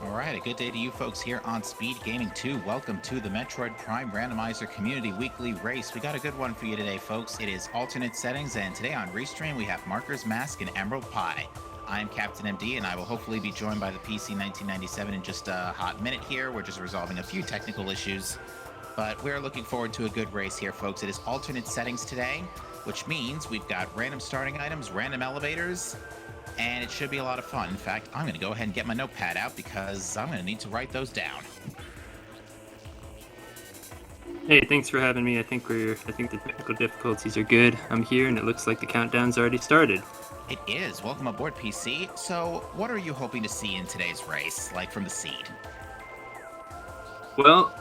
Alright, a good day to you folks here on Speed Gaming 2. Welcome to the Metroid Prime Randomizer Community Weekly Race. We got a good one for you today, folks. It is alternate settings, and today on Restream we have Marker's Mask and Emerald Pie. I'm Captain MD, and I will hopefully be joined by the PC 1997 in just a hot minute here. We're just resolving a few technical issues, but we're looking forward to a good race here, folks. It is alternate settings today, which means we've got random starting items, random elevators, and it should be a lot of fun. In fact, I'm going to go ahead and get my notepad out because I'm going to need to write those down. Hey, thanks for having me. I think the technical difficulties are good. I'm here, and it looks like the countdown's already started. It is. Welcome aboard, PC. So, what are you hoping to see in today's race, like from the seed? Well,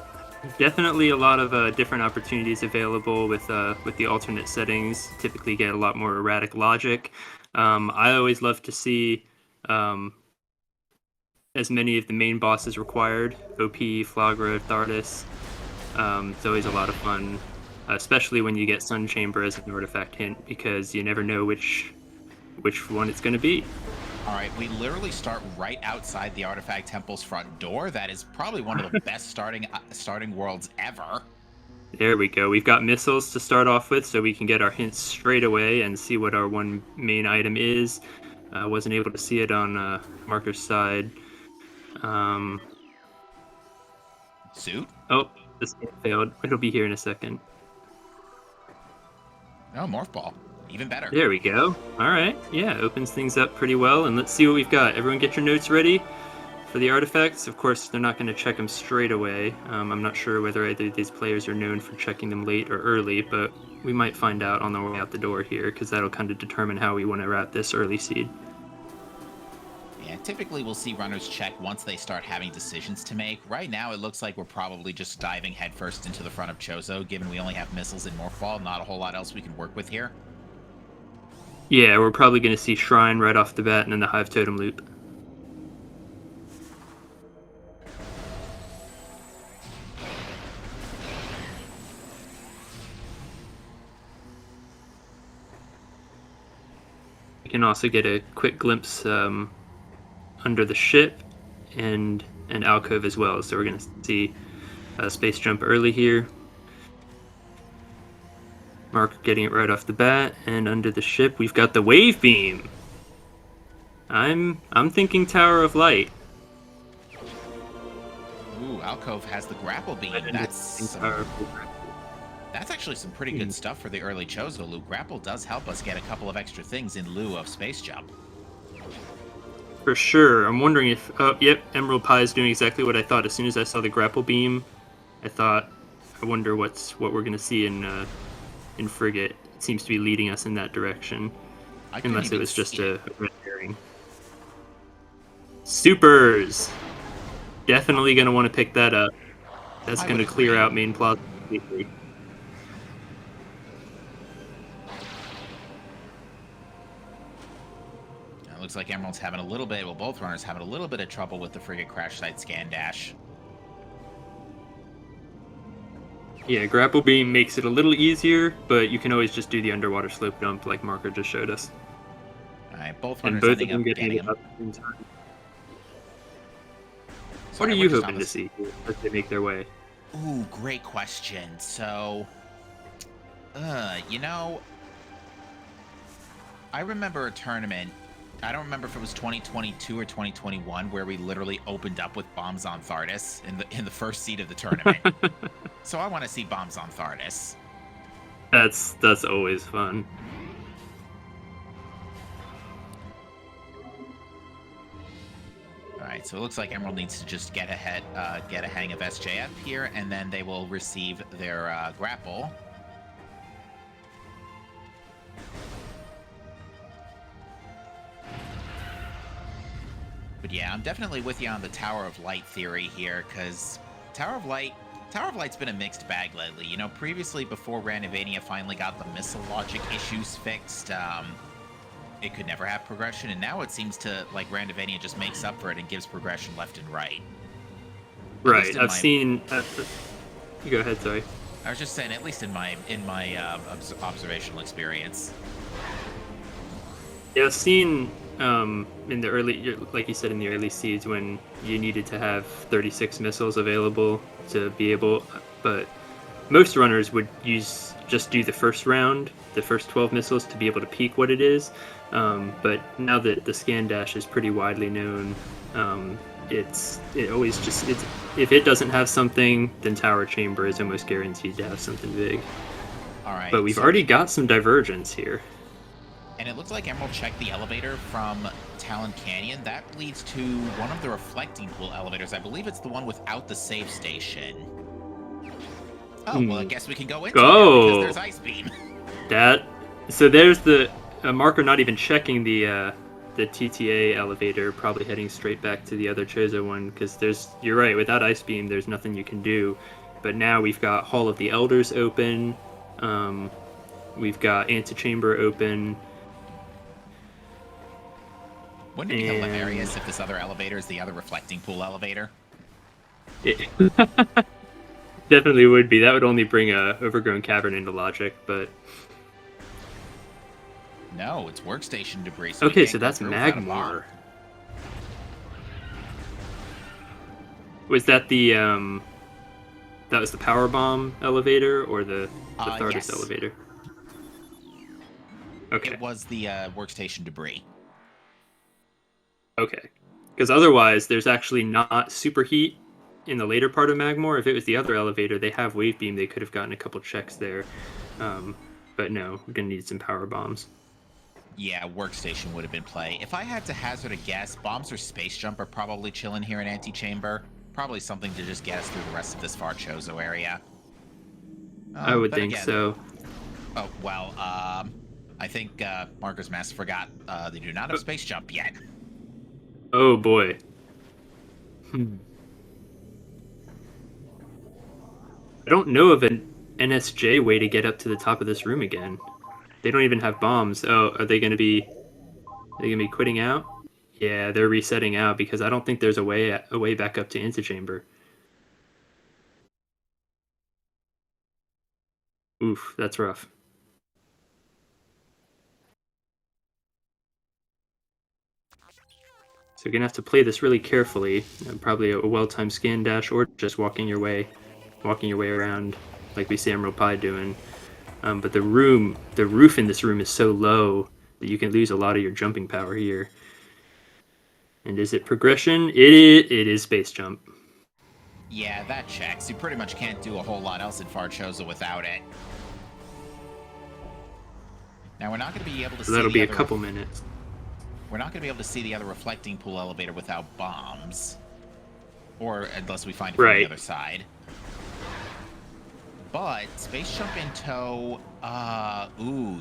definitely a lot of different opportunities available with the alternate settings. Typically get a lot more erratic logic. I always love to see as many of the main bosses required. OP, Flagra, Thardus. It's always a lot of fun, especially when you get Sun Chamber as an artifact hint, because you never know which one it's going to be. All right, we literally start right outside the Artifact Temple's front door. That is probably one of the best starting worlds ever. There we go. We've got missiles to start off with, so we can get our hints straight away and see what our one main item is. Wasn't able to see it on Marker's side. Suit? Oh, this game failed. It'll be here in a second. Oh, Morph Ball. Even better. There we go. All right. Yeah, opens things up pretty well. And let's see what we've got. Everyone get your notes ready for the artifacts. Of course, they're not going to check them straight away. I'm not sure whether either of these players are known for checking them late or early, but we might find out on the way out the door here, because that'll kind of determine how we want to wrap this early seed. Yeah, typically we'll see runners check once they start having decisions to make. Right now, it looks like we're probably just diving headfirst into the front of Chozo, given we only have missiles and Morph Ball. Not a whole lot else we can work with here. Yeah, we're probably going to see Shrine right off the bat and then the Hive Totem loop. We can also get a quick glimpse under the ship and an alcove as well. So we're going to see a space jump early here. Mark getting it right off the bat, and under the ship we've got the wave beam. I'm thinking Tower of Light. Ooh, Alcove has the grapple beam. That's actually some pretty good stuff for the early Chozo loop. Grapple does help us get a couple of extra things in lieu of space jump. For sure. I'm wondering if yep, Emerald Pie is doing exactly what I thought. As soon as I saw the grapple beam, I wonder what we're gonna see in Frigate. It seems to be leading us in that direction. Unless it was just a red herring. Supers! Definitely going to want to pick that up. That's going to clear out main plaza completely. It looks like Emerald's having a little bit, well, both runners having a little bit of trouble with the Frigate crash site scan dash. Yeah, grapple beam makes it a little easier, but you can always just do the underwater slope dump like Marker just showed us. Alright, both runners ending up getting him. What are you hoping to see as they make their way? Ooh, great question. So, you know, I remember a tournament, I don't remember if it was 2022 or 2021, where we literally opened up with bombs on Thardus in the first seed of the tournament. So I want to see bombs on Thardus. That's always fun. All right, so it looks like Emerald needs to just get a hang of SJF here, and then they will receive their grapple. But yeah, I'm definitely with you on the Tower of Light theory here, because Tower of Light's been a mixed bag lately. You know, previously, before Randomizer finally got the missile logic issues fixed, it could never have progression, and now it seems to, like, Randomizer just makes up for it and gives progression left and right. Right, I've seen... you go ahead, sorry. I was just saying, at least in my observational experience. Yeah, I've seen in the early, like you said, in the early seeds when you needed to have 36 missiles available to be able, but most runners would just do the first round, the first 12 missiles to be able to peek what it is. But now that the scan dash is pretty widely known, it always just if it doesn't have something, then tower chamber is almost guaranteed to have something big. All right. But we've already got some divergence here. And it looks like Emerald checked the elevator from Talon Canyon. That leads to one of the reflecting pool elevators. I believe it's the one without the save station. Oh, well, I guess we can go into it now because there's Ice Beam. So there's the marker not even checking the TTA elevator, probably heading straight back to the other Chozo one, because you're right, without Ice Beam, there's nothing you can do. But now we've got Hall of the Elders open, we've got Antechamber open. Wouldn't it be hilarious if this other elevator is the other reflecting pool elevator? Definitely would be. That would only bring a overgrown cavern into logic, but no, it's workstation debris. So okay, so that's Magmar. Was that the that was the power bomb elevator or the Thardus yes. elevator? Okay. It was the workstation debris. Okay, because otherwise there's actually not superheat in the later part of Magmor. If it was the other elevator, they have wave beam. They could have gotten a couple checks there, but no, we're gonna need some power bombs. Yeah, workstation would have been play. If I had to hazard a guess, bombs or space jump are probably chilling here in Antechamber. Probably something to just get us through the rest of this far Chozo area. I would think so. Oh well, I think Marker's Mask forgot they do not have space jump yet. Oh boy. I don't know of an NSJ way to get up to the top of this room again. They don't even have bombs. Oh, are they gonna be quitting out? Yeah, they're resetting out because I don't think there's a way back up to Antechamber. Oof, that's rough. So you're gonna have to play this really carefully. Probably a well-timed scan dash, or just walking your way around, like we see Emerald Pie doing. But the roof in this room is so low that you can lose a lot of your jumping power here. And is it progression? It is space jump. Yeah, that checks. You pretty much can't do a whole lot else in Far Chozo without it. Now we're not going to be able to see. That'll be a couple minutes. We're not going to be able to see the other reflecting pool elevator without bombs, or unless we find it from the other side. But space jump in tow.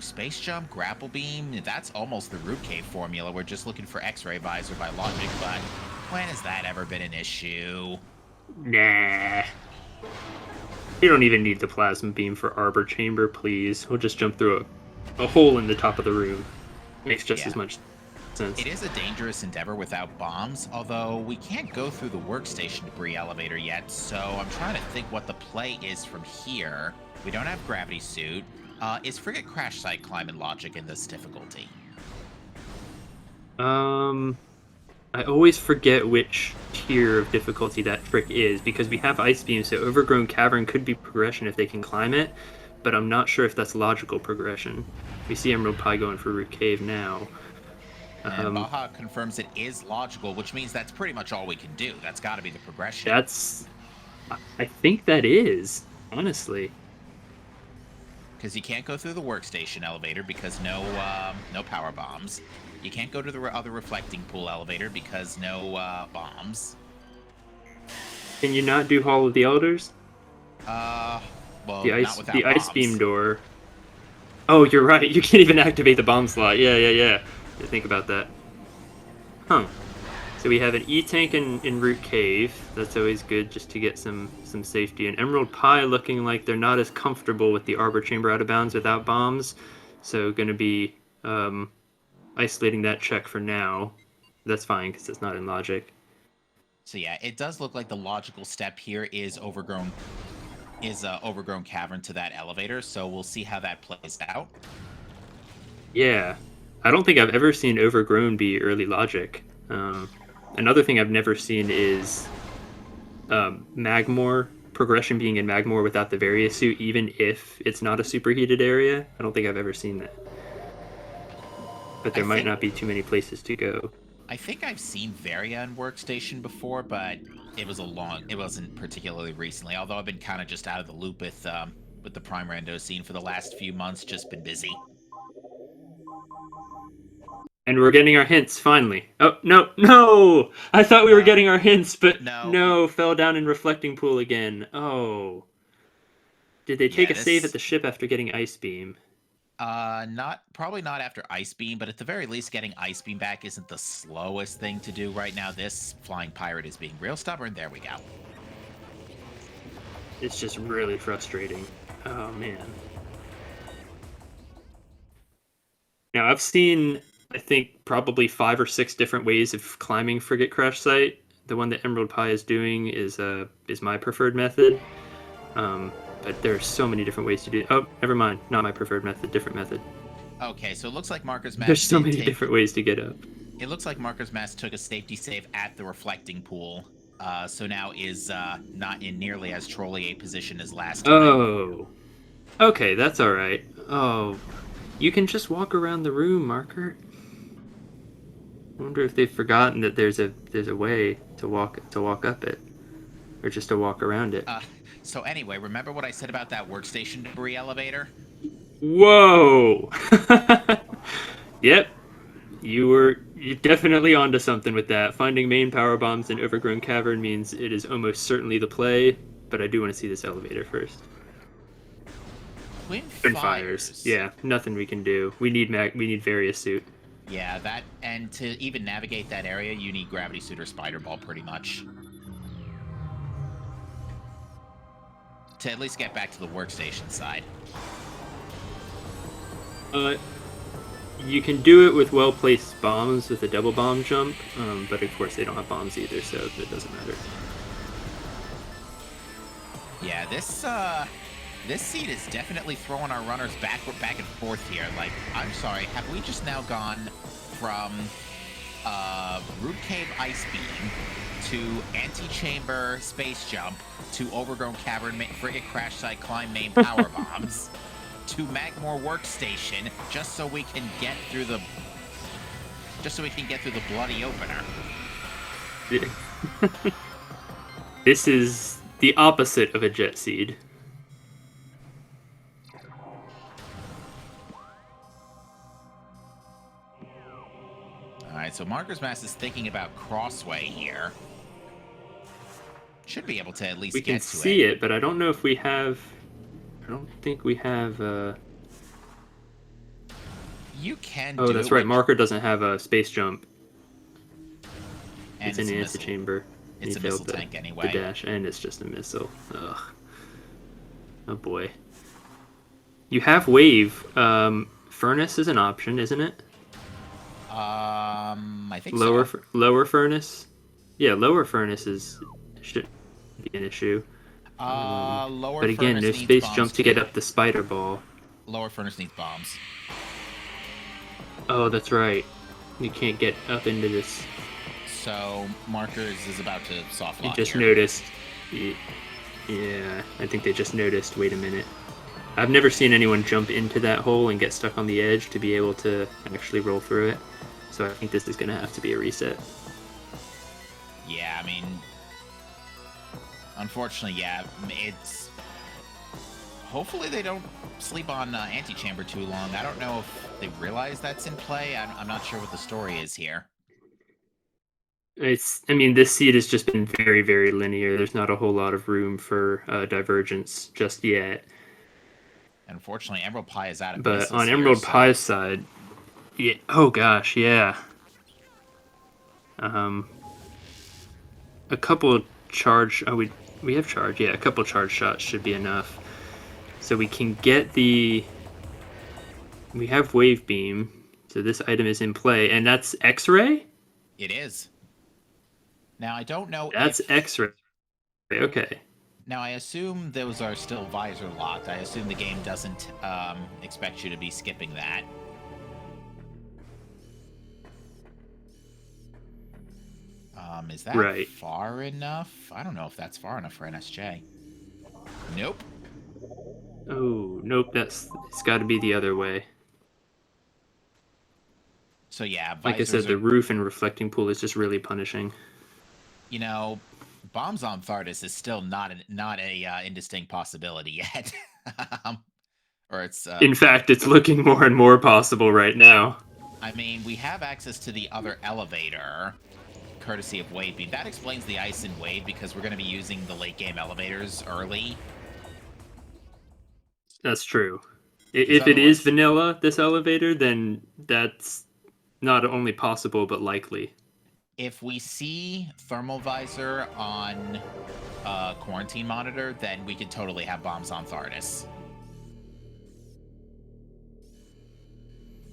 Space jump, grapple beam. That's almost the root cave formula. We're just looking for X-ray visor by logic, but when has that ever been an issue? Nah. You don't even need the plasma beam for Arbor Chamber, please. We'll just jump through a hole in the top of the room. Makes just as much sense. It is a dangerous endeavor without bombs, although we can't go through the workstation debris elevator yet, so I'm trying to think what the play is from here. We don't have gravity suit. Is Frigate Crash Site climbing logic in this difficulty? I always forget which tier of difficulty that trick is, because we have Ice Beam, so Overgrown Cavern could be progression if they can climb it, but I'm not sure if that's logical progression. We see Emerald Pie going for Root Cave now. And Baja confirms it is logical, which means that's pretty much all we can do. That's got to be the progression. I think that is, honestly. Because you can't go through the workstation elevator because no power bombs. You can't go to the other reflecting pool elevator because no bombs. Can you not do Hall of the Elders? Well, the not without bombs. Ice Beam door. Oh, you're right. You can't even activate the bomb slot. Yeah. Think about that. Huh. So we have an E-Tank in Root Cave. That's always good just to get some safety. And Emerald Pie looking like they're not as comfortable with the Arbor Chamber out of bounds without bombs. So going to be isolating that check for now. That's fine because it's not in logic. So yeah, it does look like the logical step here is overgrown cavern to that elevator. So we'll see how that plays out. Yeah. I don't think I've ever seen Overgrown be early logic. Another thing I've never seen is Magmore progression being in Magmore without the various suit, even if it's not a superheated area. I don't think I've ever seen that. But I there might think not be too many places to go. I think I've seen Varia on Workstation before, but it wasn't particularly recently. Although I've been kind of just out of the loop with the Prime Rando scene for the last few months, just been busy. And we're getting our hints finally. Oh no, no! I thought we were No, getting our hints, but no, no, fell down in reflecting pool again. Oh, did they take yeah, a save at this the ship after getting ice beam? not probably not after Ice Beam, but at the very least, getting Ice Beam back isn't the slowest thing to do right now. This flying pirate is being real stubborn. There we go. It's just really frustrating. Oh man. Now I've seen, I think, probably 5 or 6 different ways of climbing Frigate Crash Site. The one that Emerald Pie is doing is my preferred method. But there are so many different ways to do it. Oh, never mind. Not my preferred method. Different method. Okay, so it looks like Marker's There's Mask so did many take. different ways to get up. It looks like Marker's Mask took a safety save at the reflecting pool, so now is not in nearly as trolly a position as last time. Oh. Okay, that's alright. Oh. You can just walk around the room, Marker. I wonder if they've forgotten that there's a way to walk up it. Or just to walk around it. So anyway, remember what I said about that workstation debris elevator? Whoa! Yep. You're definitely onto something with that. Finding main power bombs in Overgrown Cavern means it is almost certainly the play, but I do want to see this elevator first. Twin fires. Yeah, nothing we can do. We need various suit. Yeah, that, and to even navigate that area, you need gravity suit or spider ball, pretty much. To at least get back to the workstation side. You can do it with well-placed bombs with a double bomb jump, but of course they don't have bombs either, so it doesn't matter. Yeah, this seat is definitely throwing our runners back and forth here. Like, I'm sorry, have we just now gone from Root Cave Ice Beam to Antechamber Space Jump to Overgrown Cavern Frigate Crash Site Climb Main Power Bombs to Magmore Workstation just so we can get through the bloody opener? This is the opposite of a jet seed. Alright, so Marker's Mass is thinking about Crossway here. Should be able to at least We get to it. can see it, but I don't know if we have... I don't think we have... You can Oh, do that's it right. with... Marker doesn't have a space jump. And It's in the missile. antechamber. It's He a missile failed tank anyway. The dash, and it's just a missile. Ugh. Oh boy. You have wave. Furnace is an option, isn't it? I think Lower so. lower furnace. Yeah, lower furnace should be an issue. Lower But again, furnace no needs space bombs jump to get up the spider ball. Lower furnace needs bombs. Oh, that's right. You can't get up into this. So Markers is about to soft You lock just here. noticed. Yeah, I think they just noticed. Wait a minute. I've never seen anyone jump into that hole and get stuck on the edge to be able to actually roll through it. So I think this is going to have to be a reset. Yeah, I mean, unfortunately, yeah, it's... Hopefully they don't sleep on Antechamber too long. I don't know if they realize that's in play. I'm not sure what the story is here. I mean, this seed has just been very, very linear. There's not a whole lot of room for divergence just yet. Unfortunately, Emerald Pie is out of But missiles on here, Emerald so... Pie's side, yeah. Oh gosh, yeah. A couple charge. Oh, we have charge. Yeah, a couple charge shots should be enough. So we can get the. We have wave beam, so this item is in play, and that's X-ray. It is. Now, I don't know That's if... X-ray. Okay. Now, I assume those are still visor locked. I assume the game doesn't expect you to be skipping that. Is that Right. far enough? I don't know if that's far enough for NSJ. Nope. Oh, nope, it's got to be the other way. So yeah, Like I visors said, the are, roof and reflecting pool is just really punishing. you know, bombs on Thardis is still not a indistinct possibility yet. um, or it's In fact, it's looking more and more possible right now. I mean, we have access to the other elevator, courtesy of Wade Beam. That explains the ice in Wade because we're going to be using the late game elevators early. That's true. Because If it is otherwise, vanilla, this elevator, then that's not only possible but likely. if we see thermal visor on quarantine monitor, then we could totally have bombs on Thardis.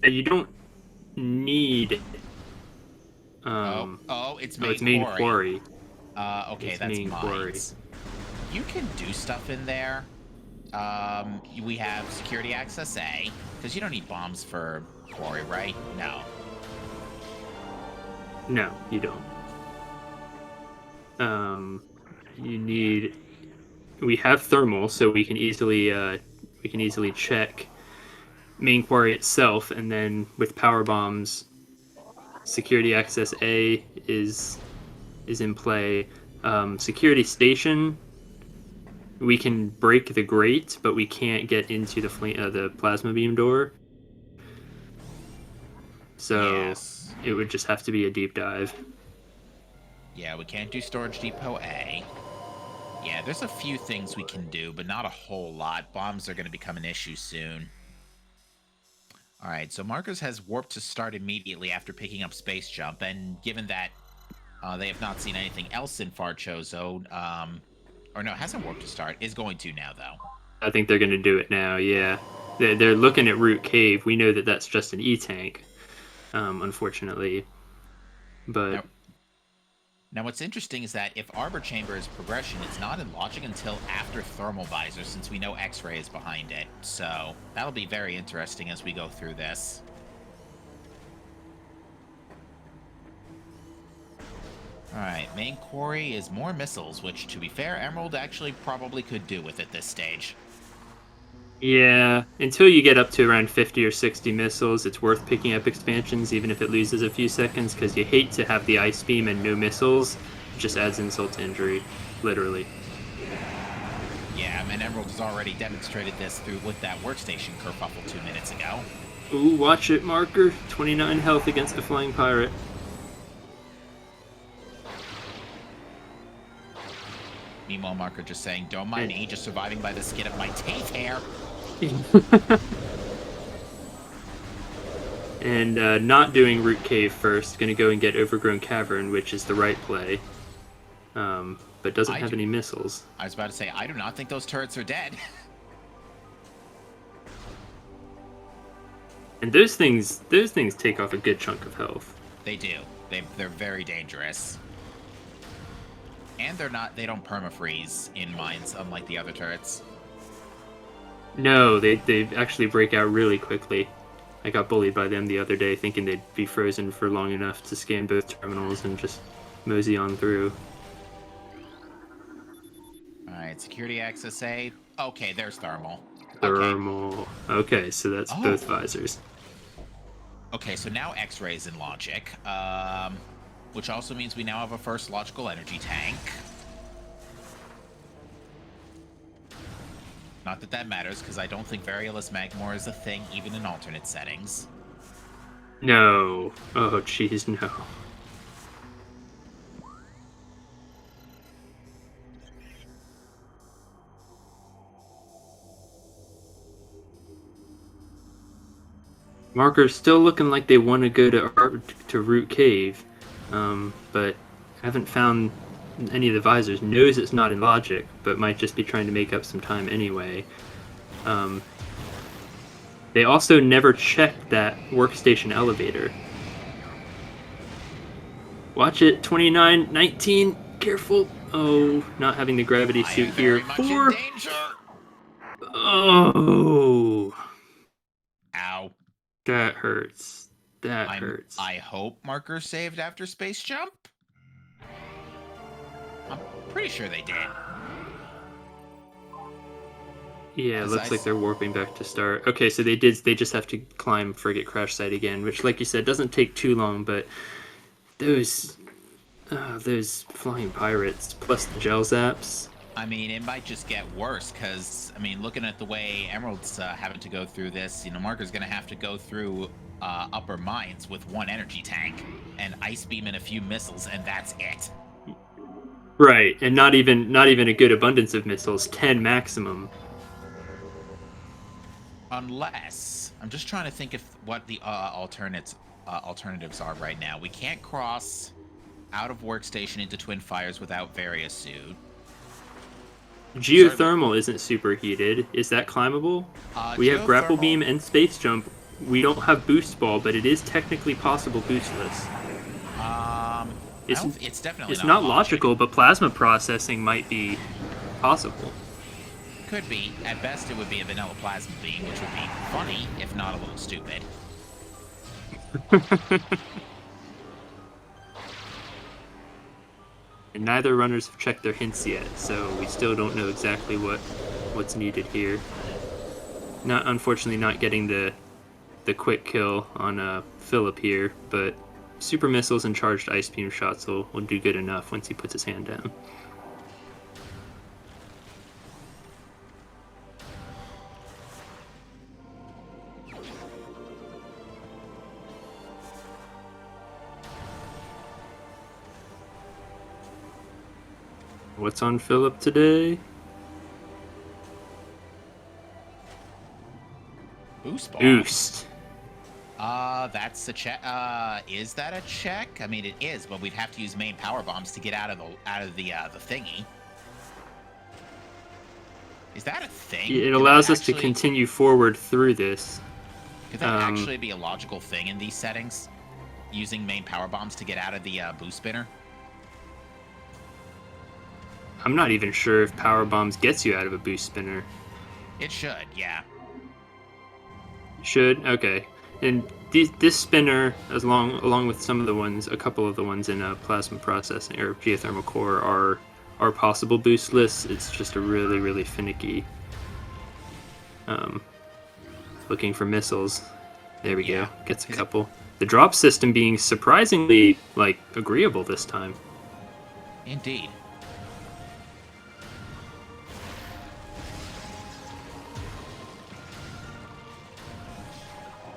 You don't need. Oh, Um, it's oh, it's main main quarry. quarry. Okay, It's that's main quarry. mines. You can do stuff in there. We have security access A, because you don't need bombs for quarry, right? No. No, you don't. Um, you need. We have thermal, so we can easily check main quarry itself, and then with power bombs, security access A is in play. Security station, we can break the grate, but we can't get into the plasma beam door. So Yes. it would just have to be a deep dive. Yeah, we can't do storage depot A. Yeah, there's a few things we can do, but not a whole lot. Bombs are going to become an issue soon. All right, so Markers has warp to start immediately after picking up Space Jump, and given that they have not seen anything else in Far Chozo, or no, hasn't warped to start, is going to now, though. I think they're going to do it now. Yeah, they're looking at Root Cave. We know that that's just an E tank, unfortunately. But Now, what's interesting is that if Arbor Chamber is progression, it's not in logic until after Thermal Visor, since we know X-Ray is behind it. So that'll be very interesting as we go through this. Alright, main quarry is more missiles, which, to be fair, Emerald actually probably could do with at this stage. yeah, until you get up to around 50 or 60 missiles, it's worth picking up expansions, even if it loses a few seconds, because you hate to have the ice beam and no missiles. It just adds insult to injury, literally. Yeah, and Emerald has already demonstrated this through with that workstation kerfuffle 2 minutes ago. Ooh, watch it, Marker. 29 health against a flying pirate. Meanwhile, Marker just saying, don't mind me, just surviving by the skin of my teeth hair. And not doing Root Cave first, gonna go and get Overgrown Cavern, which is the right play. But doesn't have any missiles. I was about to say, I do not think those turrets are dead. And those things take off a good chunk of health. They do. They're very dangerous. And they don't permafreeze in mines, unlike the other turrets. No, they actually break out really quickly. I got bullied by them the other day, thinking they'd be frozen for long enough to scan both terminals and just mosey on through. Alright, security access A. Okay, there's thermal. Thermal. Okay, so that's both visors. Okay, so now X-ray's in logic. Which also means we now have a first logical energy tank. Not that that matters, because I don't think Variolous Magmor is a thing, even in alternate settings. No. Oh, jeez, no. Marker's still looking like they want to go to Root Cave, but haven't found any of the visors. Knows it's not in logic, but might just be trying to make up some time anyway. They also never checked that workstation elevator. Watch it, 29, 19, careful. Oh, not having the gravity suit here. 4. Oh. Ow. That hurts. That hurts. I hope Marker saved after space jump. I'm pretty sure they did. Yeah, it As looks like they're warping back to start. Okay, so they just have to climb Frigate Crash Site again, which, like you said, doesn't take too long, but those flying pirates plus the gel zaps. I mean, it might just get worse because, I mean, looking at the way Emerald's having to go through this, you know, Marker's going to have to go through upper mines with one energy tank and ice beam and a few missiles, and that's it. Right, and not even a good abundance of missiles, 10 maximum. Unless I'm just trying to think of what the alternatives are right now. We can't cross out of workstation into Twin Fires without Various Suit. Geothermal isn't superheated. Is that climbable? We have grapple beam and space jump. We don't have boost ball, but it is technically possible boostless. It's definitely it's not logical, but plasma processing might be possible. Could be. At best, it would be a vanilla plasma beam, which would be funny, if not a little stupid. And neither runners have checked their hints yet, so we still don't know exactly what's needed here. Unfortunately, not getting the quick kill on Philip here, but super missiles and charged ice beam shots will do good enough once he puts his hand down. What's on Philip today? Boost ball. Boost. That's a check. Is that a check? I mean, it is, but we'd have to use main power bombs to get out of the thingy. Is that a thing? It allows us to continue forward through this. Could that actually be a logical thing in these settings? Using main power bombs to get out of the boost spinner? I'm not even sure if power bombs gets you out of a boost spinner. It should, yeah. Should? Okay. And this spinner, along with some of the ones, a couple of the ones in plasma processing or geothermal core are possible boostless. It's just a really, really finicky. Looking for missiles. There we go. Gets a couple. The drop system being surprisingly agreeable this time. Indeed.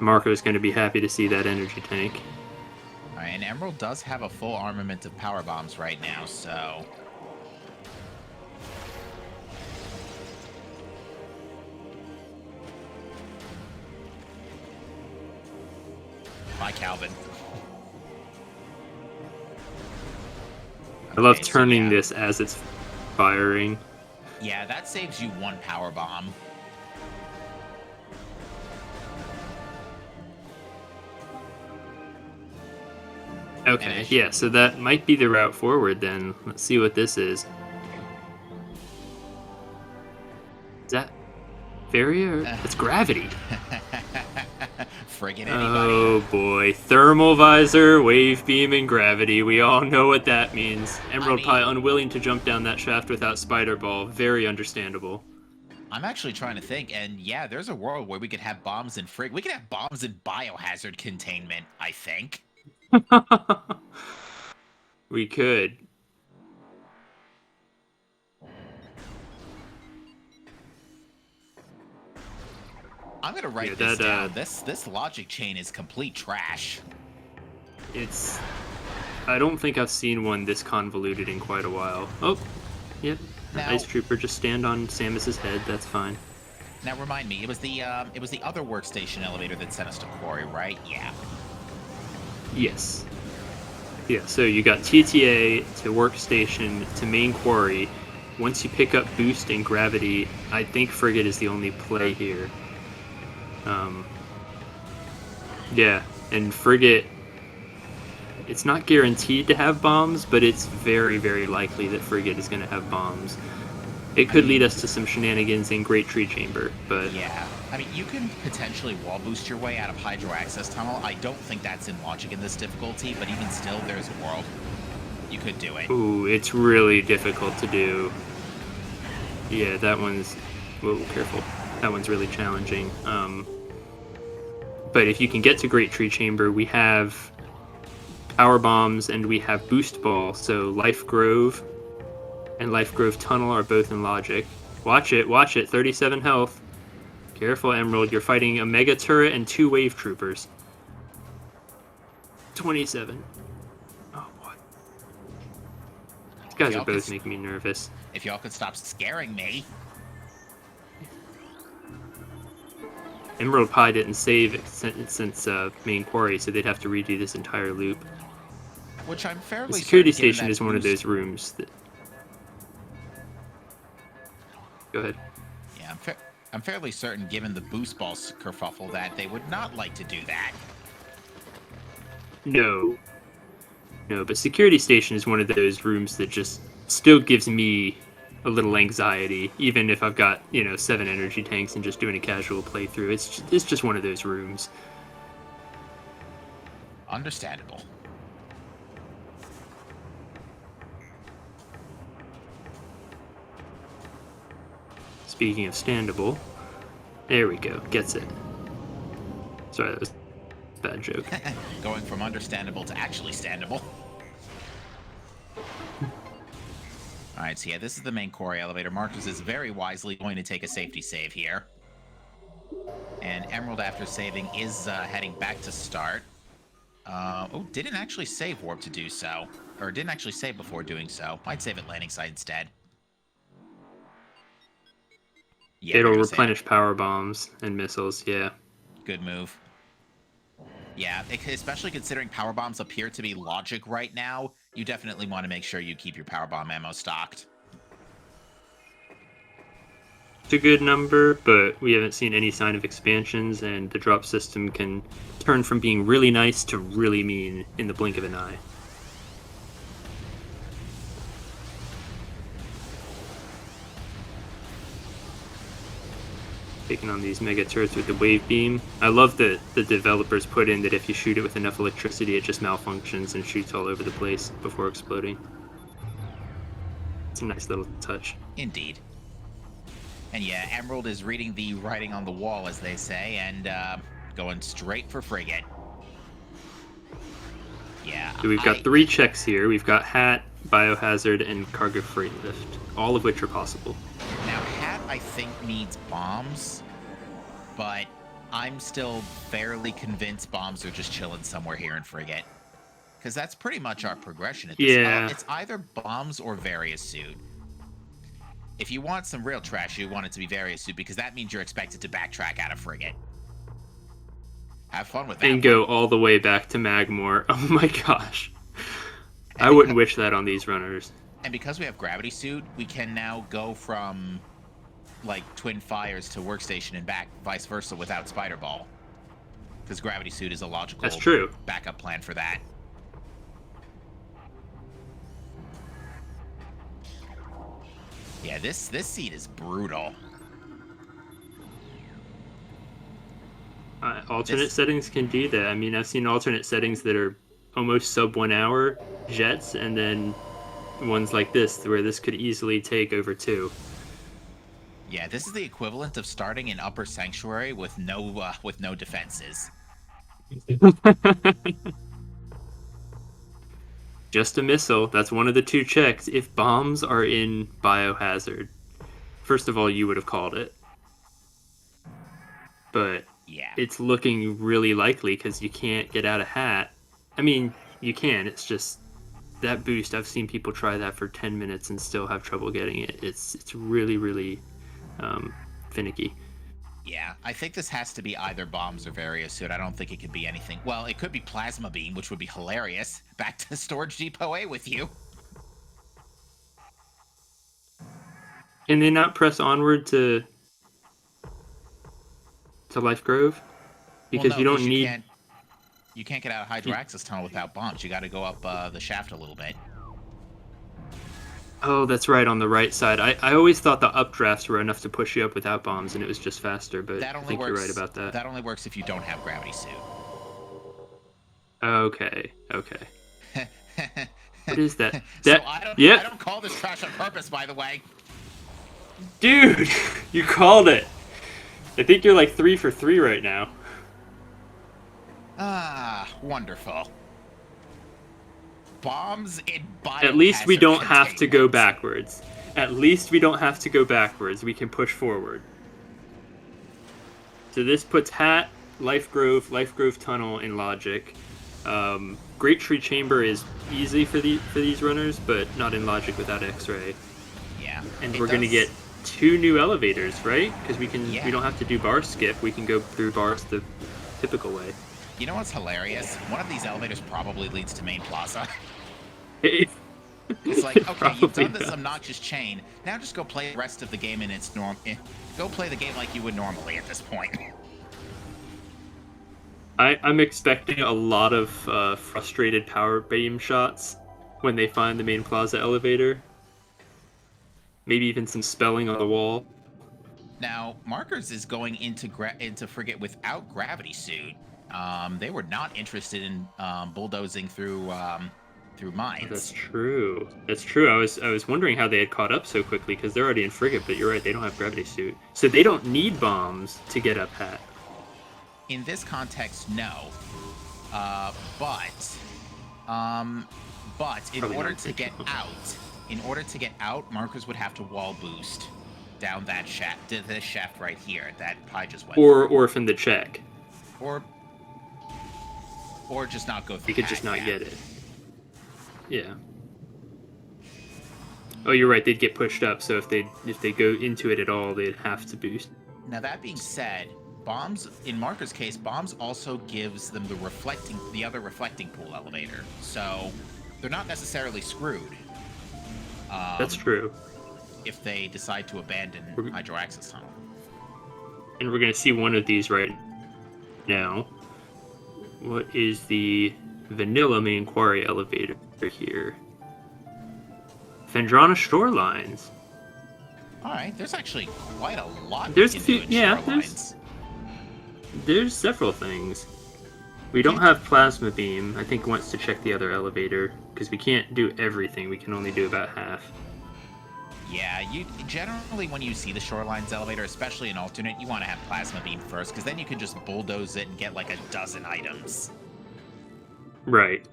Marco's going to be happy to see that energy tank. All right, and Emerald does have a full armament of power bombs right now, so... Bye, Calvin. I love turning this as it's firing. Yeah, that saves you one power bomb. Okay, yeah, so that might be the route forward then. Let's see what this is. Is that Varia? It's gravity. Friggin' anybody. Oh boy. Thermal visor, wave beam, and gravity. We all know what that means. Emerald Pie unwilling to jump down that shaft without Spider Ball. Very understandable. I'm actually trying to think, and yeah, there's a world where we could have bombs in we could have bombs in biohazard containment, I think. We could. I'm gonna write this down. This logic chain is complete trash. I don't think I've seen one this convoluted in quite a while. Oh, yep. Now, Ice Trooper just stand on Samus's head. That's fine. Now remind me, it was the other workstation elevator that sent us to Quarry, right? Yeah. Yes. Yeah, so you got TTA to workstation to main quarry. Once you pick up boost and gravity, I think Frigate is the only play here. Yeah, and Frigate, it's not guaranteed to have bombs, but it's very, very likely that Frigate is going to have bombs. It could lead us to some shenanigans in Great Tree Chamber, but... Yeah, I mean, you can potentially wall boost your way out of Hydro Access Tunnel. I don't think that's in logic in this difficulty, but even still, there's a world. You could do it. Ooh, it's really difficult to do. Yeah, that one's... Whoa, careful. That one's really challenging. But if you can get to Great Tree Chamber, we have Power Bombs and we have Boost Ball. So Life Grove and Life Grove Tunnel are both in logic. Watch it, 37 health. Careful, Emerald, you're fighting a Mega Turret and 2 Wave Troopers. 27. Oh, boy. These guys are both making me nervous. If y'all could stop scaring me. Emerald Pie didn't save it since main quarry, so they'd have to redo this entire loop. Which I'm fairly The security certain, station is one of those rooms that... Go ahead. Yeah, I'm fairly certain, given the boost ball kerfuffle, that they would not like to do that. No, but security station is one of those rooms that just still gives me a little anxiety, even if I've got 7 energy tanks and just doing a casual playthrough. It's just one of those rooms. Understandable. Speaking of standable, there we go. Gets it. Sorry, that was a bad joke. Going from understandable to actually standable. Alright, so yeah, this is the main quarry elevator. Marcus is very wisely going to take a safety save here. And Emerald, after saving, is heading back to start. Oh, didn't actually save warp to do so. Or didn't actually save before doing so. Might save at landing site instead. Yeah, it'll replenish power bombs and missiles, yeah. Good move. Yeah, especially considering power bombs appear to be logic right now, you definitely want to make sure you keep your power bomb ammo stocked. It's a good number, but we haven't seen any sign of expansions, and the drop system can turn from being really nice to really mean in the blink of an eye. Taking on these mega turrets with the wave beam. I love that the developers put in that if you shoot it with enough electricity, it just malfunctions and shoots all over the place before exploding. It's a nice little touch. Indeed. And yeah, Emerald is reading the writing on the wall, as they say, and going straight for frigate. Yeah. So we've got 3 checks here. We've got Hat, Biohazard, and Cargo Freight Lift, all of which are possible. Now, Hat, I think, needs bombs, but I'm still fairly convinced bombs are just chilling somewhere here in Frigate. Because that's pretty much our progression at this point. It's either bombs or Various Suit. If you want some real trash, you want it to be Various Suit, because that means you're expected to backtrack out of Frigate. Have fun with that. And go all the way back to Magmore. Oh my gosh. I wouldn't wish that on these runners. And because we have Gravity Suit, we can now go from, like, Twin Fires to Workstation and back, vice versa, without Spider Ball. Because Gravity Suit is a logical backup plan for that. Yeah, this seat is brutal. Alternate settings can do that. I mean, I've seen alternate settings that are almost sub 1 hour jets, and then ones like this, where this could easily take over 2. Yeah, this is the equivalent of starting in Upper Sanctuary with no defenses. Just a missile. That's one of the 2 checks. If bombs are in Biohazard, first of all, you would have called it. But yeah, it's looking really likely because you can't get out of Hat. I mean, you can. It's just that boost. I've seen people try that for 10 minutes and still have trouble getting it. It's really, really finicky. Yeah, I think this has to be either bombs or Various Suit. I don't think it could be anything. Well, it could be Plasma Beam, which would be hilarious. Back to Storage Depot A with you. Can they not press onward to Life Grove? Because you don't need... You can't get out of Hydro Access Tunnel without bombs. You got to go up the shaft a little bit. Oh, that's right, on the right side. I always thought the updrafts were enough to push you up without bombs, and it was just faster, but I think you're right about that. That only works if you don't have Gravity Suit. Okay. What is that? So That, I yep, don't call this trash on purpose, by the way. dude, you called it. I think you're like 3 for 3 right now. Ah, wonderful. Bombs in At least we biohazard don't have to go containment. backwards. At least we don't have to go backwards. We can push forward. So this puts Hat, Life Grove Tunnel in Logic. Great Tree Chamber is easy for these runners, but not in Logic without X-Ray. Yeah, And it we're gonna does. get 2 new elevators, right? Because we Yeah. don't have to do bar skip. We can go through bars the typical way. You know what's hilarious? One of these elevators probably leads to Main Plaza. It's like, okay, you've Probably done this does. obnoxious chain. Now just go play the rest of the game in its norm. Go play the game like you would normally at this point. I'm expecting a lot of frustrated power beam shots when they find the main plaza elevator. Maybe even some spelling on the wall. Now, Markers is going into Frigate without gravity suit. They were not interested in bulldozing through Oh, mines. that's true. That's true. I was wondering how they had caught up so quickly because they're already in frigate. But you're right, they don't have gravity suit, so they don't need bombs to get up Hat. In this context, no. But in Probably order not to get out, Markers would have to wall boost down that shaft, this shaft right here that I just went Or through. orphan the check. Or just not go through. He could just not get it. Yeah. Oh, you're right. They'd get pushed up. So if they go into it at all, they'd have to boost. Now that being said, bombs in Marker's case, bombs also gives them the other reflecting pool elevator. So they're not necessarily screwed. That's true. If they decide to abandon Hydro Access Tunnel. And we're gonna see one of these right now. What is the vanilla main quarry elevator here? Fendrana Shorelines. All right, there's actually quite a lot. There's we a can few, do in yeah. Shorelines. There's several things. We don't have plasma beam. I think wants to check the other elevator because we can't do everything. We can only do about half. Yeah, you generally when you see the Shorelines elevator, especially an alternate, you want to have plasma beam first because then you can just bulldoze it and get like a dozen items. Right,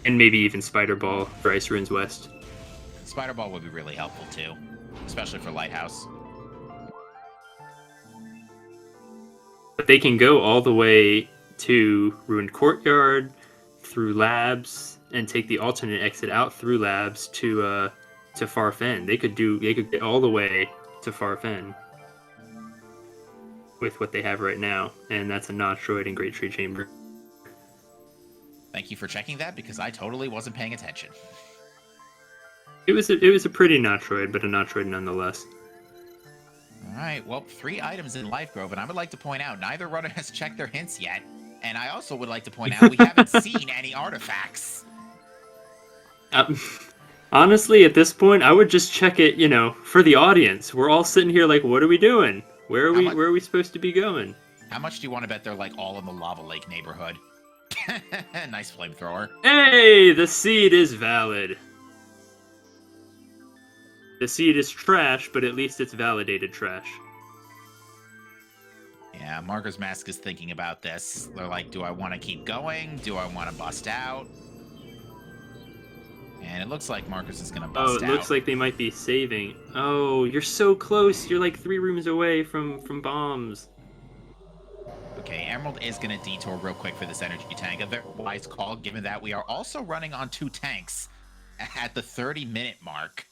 and maybe even Spider Ball for Ice Ruins West. Spider Ball would be really helpful too, especially for Lighthouse. But they can go all the way to Ruined Courtyard, through Labs, and take the alternate exit out through Labs to Far Fen. They could get all the way to Far Fen with what they have right now, and that's a Metroid and Great Tree Chamber. Thank you for checking that because I totally wasn't paying attention. It was a pretty Metroid, but a Metroid nonetheless. All right, well, 3 items in Life Grove, and I would like to point out neither runner has checked their hints yet, and I also would like to point out we haven't seen any artifacts. Honestly, at this point, I would just check it, for the audience. We're all sitting here like, what are we doing? Where are we supposed to be going? How much do you want to bet they're like all in the Lava Lake neighborhood? Nice flamethrower. Hey, the seed is valid. The seed is trash, but at least it's validated trash. Yeah, Marker's Mask is thinking about this. They're like, do I want to keep going? Do I want to bust out? And it looks like Marcus is going to bust out. Oh, it looks like they might be saving. Oh, you're so close. You're like 3 rooms away from bombs. Okay, Emerald is going to detour real quick for this energy tank. A very wise call, given that we are also running on 2 tanks at the 30-minute mark.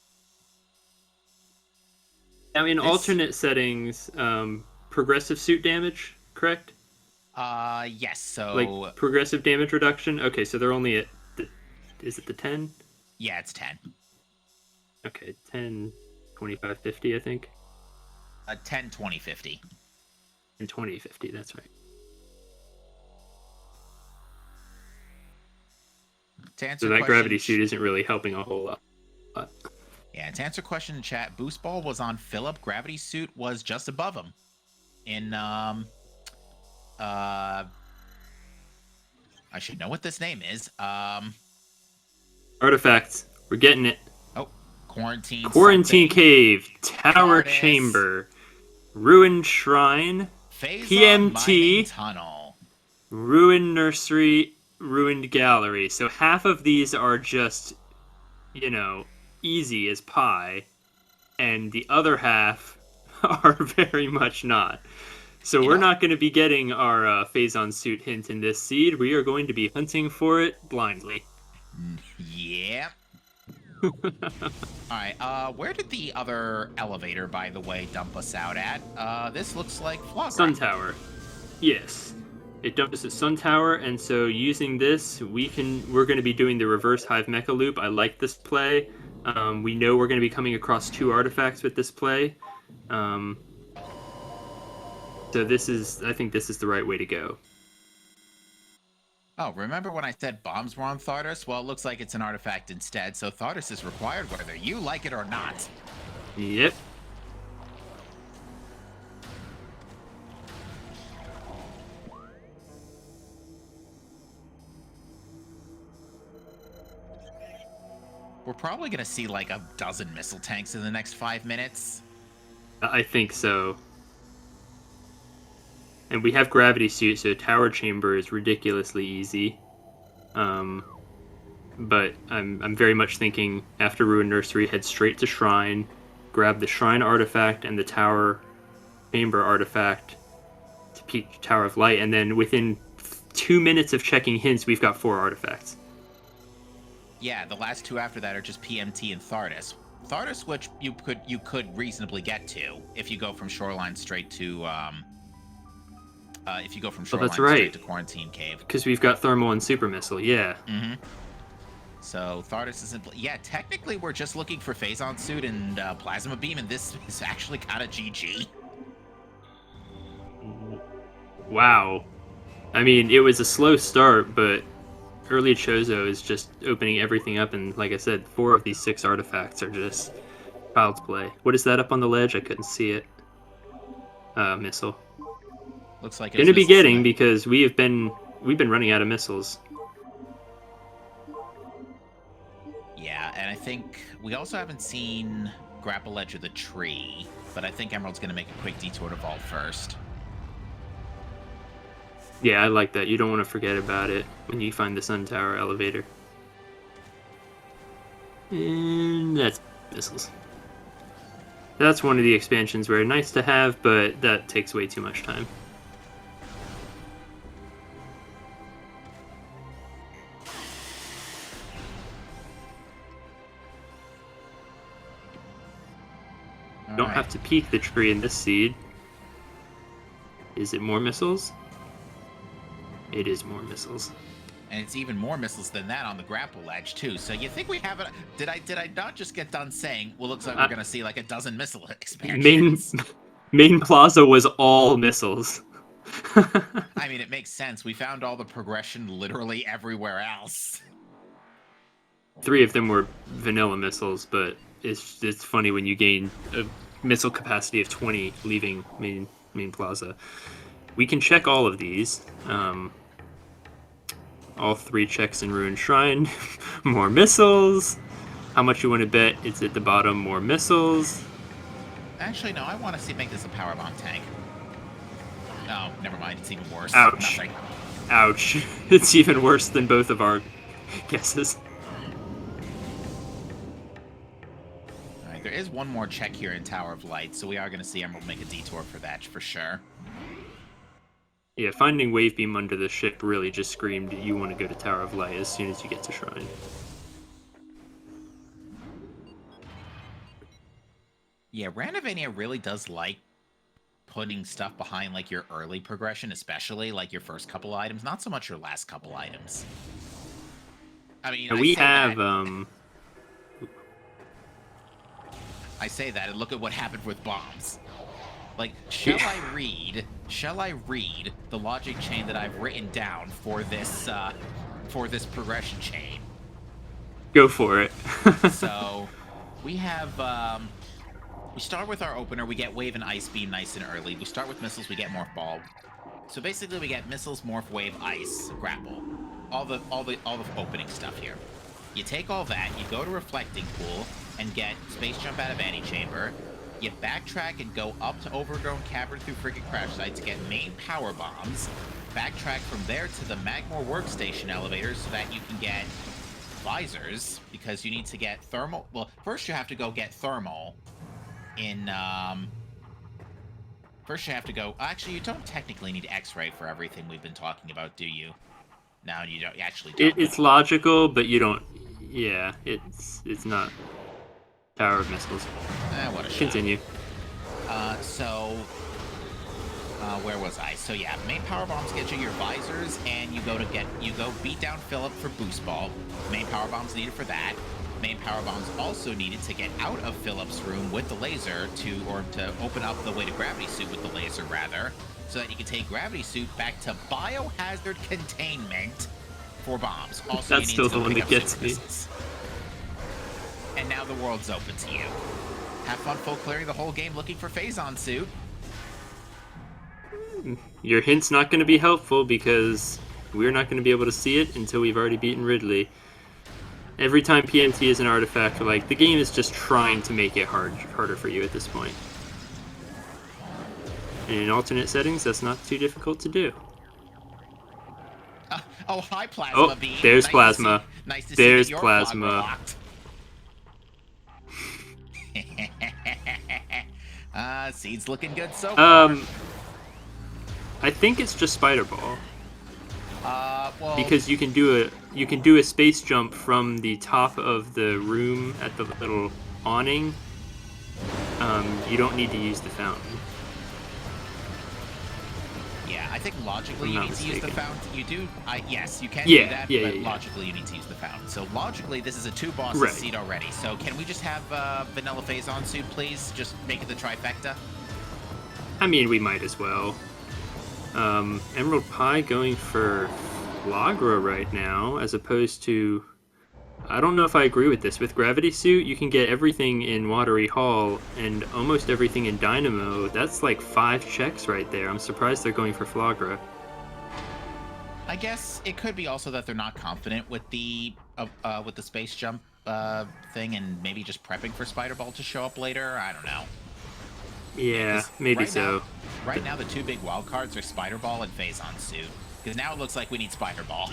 Now, in alternate settings, progressive suit damage, correct? Yes, so... Like, progressive damage reduction? Okay, so they're only at... Is it the 10? Yeah, it's 10. Okay, 10, 25, 50, I think. 10, 20, 50. And 20, 50, that's right. So that gravity suit isn't really helping a whole lot. Yeah, to answer question in chat, Boost Ball was on Philip. Gravity Suit was just above him. In, I should know what this name is. Artifacts. We're getting it. Oh, quarantine Quarantine something. Cave, Tower TARDIS. Chamber, Ruined Shrine, Phazon mining PMT, tunnel. Ruined Nursery, Ruined Gallery. So half of these are just, easy as pie, and the other half are very much not. So You we're know, not going to be getting our Phazon suit hint in this seed. We are going to be hunting for it blindly. yeah. All right. Where did the other elevator, by the way, dump us out at? This looks like Sun Flagra. Tower. Yes. It dumped us at Sun Tower, and so using this, we're going to be doing the reverse Hive Mecha Loop. I like this play. We know we're going to be coming across 2 artifacts with this play. So I think this is the right way to go. Oh, remember when I said bombs were on Thardos? Well, it looks like it's an artifact instead, so Thardos is required whether you like it or not. Yep. We're probably going to see like a dozen missile tanks in the next 5 minutes. I think so. And we have Gravity Suit, so Tower Chamber is ridiculously easy. But I'm very much thinking after Ruined Nursery, head straight to Shrine, grab the Shrine artifact and the Tower Chamber artifact to peek Tower of Light, and then within 2 minutes of checking hints, we've got 4 artifacts. Yeah, the last 2 after that are just PMT and Thardos. Thardos, which you could reasonably get to if you go from Shoreline straight to straight to Quarantine Cave. Because we've got Thermal and Super Missile, yeah. Mm-hmm. So Thardos isn't. Yeah, technically we're just looking for Phazon Suit and Plasma Beam, and this is actually kind of GG. Wow. I mean, it was a slow start, but early Chozo is just opening everything up, and like I said, 4 of these 6 artifacts are just child's play. What is that up on the ledge? I couldn't see it. Missile. Looks like it's gonna be getting because we've been running out of missiles. Yeah, and I think we also haven't seen Grapple Edge of the Tree, but I think Emerald's gonna make a quick detour to Vault first. Yeah, I like that. You don't want to forget about it when you find the Sun Tower elevator. And that's missiles. That's one of the expansions where nice to have, but that takes way too much time. Don't have to peek the tree in this seed. Is it more missiles? It is more missiles. And it's even more missiles than that on the grapple edge too. So you think we have it? Did I not just get done saying? Well, looks like we're gonna see like a dozen missile expansions. Main plaza was all missiles. I mean, it makes sense. We found all the progression literally everywhere else. 3 of them were vanilla missiles, but it's funny when you gain a missile capacity of 20 leaving main plaza. We can check all of these. All 3 checks in Ruined Shrine. More missiles. How much you want to bet it's at the bottom? More missiles. Actually, no. I want to make this a power bomb tank. No, never mind. It's even worse. Ouch. Nothing. Ouch. It's even worse than both of our guesses. All right, there is one more check here in Tower of Light, so we are going to see Emerald make a detour for that for sure. Yeah, finding Wave Beam under the ship really just screamed you want to go to Tower of Light as soon as you get to Shrine. Yeah, Randomizer really does like putting stuff behind like your early progression, especially like your first couple items, not so much your last couple items. I mean, I say that and look at what happened with bombs. Like, shall I read the logic chain that I've written down for this progression chain? Go for it. So, we have, we start with our opener, we get Wave and Ice Beam nice and early. We start with missiles, we get Morph Ball. So basically we get missiles, Morph, Wave, Ice, Grapple. All the opening stuff here. You take all that, you go to Reflecting Pool, and get Space Jump out of Antechamber. You backtrack and go up to Overgrown Cavern through Frigate Crash Site to get main power bombs. Backtrack from there to the Magmore Workstation elevator so that you can get visors, because you need to get thermal. Well, first you have to go get thermal in, First you have to go... Actually, you don't technically need X-ray for everything we've been talking about, do you? No, you don't. You actually don't. It's logical, but you don't... Yeah, it's not power of missiles. What a shot. Continue. Where was I? So yeah, main power bombs get you your visors, and you go beat down Philip for boost ball. Main power bombs needed for that. Main power bombs also needed to get out of Philip's room with the laser to open up the way to gravity suit with the laser rather, so that you can take gravity suit back to biohazard containment for bombs. Also, That's you need still to the one pick that up gets super me. missiles. And now the world's open to you. Have fun full clearing the whole game looking for Phazon suit. Your hint's not going to be helpful because we're not going to be able to see it until we've already beaten Ridley. Every time PMT is an artifact, the game is just trying to make it harder for you at this point. And in alternate settings, that's not too difficult to do. Hi, Plasma Beam. There's nice Plasma. Nice to see There's that your Plasma. Seed's looking good so far. I think it's just Spider Ball. Well, Because you can do a space jump from the top of the room at the little awning. You don't need to use the fountain. Yeah, I think logically you need to use the fountain. You do, yes, you can Yeah, do that, yeah, but yeah. logically you need to use the fountain. So logically, this is a 2 bosses Right. seed already. So can we just have Vanilla Phazon suit, please? Just make it the trifecta. I mean, we might as well. Emerald Pie going for Flagra right now, as opposed to... I don't know if I agree with this. With Gravity Suit, you can get everything in Watery Hall and almost everything in Dynamo. That's like 5 checks right there. I'm surprised they're going for Flagra. I guess it could be also that they're not confident with the space jump thing, and maybe just prepping for Spider Ball to show up later. I don't know. Yeah, maybe so. Right now, the 2 big wild cards are Spider Ball and Phazon suit, because now it looks like we need Spider Ball.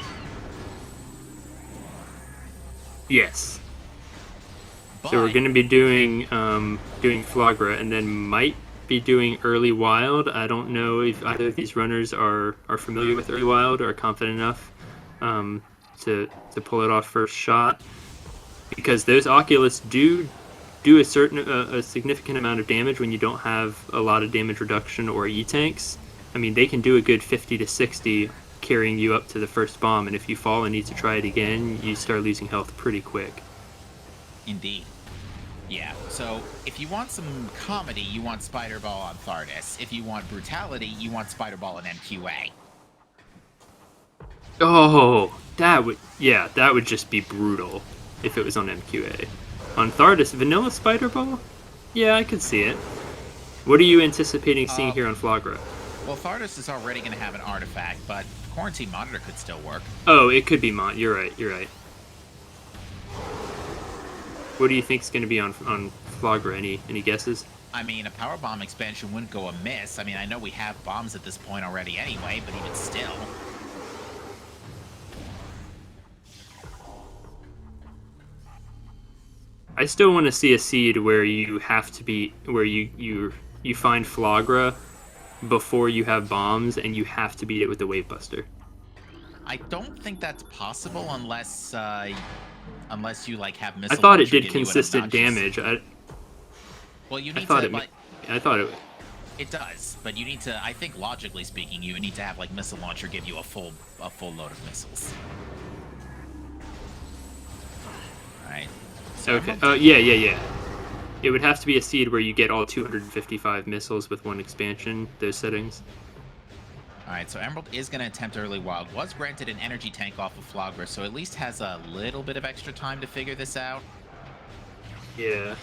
Yes. But, So we're going to be doing Flagra, and then might be doing Early Wild. I don't know if either of these runners are familiar with Early Wild or are confident enough to pull it off first shot, because those Oculus do a significant amount of damage when you don't have a lot of damage reduction or E-tanks. I mean, they can do a good 50 to 60 carrying you up to the first bomb, and if you fall and need to try it again, you start losing health pretty quick. Indeed. Yeah, so if you want some comedy, you want Spider Ball on Thardus. If you want brutality, you want Spider Ball on MQA. Oh, that would just be brutal if it was on MQA. On Thardus, Vanilla Spider Ball? Yeah, I could see it. What are you anticipating seeing here on Flagra? Well, Thardus is already going to have an artifact, but Quarantine Monitor could still work. Oh, it could be You're right. What do you think is going to be on Flagra? Any guesses? I mean, a power bomb expansion wouldn't go amiss. I mean, I know we have bombs at this point already anyway, but even still. I still want to see a seed where you have to be you find Flagra before you have bombs, and you have to beat it with the Wave Buster. I don't think that's possible unless you like have missile. I thought it launcher did give you an consistent obnoxious- damage. Well, you I need thought to it. like. I thought it. It does, but you need to. I think logically speaking, you need to have like missile launcher give you a full load of missiles. All right. So Okay. Yeah. It would have to be a seed where you get all 255 missiles with one expansion. Those settings. All right. So Emerald is going to attempt Early Wild. Was granted an energy tank off of Flagra, so at least has a little bit of extra time to figure this out. Yeah.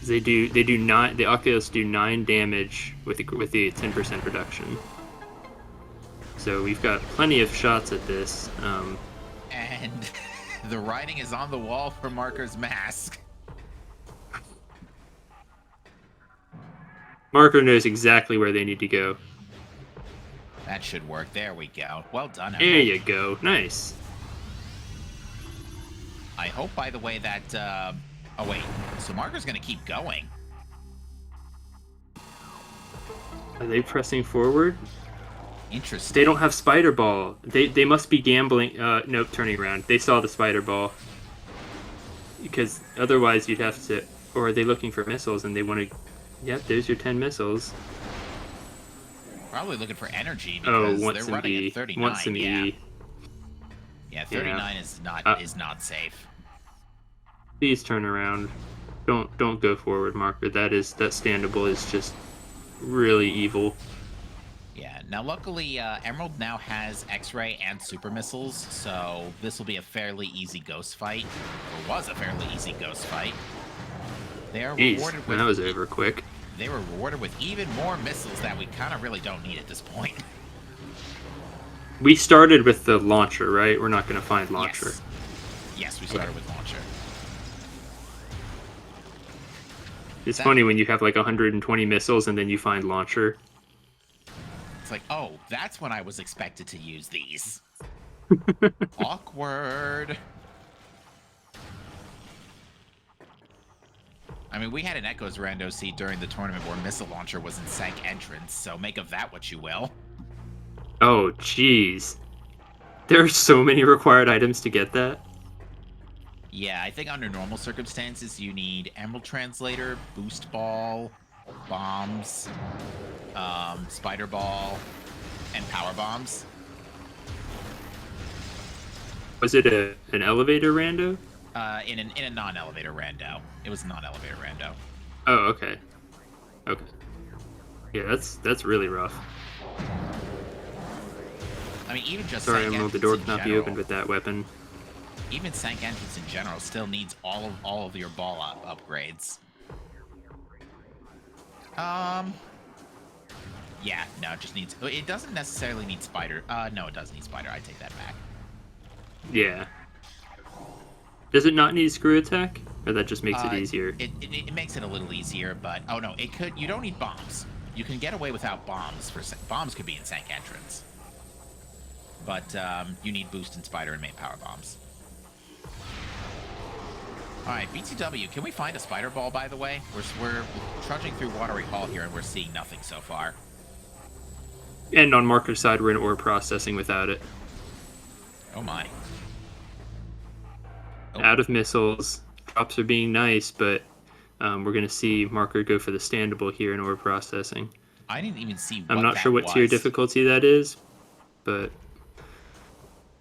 The Oculus do 9 damage with the 10% reduction. So we've got plenty of shots at this. And the writing is on the wall for Marker's mask. Marker knows exactly where they need to go. That should work. There we go. Well done, There Emerald. you go. Nice. I hope, by the way, that... Oh, wait. So Marker's going to keep going. Are they pressing forward? Interesting. They don't have Spider Ball. They must be gambling. Nope, turning around. They saw the Spider Ball. Because otherwise you'd have to... Or are they looking for missiles and they want to... Yep, there's your 10 missiles. Probably looking for energy because they're running at 39. Want some yeah. E. Yeah, 39 is not safe. Please turn around. Don't go forward, Marker. That standable is just really evil. Yeah. Now, luckily, Emerald now has X-ray and super missiles, so this will be a fairly easy ghost fight. Or was a fairly easy ghost fight. They are rewarded with... that was over quick. They were rewarded with even more missiles that we kind of really don't need at this point. We started with the launcher, right? We're not going to find launcher. Yes, we started with launcher. It's funny when you have like 120 missiles and then you find launcher. It's like, oh, that's when I was expected to use these. Awkward. I mean, we had an Echoes rando seed during the tournament where missile launcher was in Sank entrance, so make of that what you will. Oh, jeez. There are so many required items to get that. Yeah, I think under normal circumstances, you need Emerald Translator, Boost Ball, Bombs, Spider Ball, and Power Bombs. Was it an elevator rando? In a non-elevator rando. It was a non-elevator rando. Oh, okay. Okay. Yeah, that's really rough. I mean, even just Sorry, Sank Emerald, the entrance door in cannot be general- opened with that weapon. Even Sank entrance in general still needs all of your ball upgrades. Yeah, no, it just needs... It doesn't necessarily need Spider... no, it does need Spider. I take that back. Yeah. Does it not need screw attack? Or that just makes it easier? It makes it a little easier, but... Oh, no, it could... You don't need bombs. You can get away without bombs. Bombs could be in Sank entrance. But, you need boost and Spider and main power bombs. Alright, BTW, can we find a Spider Ball, by the way? We're trudging through Watery Hall here, and we're seeing nothing so far. And on Marker's side, we're in ore processing without it. Oh my. Oh. Out of missiles. Drops are being nice, but we're going to see Marker go for the standable here in ore processing. I didn't even see what I'm not that sure what was. tier difficulty that is, but...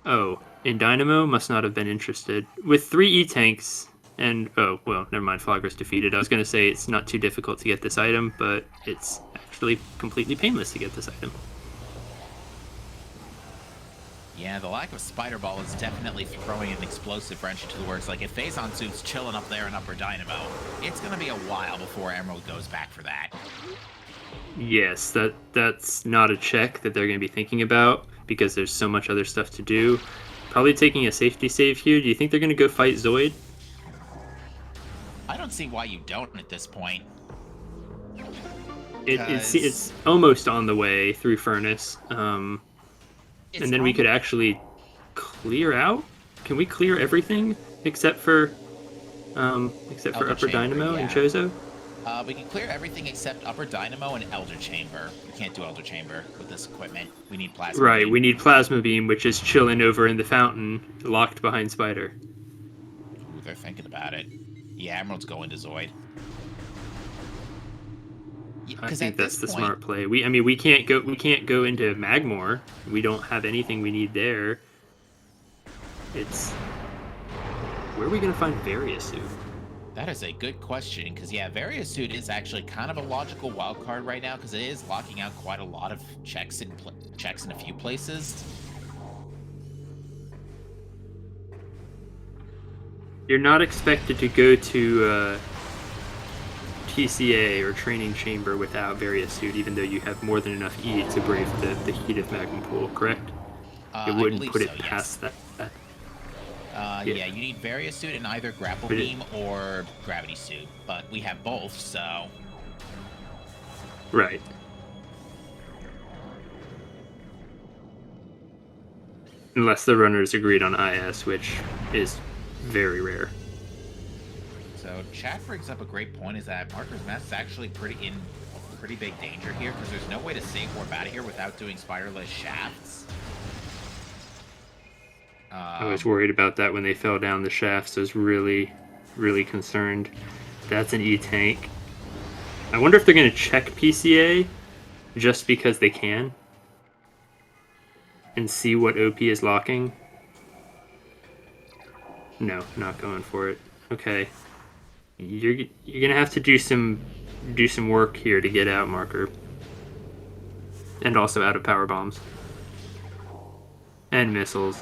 Oh, in Dynamo must not have been interested. With 3 E-tanks, and... Oh, well, never mind, Flogger's defeated. I was going to say it's not too difficult to get this item, but it's actually completely painless to get this item. Yeah, the lack of Spider Ball is definitely throwing an explosive wrench into the works. Like, if Phazon Suit's chilling up there in Upper Dynamo, it's going to be a while before Emerald goes back for that. Yes, that's not a check that they're going to be thinking about, because there's so much other stuff to do. Probably taking a safety save here. Do you think they're going to go fight Zoid? I don't see why you don't at this point. It's almost on the way through Furnace. And then we could actually clear out? Can we clear everything except for Upper Dynamo and Chozo? We can clear everything except Upper Dynamo and Elder Chamber. We can't do Elder Chamber with this equipment. We need Plasma Right, Beam. we need Plasma Beam, which is chilling over in the fountain, locked behind Spider. Ooh, they're thinking about it. Yeah, Emerald's going to Zoid. I think that's the smart play. We can't go into Magmore. We don't have anything we need there. It's where are we gonna find Variasuit? That is a good question, because yeah, Variasuit is actually kind of a logical wild card right now, because it is locking out quite a lot of checks in a few places. You're not expected to go to TCA or Training Chamber without Variasuit, even though you have more than enough E to brave the heat of Magma Pool, correct? It wouldn't put it past that. Yeah, you need Various Suit and either Grapple Beam or Gravity Suit, but we have both, so... Right. Unless the runners agreed on IS, which is very rare. So chat brings up a great point, is that Marker's Mask is actually pretty big danger here, because there's no way to save warp out of here without doing spiderless shafts. I was worried about that when they fell down the shafts. I was really, really concerned. That's an E-tank. I wonder if they're going to check PCA just because they can and see what OP is locking. No, not going for it. Okay. You're going to have to do some work here to get out, Marker. And also out of power bombs. And missiles.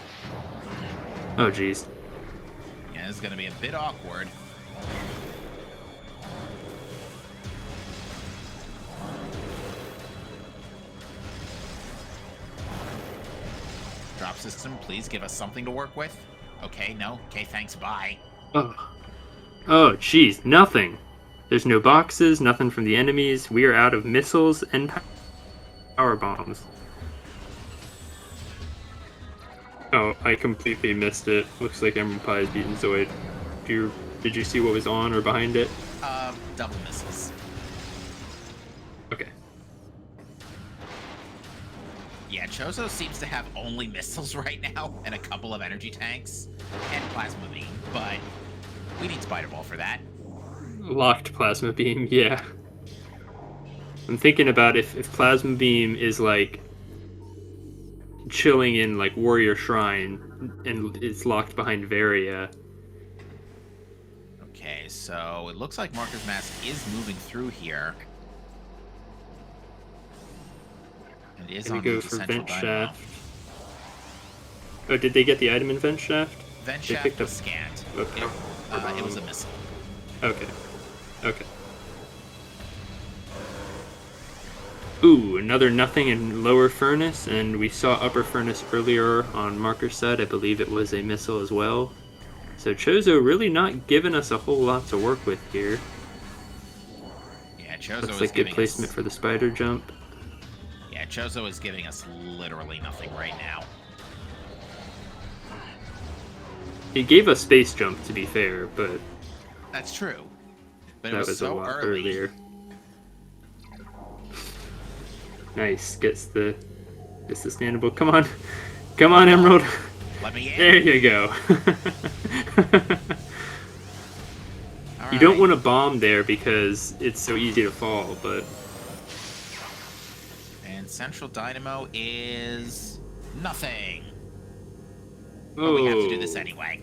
Oh, geez. Yeah, this is going to be a bit awkward. Drop system, please give us something to work with. Okay, no. Okay, thanks, bye. Oh, jeez, nothing. There's no boxes, nothing from the enemies. We are out of missiles and power bombs. Oh, I completely missed it. Looks like Emerald Pie is beating Zoid. Did you see what was on or behind it? Double missiles. Okay. Yeah, Chozo seems to have only missiles right now, and a couple of energy tanks, and plasma beam, but we need Spider Ball for that. Locked plasma beam, yeah. I'm thinking about if plasma beam is like chilling in like Warrior Shrine and it's locked behind Varia. Okay, so it looks like Marker's Mask is moving through here. It is Maybe on go the for central Vent dynamo. Shaft. Oh, did they get the item in Vent Shaft? Vent They Shaft picked was up- scanned. Okay. It was a missile. Okay. Okay. Ooh, another nothing in lower furnace, and we saw upper furnace earlier on Marker's side. I believe it was a missile as well. So Chozo really not giving us a whole lot to work with here. Yeah, Chozo Looks is like good giving placement us... for the spider jump. Yeah, Chozo is giving us literally nothing right now. He gave us space jump, to be fair, but That's true. But it that was was a so lot early. earlier. Nice, gets the standable. Come on, come on, Emerald. Let me in. There you go. All You don't right. want to bomb there because it's so easy to fall, but And Central Dynamo is nothing. oh, But we have to do this anyway.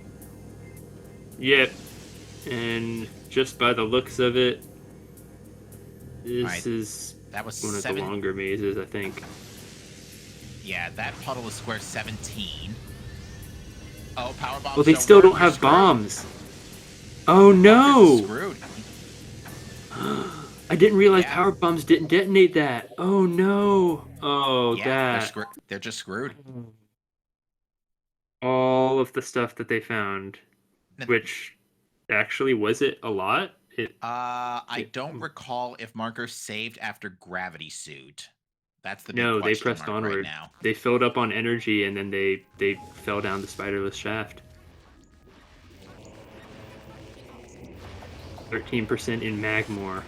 Yep. And just by the looks of it, this Right. is That was one of 7. the longer mazes, I think. Yeah, that puddle is square 17. Oh, power bombs. Well, they still work. don't You're have screwed. bombs. Oh Marcus is no! screwed. I didn't realize Yeah. power bombs didn't detonate that. Oh no! Oh, Yeah, that. they're just screwed. All of the stuff that they found, N- which actually was it a lot? I don't recall if Marker saved after Gravity Suit. That's the big No, they question pressed mark right onward. now. They filled up on energy and then they fell down the spiderless shaft. 13% in Magmore.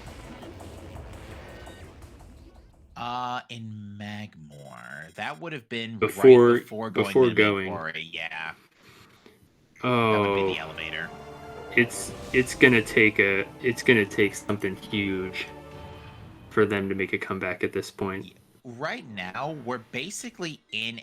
In Magmore, that would have been Before- right before going before to the going. Quarry. Yeah, Oh, that would be the elevator. it's gonna take something huge for them to make a comeback at this point. Right now, we're basically in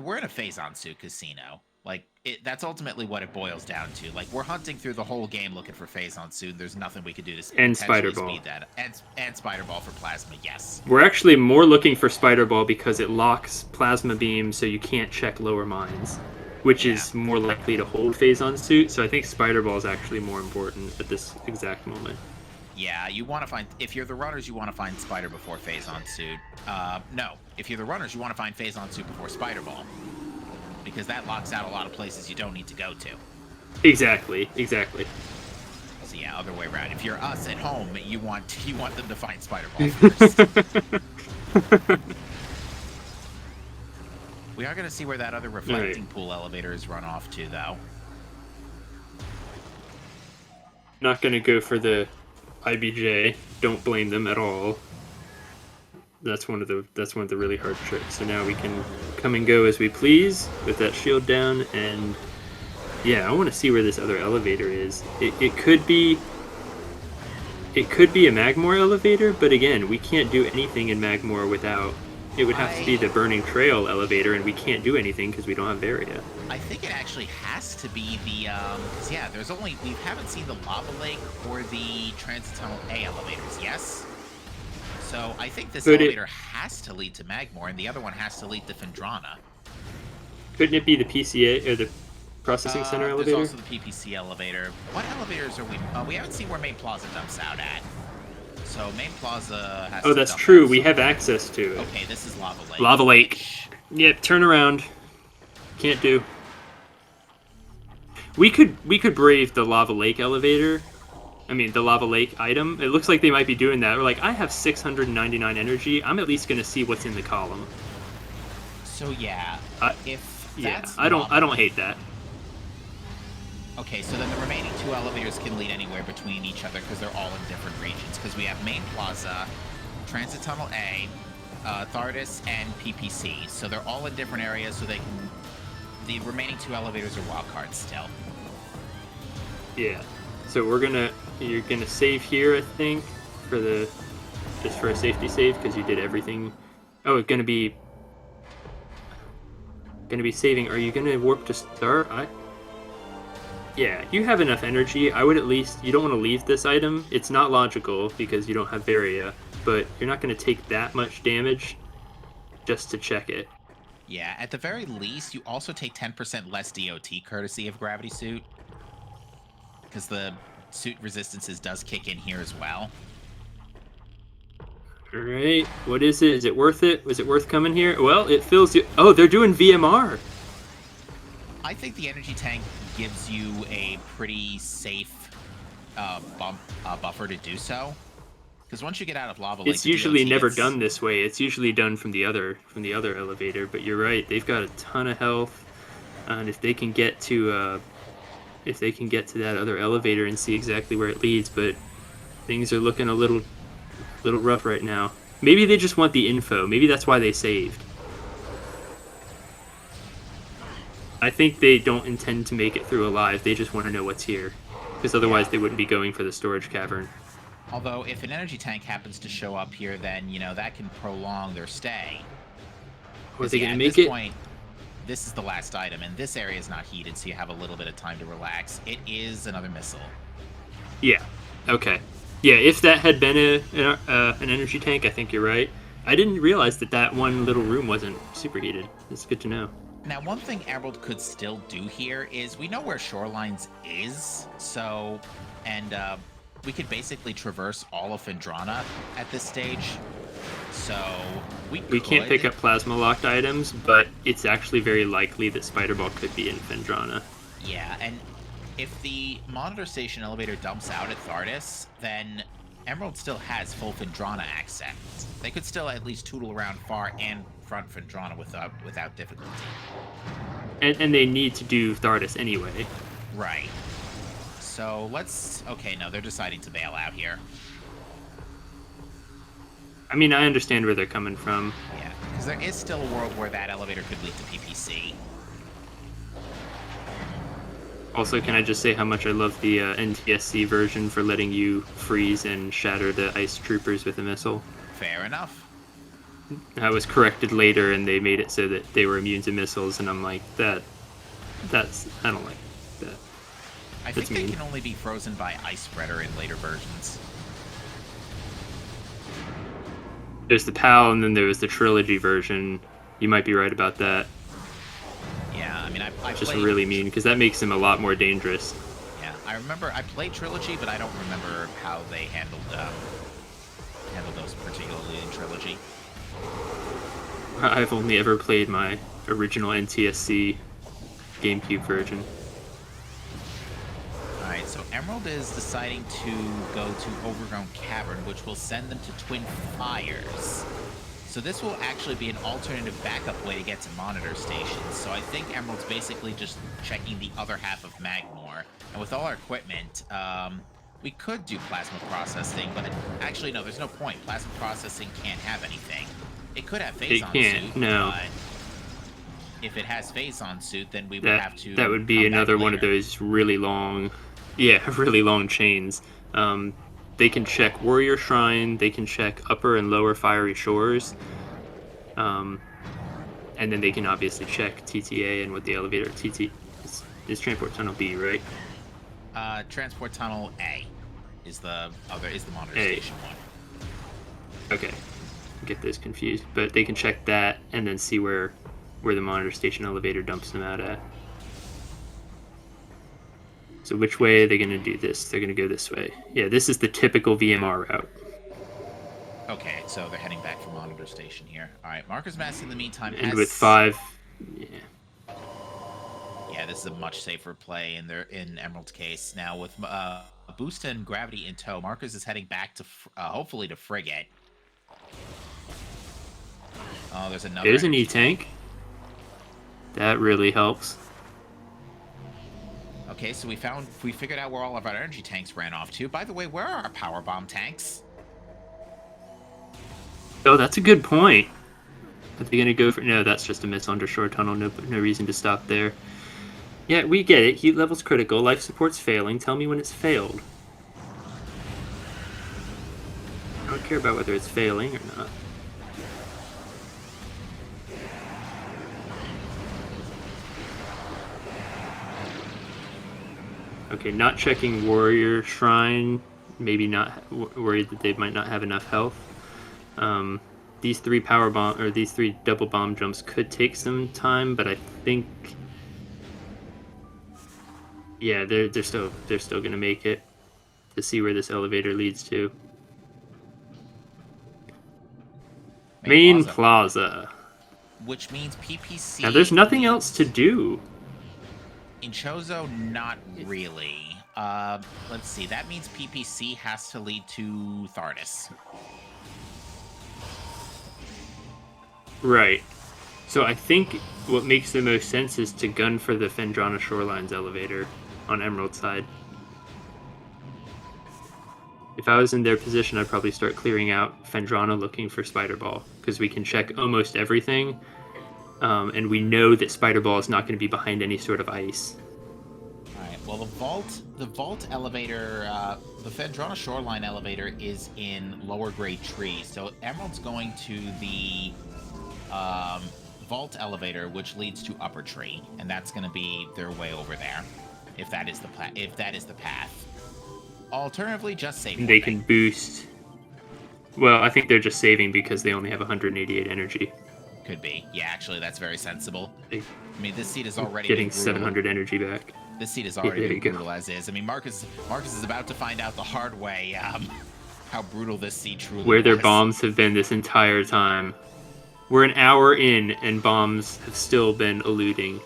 we're in a Phazon-Su casino. Like, that's ultimately what it boils down to. Like, we're hunting through the whole game looking for Phazon-Su. There's nothing we could do to And potentially Spider Ball. speed that. And Spider Ball for Plasma, yes. We're actually more looking for Spider Ball because it locks Plasma Beam so you can't check lower mines, which is more likely to hold Phazon Suit. So I think Spider Ball is actually more important at this exact moment. Yeah, you want to find... If you're the runners, you want to find Spider before Phazon-Suit. No. If you're the runners, you want to find Phazon-Suit before Spider Ball. Because that locks out a lot of places you don't need to go to. Exactly, exactly. So yeah, other way around. If you're us at home, you want them to find Spider-Ball first. We are going to see where that other reflecting pool elevator is run off to, though. Not going to go for the IBJ. Don't blame them at all. That's one of the really hard tricks. So now we can come and go as we please with that shield down, and yeah, I want to see where this other elevator is. It could be a Magmore elevator, but again, we can't do anything in Magmore without. It would have to be the Burning Trail elevator, and we can't do anything because we don't have Varia. I think it actually has to be the, because yeah, we haven't seen the Lava Lake or the Transit Tunnel A elevators, yes? So I think this elevator has to lead to Magmore, and the other one has to lead to Phendrana. Couldn't it be the PCA, or the Processing Center elevator? There's also the PPC elevator. What elevators are we... we haven't seen where Main Plaza dumps out at. So Main Plaza has to that's dump true. out, We have access to it. Okay, this is Lava Lake. Lava Lake. Yep, turn around. Can't do. We could brave the Lava Lake elevator. I mean, the Lava Lake item. It looks like they might be doing that. We're like, I have 699 energy. I'm at least going to see what's in the column. So yeah, if that's I don't hate that. Okay, so then the remaining two elevators can lead anywhere between each other because they're all in different regions. Because we have Main Plaza, Transit Tunnel A, Thardis, and PPC. So they're all in different areas, so they can... The remaining two elevators are wildcards still. Yeah. So you're gonna save here, I think, just for a safety save, because you did everything. Oh, it's gonna be saving. Are you gonna warp to start? Yeah, you have enough energy. I would at least... You don't want to leave this item. It's not logical because you don't have Varia, but you're not going to take that much damage just to check it. Yeah, at the very least, you also take 10% less DOT courtesy of Gravity Suit. Because the suit resistances does kick in here as well. Alright, what is it? Is it worth it? Was it worth coming here? Well, it fills you... Oh, they're doing VMR! I think the energy tank gives you a pretty safe buffer to do so. Because once you get out of Lava Lake, it's usually never done this way. It's usually done from the other elevator. But you're right; they've got a ton of health, and if they can get to that other elevator and see exactly where it leads, but things are looking a little rough right now. Maybe they just want the info. Maybe that's why they saved. I think they don't intend to make it through alive. They just want to know what's here, because otherwise they wouldn't be going for the storage cavern. Although, if an energy tank happens to show up here, then, that can prolong their stay. Are they going to make it? At this point, this is the last item, and this area is not heated, so you have a little bit of time to relax. It is another missile. Yeah. Okay. Yeah, if that had been an energy tank, I think you're right. I didn't realize that one little room wasn't superheated. It's good to know. Now, one thing Emerald could still do here is we know where Shorelines is, so... And, we could basically traverse all of Phendrana at this stage. So, we can't pick up plasma-locked items, but it's actually very likely that Spider-Ball could be in Phendrana. Yeah, and if the Monitor Station elevator dumps out at Thardis, then Emerald still has full Phendrana access. They could still at least tootle around far and front Phendrana without difficulty. And they need to do Thardis anyway. Right. So okay, no, they're deciding to bail out here. I mean, I understand where they're coming from. Yeah, because there is still a world where that elevator could lead to PPC. Also, can I just say how much I love the NTSC version for letting you freeze and shatter the ice troopers with a missile? Fair enough. I was corrected later, and they made it so that they were immune to missiles, and I'm like, I don't like that. I think they can only be frozen by Ice Spreader in later versions. There's the PAL, and then there was the Trilogy version. You might be right about that. Yeah, I mean, I just really mean, because that makes him a lot more dangerous. Yeah, I remember I played Trilogy, but I don't remember how they handled those particularly in Trilogy. I've only ever played my original NTSC GameCube version. So Emerald is deciding to go to Overgrown Cavern, which will send them to Twin Fires. So this will actually be an alternative backup way to get to monitor stations. So I think Emerald's basically just checking the other half of Magmore. And with all our equipment, we could do plasma processing, but actually, no, there's no point. Plasma processing can't have anything. It could have phase on suit, no. but if it has phase on suit, then we would have to. That would be another one of those really long, really long chains. They can check Warrior Shrine, they can check Upper and Lower Fiery Shores, and then they can obviously check TTA and what the elevator is Transport Tunnel B, right? Transport Tunnel A is the monitor A. station one. Okay, get those confused, but they can check that and then see where the monitor station elevator dumps them out at. So which way are they going to do this? They're going to go this way. Yeah, this is the typical VMR route. Okay, so they're heading back from monitor station here. All right, Marker's Mask in the meantime And with 5, yeah, this is a much safer play in Emerald's case. Now with Boost and Gravity in tow, Marcus is heading back to hopefully to Frigate. Oh, there's another. There's an E-tank. That really helps. Okay, so we figured out where all of our energy tanks ran off to. By the way, where are our power bomb tanks? Oh, that's a good point. Are they gonna go for? No, that's just a miss undershore tunnel. No reason to stop there. Yeah, we get it. Heat level's critical. Life support's failing. Tell me when it's failed. I don't care about whether it's failing or not. Okay, not checking Warrior Shrine. Maybe not worried that they might not have enough health. These 3 these 3 double bomb jumps could take some time, but I think, yeah, they're still gonna make it to see where this elevator leads to. Main Plaza. Which means PPC. Now there's nothing else to do. In Chozo, not really. Let's see. That means PPC has to lead to Thardis. Right. So I think what makes the most sense is to gun for the Phendrana Shorelines elevator on Emerald side. If I was in their position, I'd probably start clearing out Phendrana looking for Spider Ball, because we can check almost everything. And we know that Spider Ball is not going to be behind any sort of ice. Alright, well the vault elevator, the Phendrana Shoreline elevator is in lower grade trees, so Emerald's going to the vault elevator, which leads to upper tree, and that's going to be their way over there, if that is the path. Alternatively, just save. They can boost. Well, I think they're just saving because they only have 188 energy. Could be. Yeah, actually, that's very sensible. I mean, this seat is already getting 700 energy back. This seat is already brutal as is. I mean, Marcus is about to find out the hard way how brutal this seat truly where their was. bombs have been this entire time. We're an hour in, and bombs have still been eluding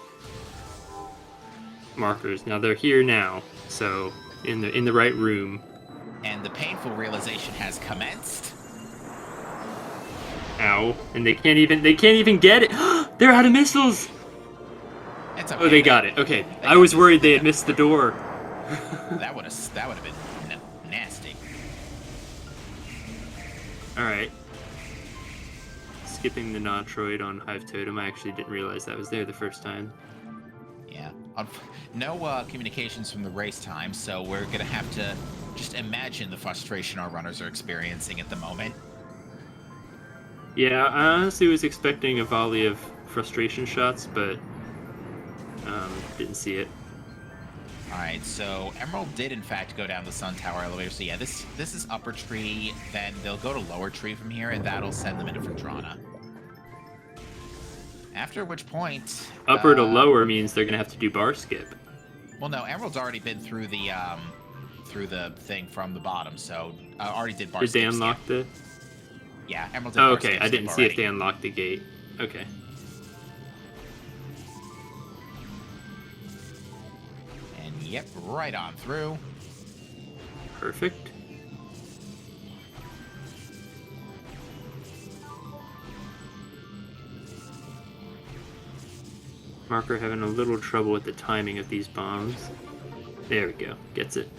Markers. Now they're here now, so in the right room. And the painful realization has commenced. Ow! And they can't even get it. They're out of missiles. It's okay. Oh, they got it. Okay, I was worried they had missed the door. that would have been nasty. All right. Skipping the Metroid on Hive Totem. I actually didn't realize that was there the first time. Yeah. No communications from the race time, so we're gonna have to just imagine the frustration our runners are experiencing at the moment. Yeah, I honestly was expecting a volley of frustration shots, but didn't see it. Alright, so Emerald did in fact go down the Sun Tower elevator, so yeah, this is upper tree, then they'll go to lower tree from here, and that'll send them into Phendrana. After which point... Upper to lower means they're gonna have to do bar skip. Well, no, Emerald's already been through the thing from the bottom, so already did bar skip. Did they unlock the... Yeah, Emerald did oh, bar okay, skip I didn't see already. if they unlocked the gate. Okay. And yep, right on through. Perfect. Marker having a little trouble with the timing of these bombs. There we go. Gets it.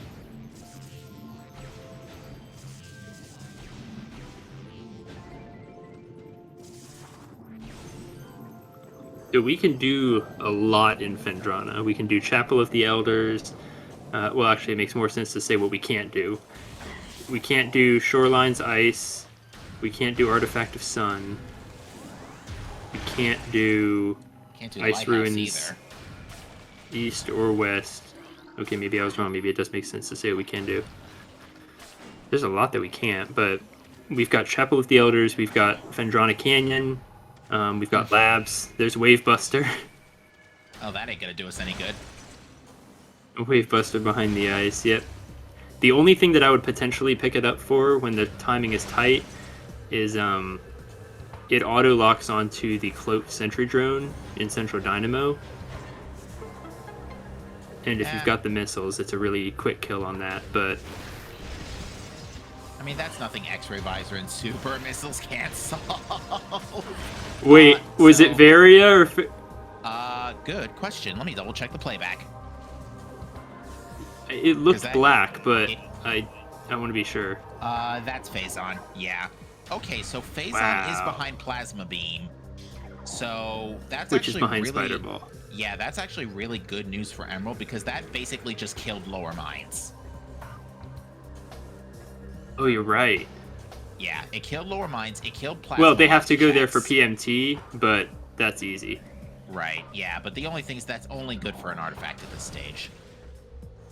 So we can do a lot in Phendrana. We can do Chapel of the Elders. Well, actually, it makes more sense to say what we can't do. We can't do Shoreline's Ice. We can't do Artifact of Sun. We can't do Ice Lighthouse Ruins either. East or West. Okay, maybe I was wrong. Maybe it does make sense to say what we can do. There's a lot that we can't, but we've got Chapel of the Elders. We've got Phendrana Canyon. We've got Labs. There's Wavebuster. Oh, that ain't gonna do us any good. Wavebuster behind the ice, yep. The only thing that I would potentially pick it up for when the timing is tight is it auto locks onto the cloaked sentry drone in Central Dynamo. And if you've got the missiles, it's a really quick kill on that, but I mean, that's nothing X-ray visor and super missiles can't solve. wait, was it Varia or good question. Let me double check the playback. it looked black, but I want to be sure. That's Phazon. Yeah. Okay, so Phazon is behind Plasma Beam. So that's Which is actually behind really, Spider Ball. Yeah, that's actually really good news for Emerald because that basically just killed Lower Mines. Oh, you're right. Yeah, it killed Lower Mines. It killed Plasma. Well, they have to go there checks. for PMT, but that's easy. Right, yeah, but the only thing is that's only good for an artifact at this stage.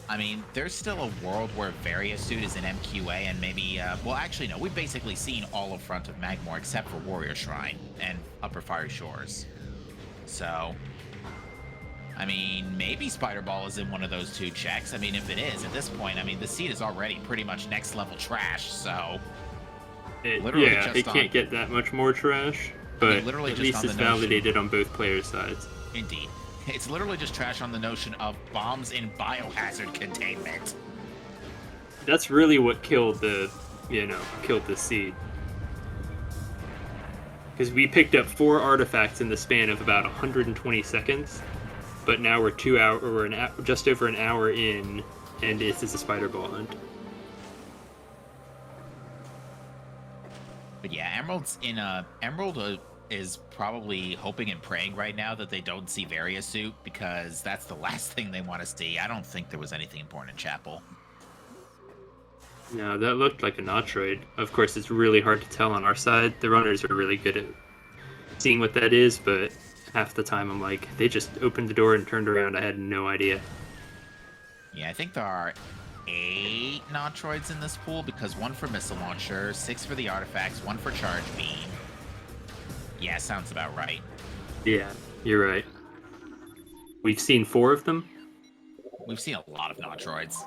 I mean, there's still a world where Variasuit is in MQA and maybe, well, actually, no, we've basically seen all of front of Magmor except for Warrior Shrine and Upper Fiery Shores. So, I mean, maybe Spider Ball is in one of those two checks. I mean, if it is, at this point, I mean, the seed is already pretty much next level trash, so... It can't get that much more trash, but at least it's validated on both players' sides. Indeed. It's literally just trash on the notion of bombs in biohazard containment. That's really what killed the seed. Because we picked up 4 artifacts in the span of about 120 seconds, but now we're just over an hour in, and it's a spider ball hunt. But yeah, Emerald is probably hoping and praying right now that they don't see Variasuit because that's the last thing they want to see. I don't think there was anything important in Chapel. No, that looked like a Metroid. Of course, it's really hard to tell on our side. The runners are really good at seeing what that is, but half the time I'm like, they just opened the door and turned around. I had no idea. Yeah, I think there are 8 Metroids in this pool because 1 for missile launcher, 6 for the artifacts, 1 for charge beam. Yeah, sounds about right. Yeah, you're right. We've seen 4 of them. We've seen a lot of Metroids.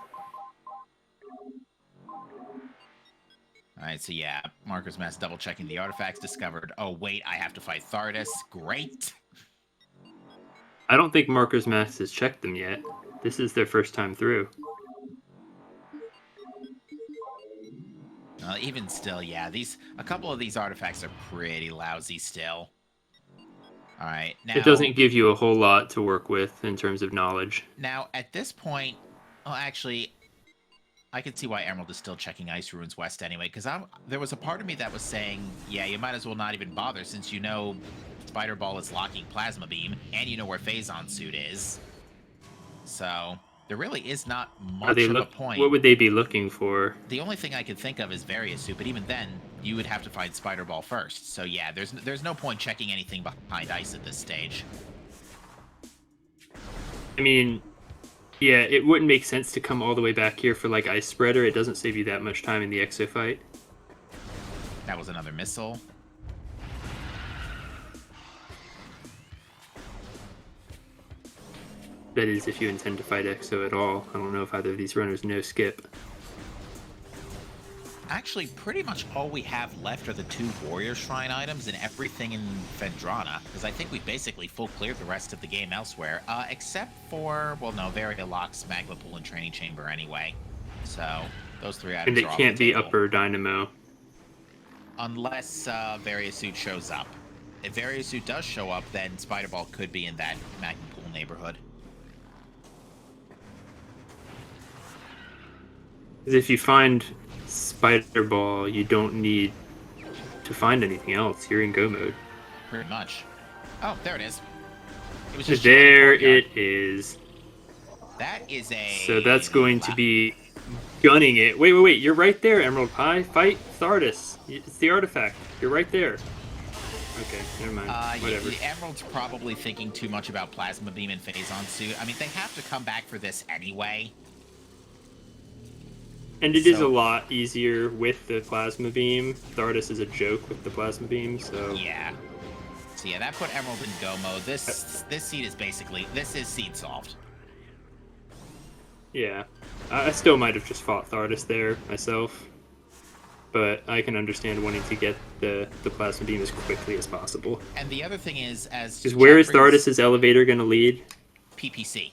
Alright, so yeah, Marker's Mass double-checking the artifacts discovered. Oh, wait, I have to fight Thardus. Great! I don't think Marker's Mass has checked them yet. This is their first time through. Even still, yeah, a couple of these artifacts are pretty lousy still. Alright, now... It doesn't give you a whole lot to work with in terms of knowledge. Now, at this point... Well, actually, I can see why Emerald is still checking Ice Ruins West anyway, because there was a part of me that was saying, yeah, you might as well not even bother since you know Spider Ball is locking Plasma Beam, and you know where Phazon Suit is. So... there really is not much of a point. What would they be looking for? The only thing I could think of is Variasuit, but even then, you would have to find Spider Ball first. So yeah, there's no point checking anything behind ice at this stage. I mean, yeah, it wouldn't make sense to come all the way back here for like Ice Spreader. It doesn't save you that much time in the exo fight. That was another missile. That is, if you intend to fight Exo at all. I don't know if either of these runners know skip. Actually, pretty much all we have left are the 2 Warrior Shrine items and everything in Phendrana, because I think we basically full cleared the rest of the game elsewhere, except for, well, no, Varia locks Magma Pool and Training Chamber anyway. So, Those 3 And items it are off can't the be table. upper dynamo. Unless Various Suit shows up. If Various Suit does show up, then Spider Ball could be in that Magma Pool neighborhood. Because if you find Spider Ball, you don't need to find anything else. You're in go mode. Pretty much. Oh, there it is. It was just There it is. That is a... So that's going to be gunning it. Wait. You're right there, Emerald Pie. Fight Thardus. It's the artifact. You're right there. Okay, never mind. Whatever. The Emerald's probably thinking too much about Plasma Beam and Phazon Suit. I mean, they have to come back for this anyway. And it is a lot easier with the Plasma Beam. Thardus is a joke with the Plasma Beam, so... Yeah. So yeah, that put Emerald in go mode. This seed is basically... This is seed solved. Yeah. I still might have just fought Thardus there myself. But I can understand wanting to get the Plasma Beam as quickly as possible. And the other thing is, because where is Thardus' elevator going to lead? PPC.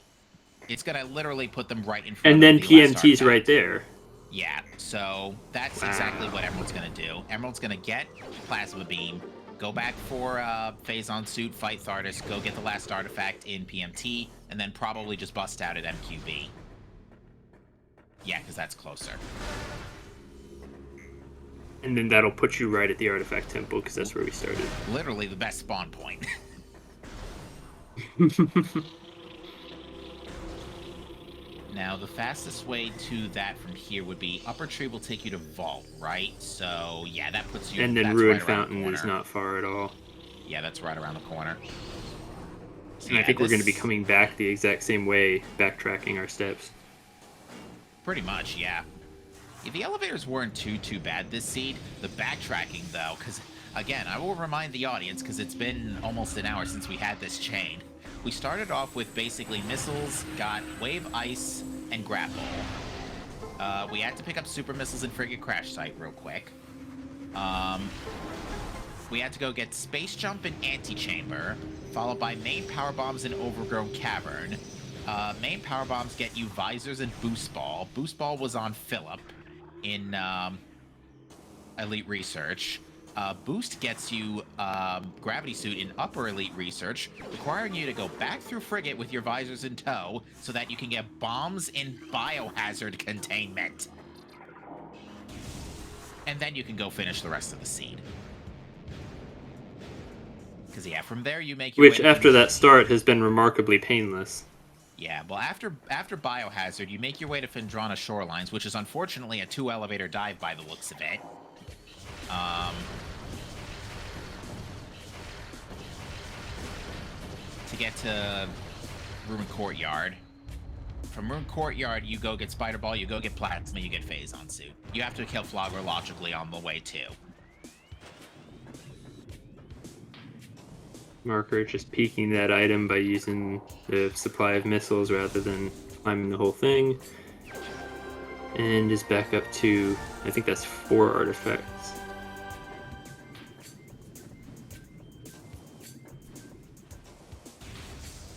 It's going to literally put them right in front and of then the PMT's right there. Yeah, so that's exactly what Emerald's going to do. Emerald's going to get Plasma Beam, go back for Phazon Suit, fight Thardus, go get the last artifact in PMT, and then probably just bust out at MQB. Yeah, because that's closer. And then that'll put you right at the Artifact Temple, because that's where we started. Literally the best spawn point. Now, the fastest way to that from here would be Upper Tree will take you to Vault, right? So, yeah, that puts you... And then Ruin Fountain is not far at all. Yeah, that's right around the corner. So, and I think we're going to be coming back the exact same way, backtracking our steps. Pretty much, yeah. The elevators weren't too bad this seed. The backtracking, though, because, again, I will remind the audience, because it's been almost an hour since we had this chain. We started off with basically missiles, got Wave Ice, and Grapple. We had to pick up Super Missiles and Frigate Crash Site real quick. We had to go get Space Jump and Antechamber, followed by Main Power Bombs and Overgrown Cavern. Main Power Bombs get you Visors and Boost Ball. Boost Ball was on Phillip in Elite Research. Boost gets you Gravity Suit in Upper Elite Research, requiring you to go back through Frigate with your visors in tow so that you can get bombs in Biohazard Containment. And then you can go finish the rest of the seed. Because, yeah, from there you make your Which, after that start, has been remarkably painless. Yeah, well, after Biohazard, you make your way to Phendrana Shorelines, which is unfortunately a 2-elevator dive by the looks of it. To get to Ruin Courtyard. From Ruin Courtyard, you go get Spider Ball, you go get Plasma, you get Phazon Suit. You have to kill Flogger logically on the way, too. Marker just peeking that item by using the supply of missiles rather than climbing the whole thing. And is back up to, I think that's 4 artifacts.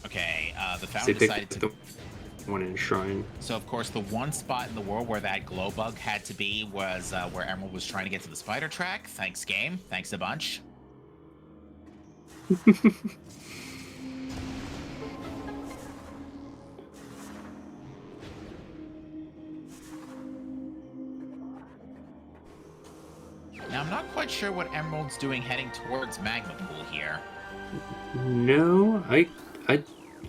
Okay, the Fountain decided to... The one in Shrine. So, of course, the one spot in the world where that glow bug had to be was where Emerald was trying to get to the spider track. Thanks, game. Thanks a bunch. Now, I'm not quite sure what Emerald's doing heading towards Magma Pool here. No, I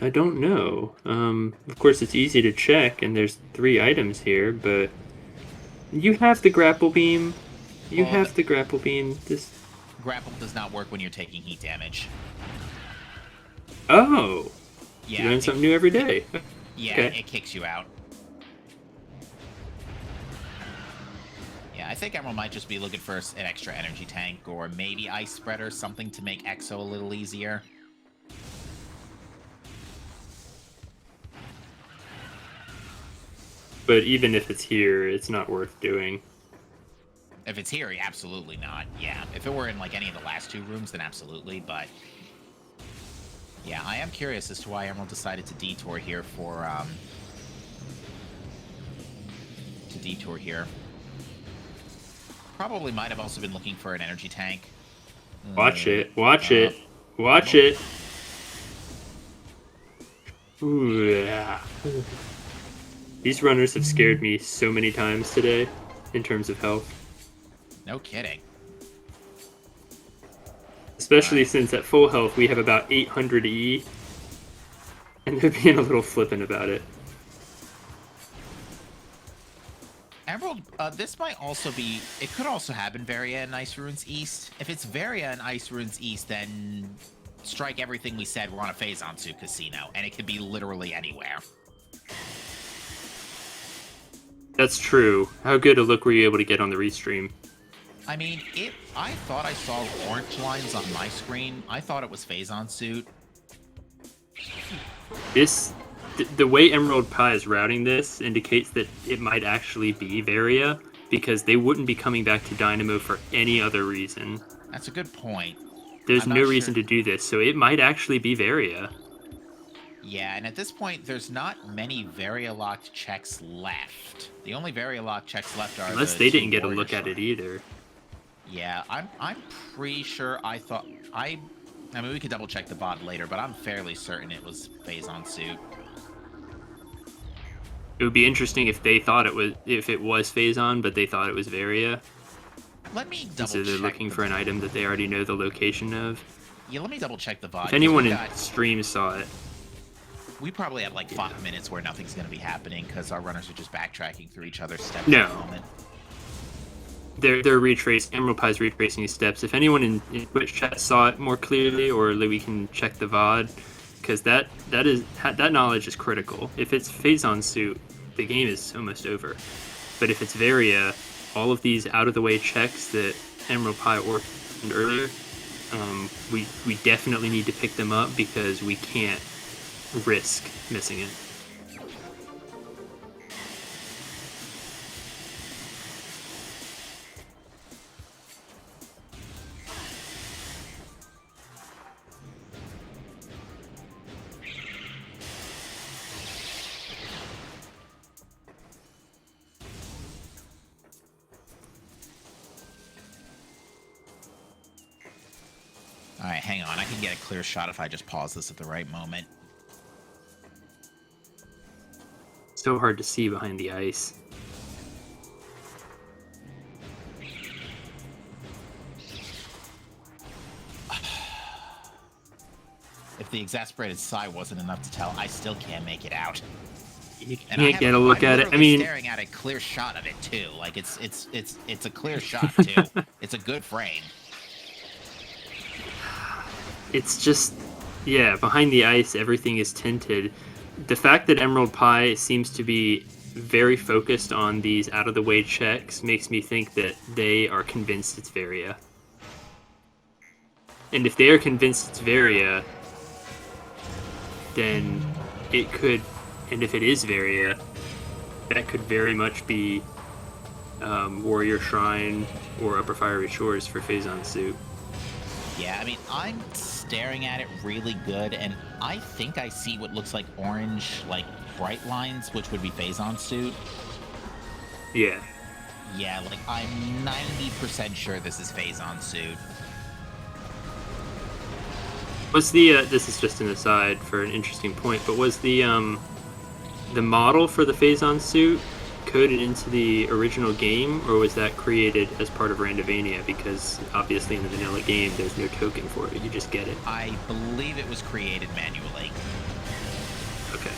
don't know. Of course, it's easy to check, and there's 3 items here, but you have the grapple beam. You have the grapple beam. This grapple does not work when you're taking heat damage. Oh, yeah, you learn something new every day. Yeah, okay. It kicks you out. Yeah, I think Emerald might just be looking for an extra energy tank, or maybe Ice Spreader, something to make Exo a little easier. But even if it's here, it's not worth doing. If it's here, absolutely not. Yeah, if it were in like any of the last 2 rooms, then absolutely, but... Yeah, I am curious as to why Emerald decided to detour here for detour here. Probably might have also been looking for an energy tank. Watch it. Watch it. Watch it. Ooh, yeah. These runners have scared me so many times today in terms of health. No kidding. Especially since at full health we have about 800 E. And they're being a little flippant about it. Emerald, this might also be... It could also happen Varia and Ice Ruins East. If it's Varia and Ice Ruins East, then strike everything we said. We're on a Phazon-Suit casino, and it could be literally anywhere. That's true. How good a look were you able to get on the restream? I mean, I thought I saw orange lines on my screen. I thought it was Phazon-Suit. The way Emerald Pie is routing this indicates that it might actually be Varia, because they wouldn't be coming back to Dynamo for any other reason. That's a good point. There's no reason to do this, so it might actually be Varia. Yeah, and at this point, there's not many Varia-locked checks left. The only Varia-locked checks left are unless they didn't get a look at it either. Yeah, I'm pretty sure I mean, we could double-check the VOD later, but I'm fairly certain it was Phazon-Suit. It would be interesting if they thought it was Phazon, but they thought it was Varia. Let me double-check. So they're looking for an item that they already know the location of. Yeah, let me double-check the VOD. If anyone in stream saw it. We probably have like 5 minutes where nothing's going to be happening because our runners are just backtracking through each other's steps at the moment. They're retracing. Emerald Pie's retracing his steps. If anyone in Twitch chat saw it more clearly, or we can check the VOD, because that knowledge is critical. If it's Phazon-Suit, the game is almost over. But if it's Varia, all of these out-of-the-way checks that Emerald Pie orphaned earlier, we definitely need to pick them up because we can't risk missing it. Alright, hang on. I can get a clear shot if I just pause this at the right moment. So hard to see behind the ice. If the exasperated sigh wasn't enough to tell, I still can't make it out. You can't get a look at it. I mean, staring at a clear shot of it too. Like it's a clear shot too. It's a good frame. It's just, yeah, behind the ice, everything is tinted. The fact that Emerald Pie seems to be very focused on these out-of-the-way checks makes me think that they are convinced it's Varia. And if they are convinced it's Varia, then it could, and if it is Varia, that could very much be Warrior Shrine or Upper Fiery Shores for Phazon-Suit. Yeah, I mean, I'm staring at it really good, and I think I see what looks like orange, like, bright lines, which would be Phazon-Suit. Yeah. Yeah, like, I'm 90% sure this is Phazon-Suit. Was the, this is just an aside for an interesting point, but was the model for the Phazon-Suit coded into the original game, or was that created as part of Randomizer? Because obviously in the vanilla game there's no token for it, you just get it. I believe it was created manually. Okay.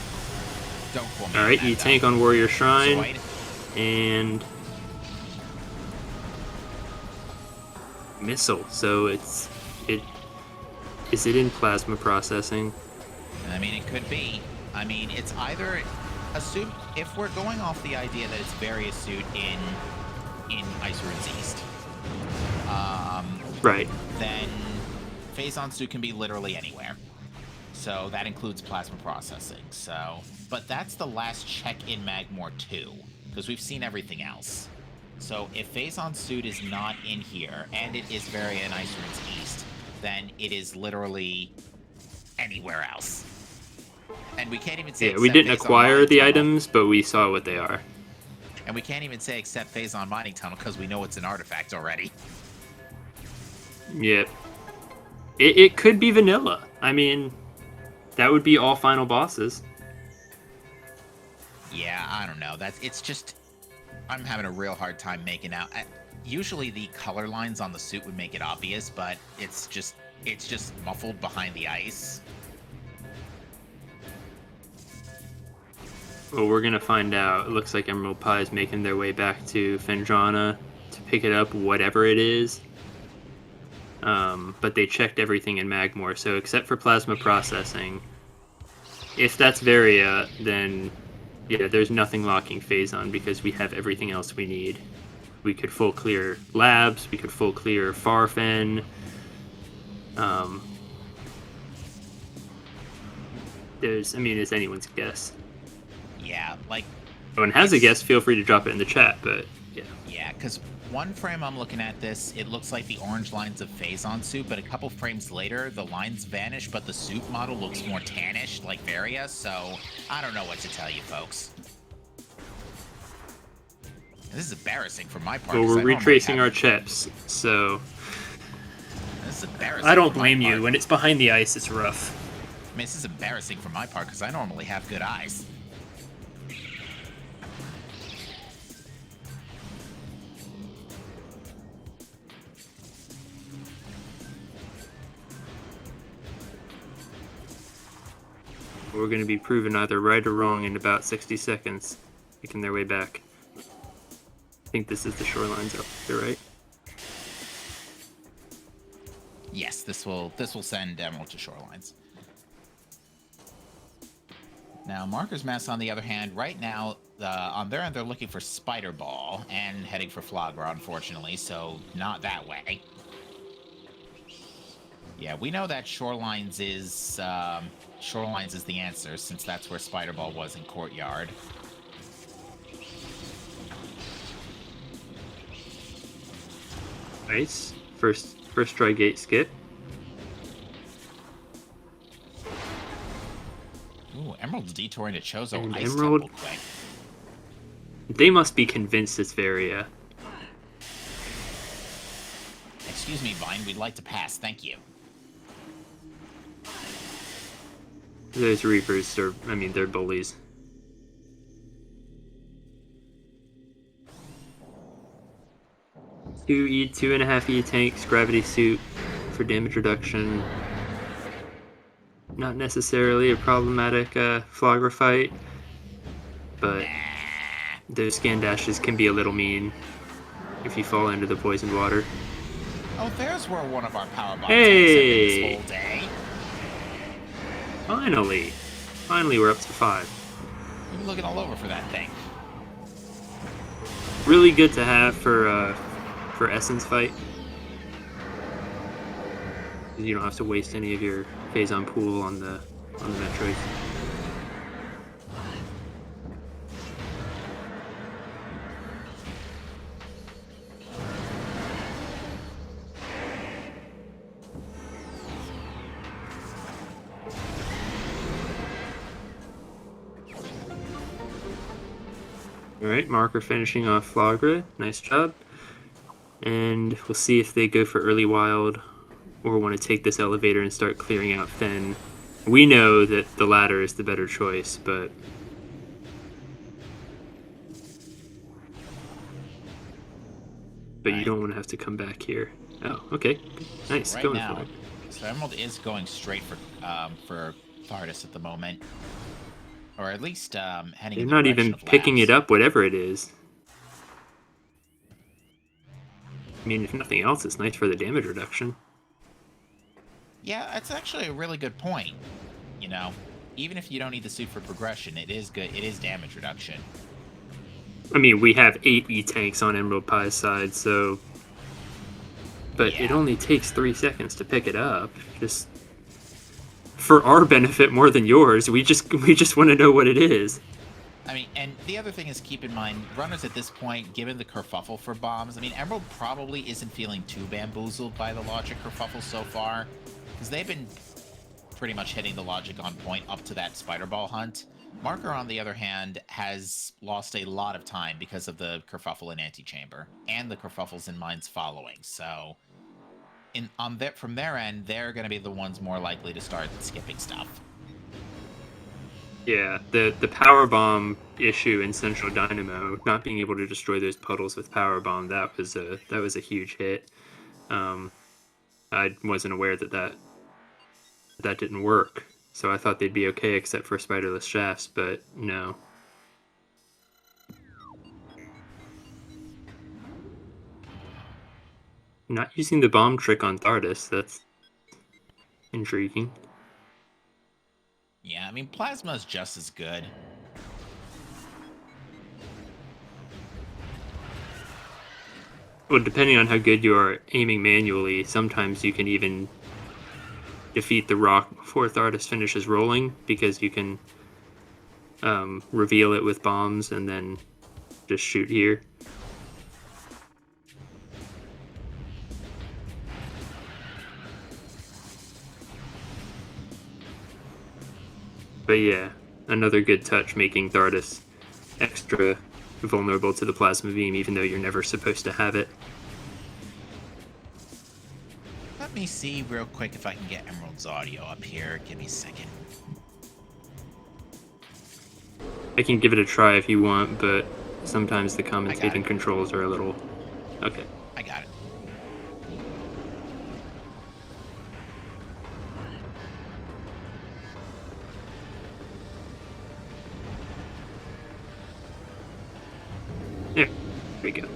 Don't quote me. Alright, you tank on Warrior Shrine, and missile. So is it in plasma processing? I mean, it could be. I mean, it's either assume if we're going off the idea that it's Varia Suit in Ice Ruins East. Right. Then Phazon-Suit can be literally anywhere. So that includes plasma processing. So, but that's the last check in Magmore 2, because we've seen everything else. So if Phazon-Suit is not in here, and it is Varia and Ice Ruins East, then it is literally anywhere else. And we can't even say. Yeah, we didn't acquire the items, but we saw what they are. And we can't even say accept Phazon Mining Tunnel because we know it's an artifact already. Yeah. It could be vanilla. I mean, that would be all final bosses. Yeah, I don't know. It's just I'm having a real hard time making out. Usually the color lines on the suit would make it obvious, but it's just muffled behind the ice. Well, we're gonna find out. It looks like Emerald Pie is making their way back to Fendrana to pick it up, whatever it is. But they checked everything in Magmore, so except for plasma processing, if that's Varia, then yeah, there's nothing locking Phazon because we have everything else we need. We could full clear labs, we could full clear Farfen. It's anyone's guess. Yeah, like... If anyone has a guess, feel free to drop it in the chat, but yeah. Yeah, because one frame I'm looking at this, it looks like the orange lines of Phazon suit, but a couple frames later, the lines vanish, but the suit model looks more tannish, like Varia, so I don't know what to tell you, folks. This is embarrassing for my part. Well, we're retracing our chips, so... This is embarrassing. I don't blame you. When it's behind the ice, it's rough. I mean, this is embarrassing for my part, because I normally have good eyes. We're going to be proven either right or wrong in about 60 seconds, making their way back. I think this is the shorelines up there, right? Yes, this will send Emerald to shorelines. Now, Marker's Mass, on the other hand, right now, on their end, they're looking for Spider Ball and heading for Flagra, unfortunately, so not that way. Yeah, we know that Shorelines is the answer, since that's where Spider Ball was in Courtyard. Nice. First try gate skip. Ooh, Emerald's detouring to Chozo And Ice Emerald, Temple quick. They must be convinced it's Varia. Excuse me, Vine, we'd like to pass, thank you. Those Reapers are, they're bullies. Two 2.5 E tanks, gravity suit for damage reduction. Not necessarily a problematic Flagra fight, but those scan dashes can be a little mean if you fall into the poisoned water. Oh, there's where one of our power bombs Hey! have been this whole day. Finally we're up to 5. We've been looking all over for that thing. Really good to have for Essence fight. You don't have to waste any of your Phazon pool on the Metroid. Alright, Marker finishing off Flagra. Nice job. And we'll see if they go for early wild or want to take this elevator and start clearing out Fen. We know that the latter is the better choice, but... you don't want to have to come back here. Oh, okay. Nice, right going now, for it. So Emerald is going straight for Thardis at the moment. Or at least heading They're in the not direction even of picking labs. it up, whatever it is. If nothing else, it's nice for the damage reduction. Yeah, that's actually a really good point. You know, even if you don't need the suit for progression, it is good. It is damage reduction. We have 8 E-tanks on Emerald Pie's side, so... But Yeah. it only takes 3 seconds to pick it up. Just... for our benefit more than yours, we just want to know what it is. And the other thing is, keep in mind, runners at this point, given the kerfuffle for bombs, Emerald probably isn't feeling too bamboozled by the logic kerfuffle so far, because they've been pretty much hitting the logic on point up to that Spider Ball hunt. Marker, on the other hand, has lost a lot of time because of the kerfuffle in Antechamber and the kerfuffles in Mines following. So, from their end, they're going to be the ones more likely to start skipping stuff. Yeah, the power bomb issue in Central Dynamo, not being able to destroy those puddles with power bomb, that was a huge hit. I wasn't aware that didn't work, so I thought they'd be okay except for spiderless shafts, but no. Not using the bomb trick on Thardus, that's intriguing. Yeah, I mean, Plasma's just as good. Well, depending on how good you are aiming manually, sometimes you can even defeat the rock before Thardus finishes rolling, because you can reveal it with bombs and then just shoot here. But yeah, another good touch, making Thardus extra vulnerable to the plasma beam, even though you're never supposed to have it. Let me see real quick if I can get Emerald's audio up here. Give me a second. I can give it a try if you want, but sometimes the commentating controls are a little... Okay. I got it. There we go.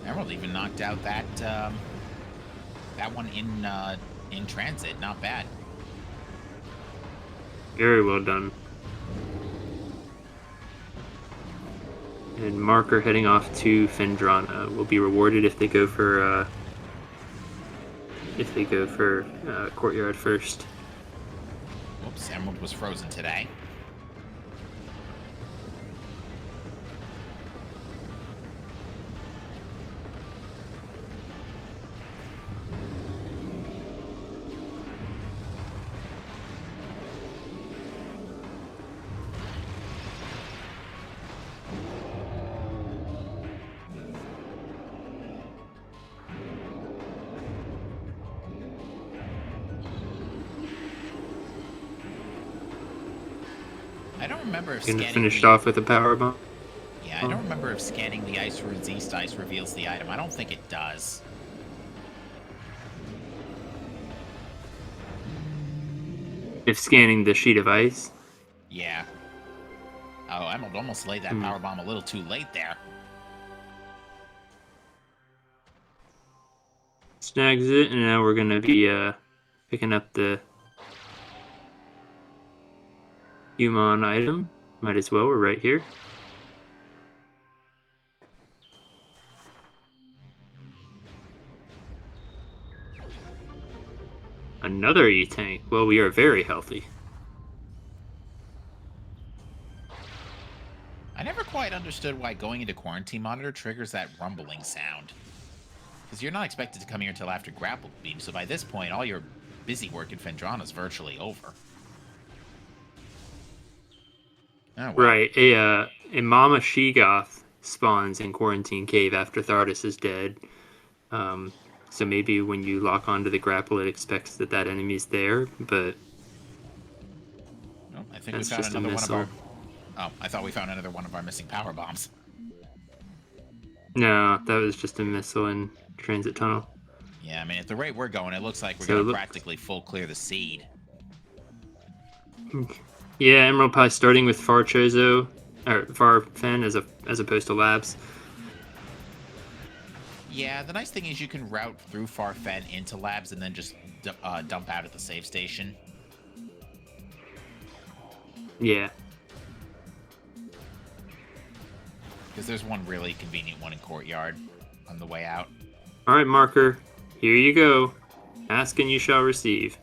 Emerald even knocked out that that one in transit. Not bad. Very well done. And Marker heading off to Fendrana will be rewarded if they go for Courtyard first. Whoops, Emerald was frozen today. I don't remember if Gonna finish off with a power bomb. Yeah, I don't remember if scanning the Ice Runes East Ice reveals the item. I don't think it does. If scanning the sheet of ice. Yeah. Oh, Emerald almost laid that power bomb a little too late there. Snags it, and now we're gonna be picking up the Human item. Might as well, we're right here. Another E-Tank. Well, we are very healthy. I never quite understood why going into Quarantine Monitor triggers that rumbling sound. Because you're not expected to come here until after Grapple Beam, so by this point, all your busy work in Fendrana is virtually over. Oh, well. Right, a Mama Sheegoth spawns in Quarantine Cave after Thardus is dead. So maybe when you lock onto the grapple, it expects that enemy's there, but I think we found another one of our... Oh, I thought we found another one of our missing power bombs. No, that was just a missile in Transit Tunnel. Yeah, I mean, at the rate we're going, it looks like we're going to practically full clear the seed. Yeah, Emerald Pie starting with Far Chozo, or Far Fen as opposed to Labs. Yeah, the nice thing is you can route through Far Fen into Labs and then just dump out at the save station. Yeah. Because there's one really convenient one in Courtyard on the way out. Alright, Marker. Here you go. Ask and you shall receive.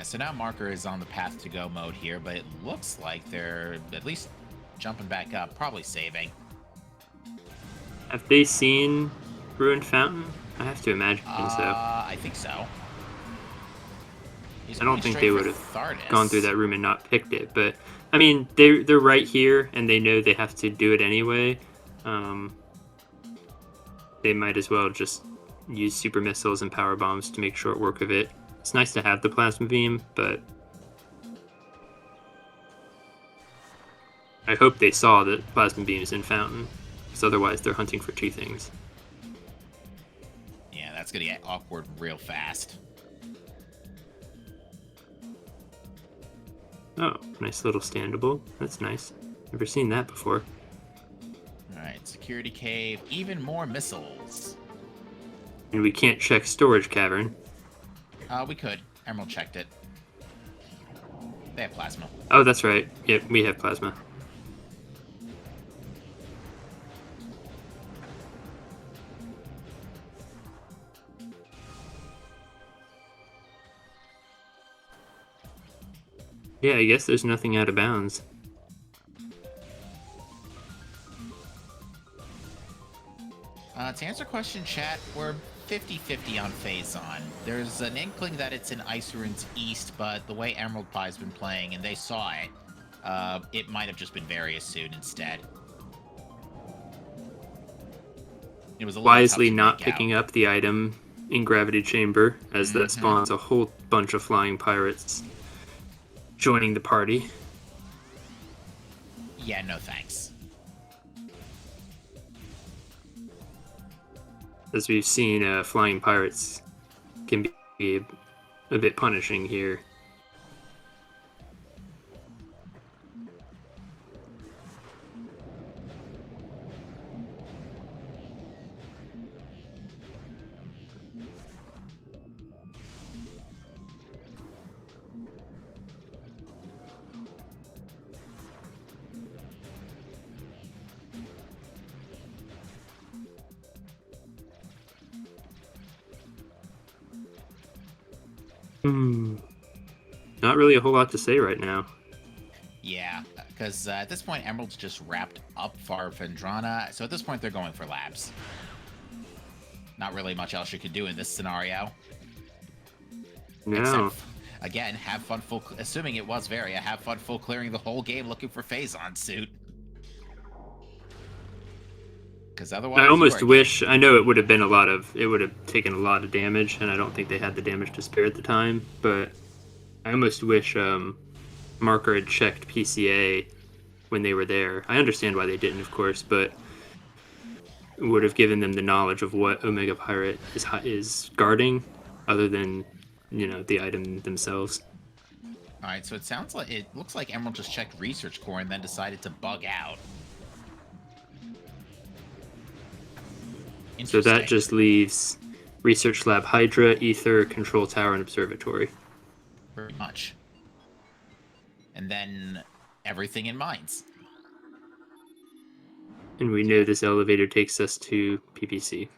Yeah, so now Marker is on the path to go mode here, but it looks like they're at least jumping back up, probably saving. Have they seen Ruined Fountain? I have to imagine so. I think so. He's I don't going think straight they for would have Thardis. gone through that room and not picked it, but I mean, they're right here, and they know they have to do it anyway. They might as well just use super missiles and power bombs to make short work of it. It's nice to have the plasma beam, but I hope they saw that plasma beam is in Fountain, because otherwise they're hunting for two things. Yeah, that's gonna get awkward real fast. Oh, nice little standable. That's nice. Never seen that before. Alright, security cave, even more missiles. And we can't check storage cavern. We could. Emerald checked it. They have plasma. Oh, that's right. Yep, we have plasma. Yeah, I guess there's nothing out of bounds. To answer question, chat, we're 50-50 on Phazon. There's an inkling that it's in Ice Ruins East, but the way Emerald Pie's been playing and they saw it, it might have just been Various soon instead. It was a little Wisely tough to not make picking out. up the item in Gravity Chamber, as that spawns a whole bunch of flying pirates joining the party. Yeah, no thanks. As we've seen, flying pirates can be a bit punishing here. Not really a whole lot to say right now. Yeah, because at this point, Emerald's just wrapped up Far Vendrana, so at this point, they're going for labs. Not really much else you could do in this scenario. No. Except, again, have fun assuming it was Varia, have fun full clearing the whole game looking for Phazon suit. Because otherwise, I almost wish, I know it would have taken a lot of damage, and I don't think they had the damage to spare at the time, but I almost wish Marker had checked PCA when they were there. I understand why they didn't, of course, but it would have given them the knowledge of what Omega Pirate is guarding, other than, the item themselves. All right, so it looks like Emerald just checked Research Core and then decided to bug out. So that just leaves Research Lab Hydra, Ether, Control Tower, and Observatory. Pretty much. And then everything in mines. And we know this elevator takes us to PPC.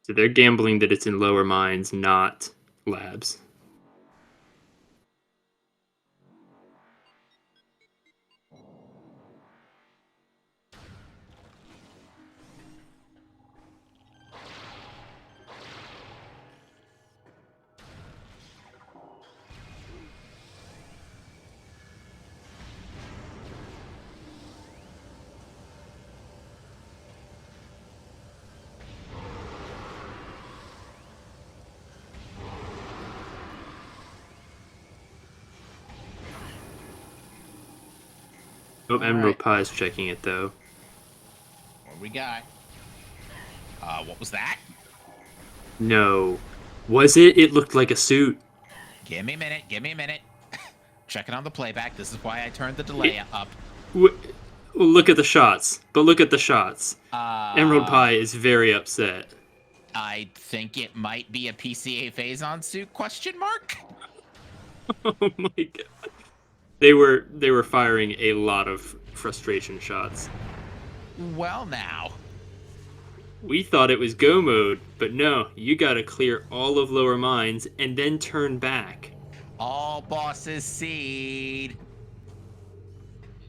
So they're gambling that it's in lower mines, not labs. Oh, Emerald Pie's checking it, though. What we got? What was that? No. Was it? It looked like a suit. Give me a minute. Checking on the playback. This is why I turned the delay up. Look at the shots. Emerald Pie is very upset. I think it might be a PCA Phazon suit, question mark? Oh my god. They were firing a lot of frustration shots. Well now. We thought it was go mode, but no, you gotta clear all of lower mines and then turn back. All bosses seed.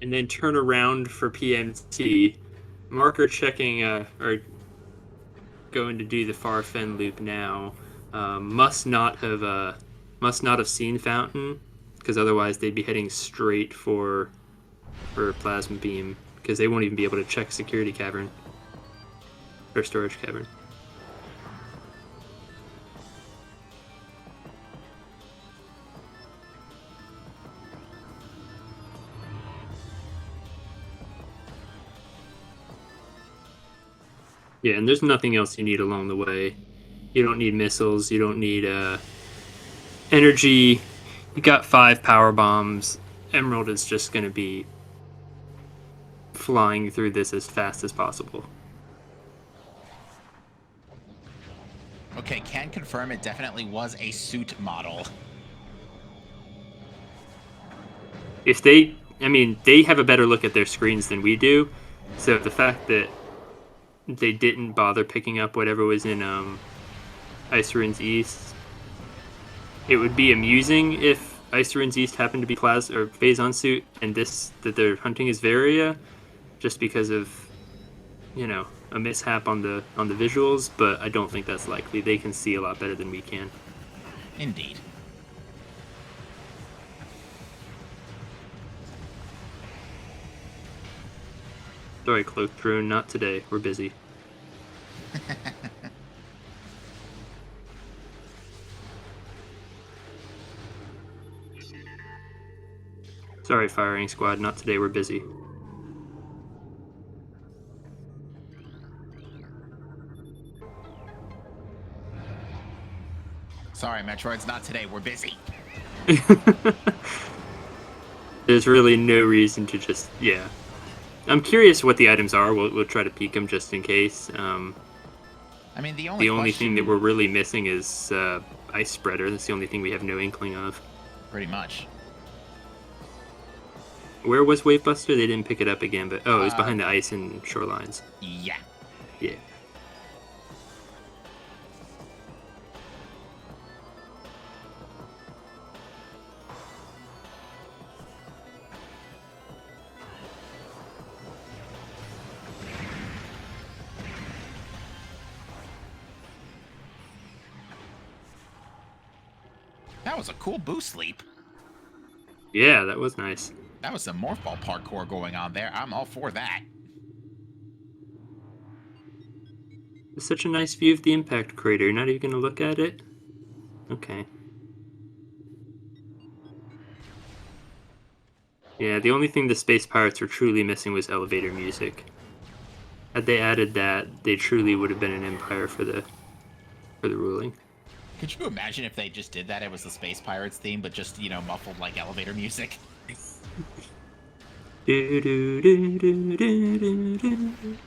And then turn around for PMT. Marker checking, or going to do the far fen loop now. Must not have seen Fountain, because otherwise they'd be heading straight for Plasma Beam, because they won't even be able to check Security Cavern or Storage Cavern. Yeah, and there's nothing else you need along the way. You don't need missiles. You don't need energy. You got 5 power bombs. Emerald is just going to be flying through this as fast as possible. Okay, can confirm it definitely was a suit model. If they, I mean, they have a better look at their screens than we do. So the fact that they didn't bother picking up whatever was in Ice Ruins East, it would be amusing if Ice Ruins East happened to be Plasma or Phazon suit, and this that they're hunting is Varia, just because of, you know, a mishap on the visuals. But I don't think that's likely. They can see a lot better than we can. Indeed. Sorry, Cloak Drone, not today. We're busy. Sorry, Firing Squad, not today. We're busy. Sorry, Metroid's not today. We're busy. There's really no reason to just, yeah. I'm curious what the items are. We'll try to peek them just in case. I mean, the only thing that we're really missing is Ice Spreader. That's the only thing we have no inkling of. Pretty much. Where was Wavebuster? They didn't pick it up again, but oh, it was behind the ice and shorelines. Yeah. Yeah. That was a cool boost leap. Yeah, that was nice. That was some morph ball parkour going on there. I'm all for that. It's such a nice view of the impact crater. You're not even going to look at it? Okay. Yeah, the only thing the Space Pirates were truly missing was elevator music. Had they added that, they truly would have been an empire for the ruling. Could you imagine if they just did that? It was the Space Pirates theme, but just, you know, muffled like elevator music.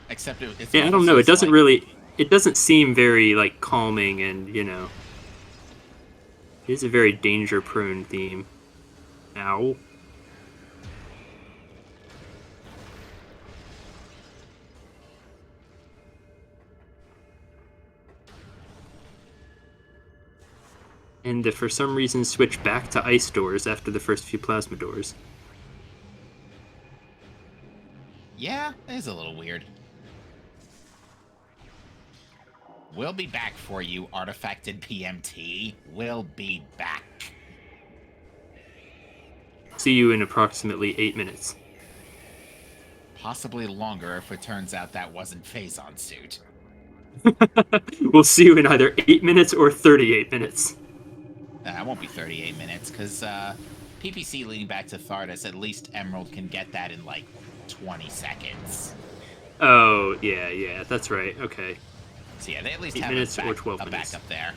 Except it's yeah, I don't know. It doesn't really. It doesn't seem very like calming, and you know, it is a very danger-prone theme. Ow. And for some reason switch back to ice doors after the first few plasma doors. Yeah, it is a little weird. We'll be back for you, Artifacted PMT. We'll be back. See you in approximately 8 minutes. Possibly longer if it turns out that wasn't Phazon suit. We'll see you in either 8 minutes or 38 minutes. It won't be 38 minutes, because PPC leading back to Thardus, at least Emerald can get that in, like, 20 seconds. Oh, yeah, that's right. Okay. So yeah, they at least 8 have minutes or 12 a minutes. backup there.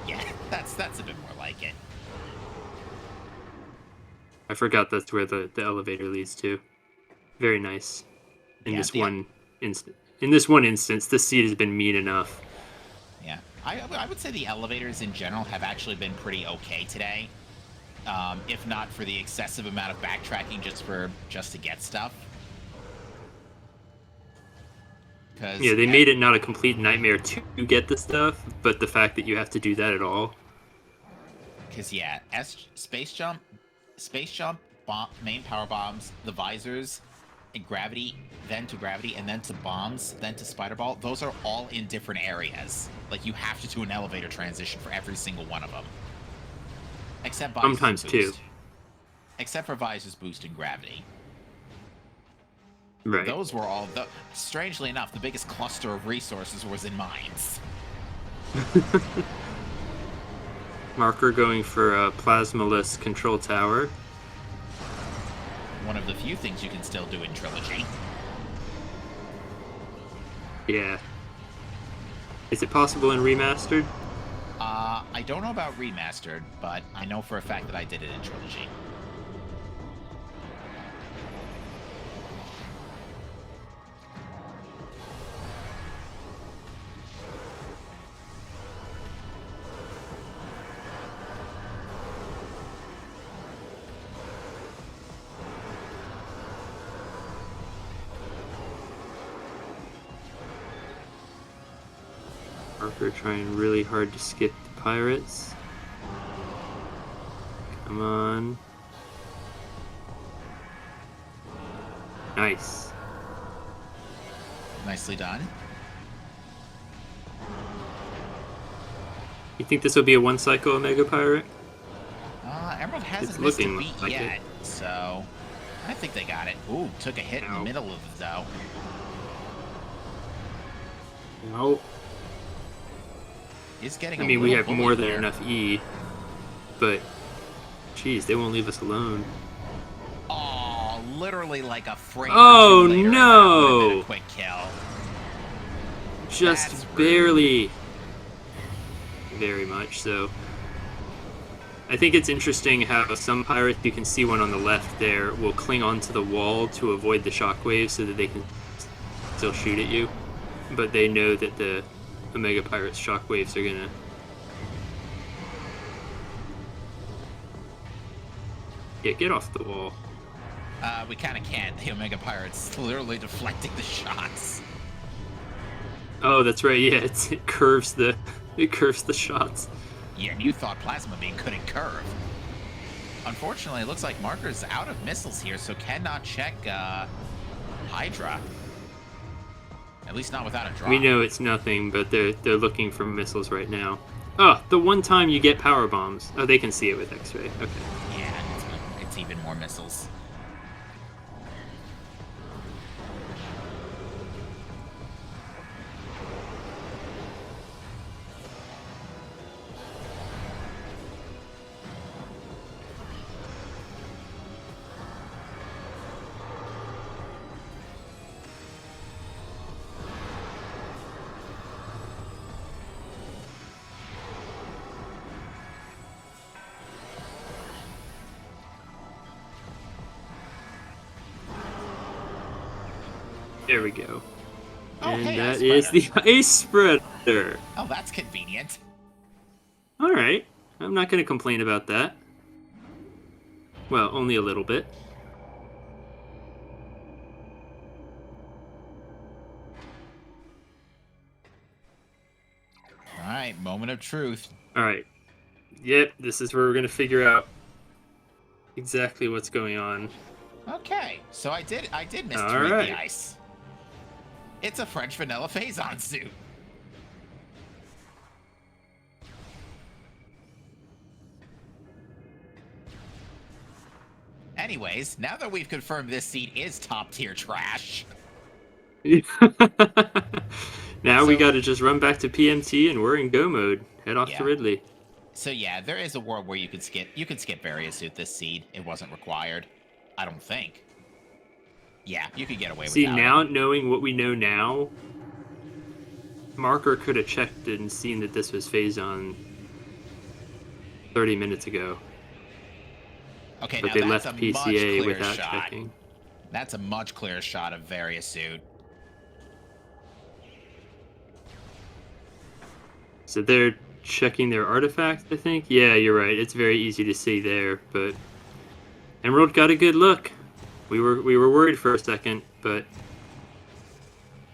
Yeah, that's a bit more like it. I forgot that's where the elevator leads to. Very nice. In this one instance, this seat has been mean enough. Yeah, I would say the elevators in general have actually been pretty okay today. If not for the excessive amount of backtracking just to get stuff. Because Yeah, they made it not a complete nightmare to get the stuff, but the fact that you have to do that at all. Because yeah, space jump, main power bombs, the visors, and gravity, then to gravity, and then to bombs, then to spider ball. Those are all in different areas. Like you have to do an elevator transition for every single one of them, except visors Sometimes boost. two. Except for visors boost and gravity. Right. Those were all. Strangely enough, the biggest cluster of resources was in mines. Marker going for a plasmaless control tower. One of the few things you can still do in Trilogy. Yeah. Is it possible in remastered? I don't know about remastered, but I know for a fact that I did it in Trilogy. Marker trying really hard to skip the pirates. Come on. Nice. Nicely done. You think this will be a one cycle Omega Pirate? Emerald hasn't It's missed a looking beat like yet, it. so I think they got it. Ooh, took a hit in the No. middle of it, though. No. He's getting I a mean, we little have more than bullied here. enough E, but geez, they won't leave us alone. Oh, literally like a frame Oh, or two later, no! that would have been a quick kill. Just That's rude. barely. Very much so. I think it's interesting how some pirates, you can see one on the left there, will cling onto the wall to avoid the shockwaves so that they can still shoot at you. But they know that the Omega Pirate's shockwaves are gonna... Yeah, get off the wall. We kind of can't. The Omega Pirate's literally deflecting the shots. Oh, that's right, yeah, it curves the shots. Yeah, and you thought Plasma Beam couldn't curve. Unfortunately, it looks like Marker's out of missiles here, so cannot check Hydra. At least not without a drop. We know it's nothing, but they're looking for missiles right now. Oh, the one time you get power bombs. Oh, they can see it with X-ray. Okay. Yeah, it's even more missiles. There we go. Oh, And hey, that Ice is the Spreader. Ice Spreader. Oh, that's convenient. All right. I'm not going to complain about that. Well, only a little bit. All right, moment of truth. All right. Yep, this is where we're going to figure out exactly what's going on. Okay, so I did miss All to read right. the ice. It's a French vanilla Phazon suit. Anyways, now that we've confirmed this seat is top tier trash. Now we So- got to just run back to PMT and we're in go mode. Head off Yeah. to Ridley. So yeah, there is a world where you could skip various suit this seed. It wasn't required. I don't think. Yeah, you could get away with See, that. now knowing what we know now, Marker could have checked it and seen that this was Phazon 30 minutes ago. Okay, But now they that's left a much PCA clearer without shot. checking. That's a much clearer shot of various suit. So they're checking their artifact, I think? Yeah, you're right. It's very easy to see there, but Emerald got a good look. We were worried for a second, but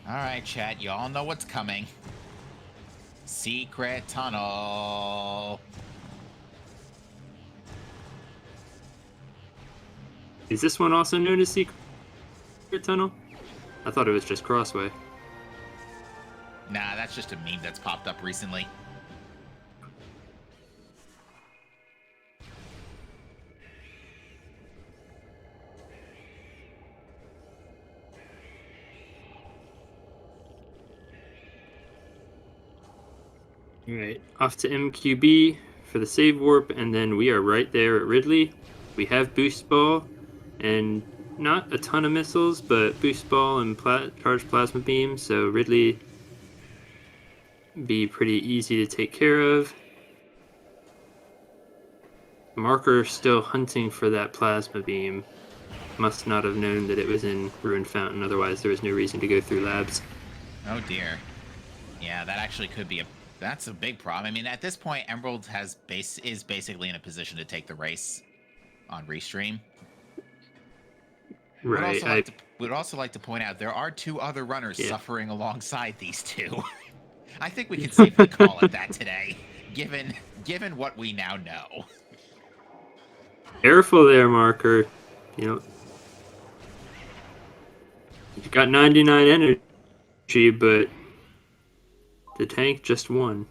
All right, chat. You all know what's coming. Secret tunnel. Is this one also known as Secret Tunnel? I thought it was just Crossway. Nah, that's just a meme that's popped up recently. Alright, off to MQB for the save warp, and then we are right there at Ridley. We have Boost Ball, and not a ton of missiles, but Boost Ball and Charged Plasma Beam, so Ridley be pretty easy to take care of. Marker still hunting for that Plasma Beam. Must not have known that it was in Ruined Fountain, otherwise there was no reason to go through labs. Oh dear. Yeah, that actually could be that's a big problem. I mean, at this point, Emerald is basically in a position to take the race on Restream. Right. We'd also like to point out there are 2 other runners suffering alongside these 2. I think we can safely call it that today, given what we now know. Careful there, Marker. You got 99 energy, but the tank just won.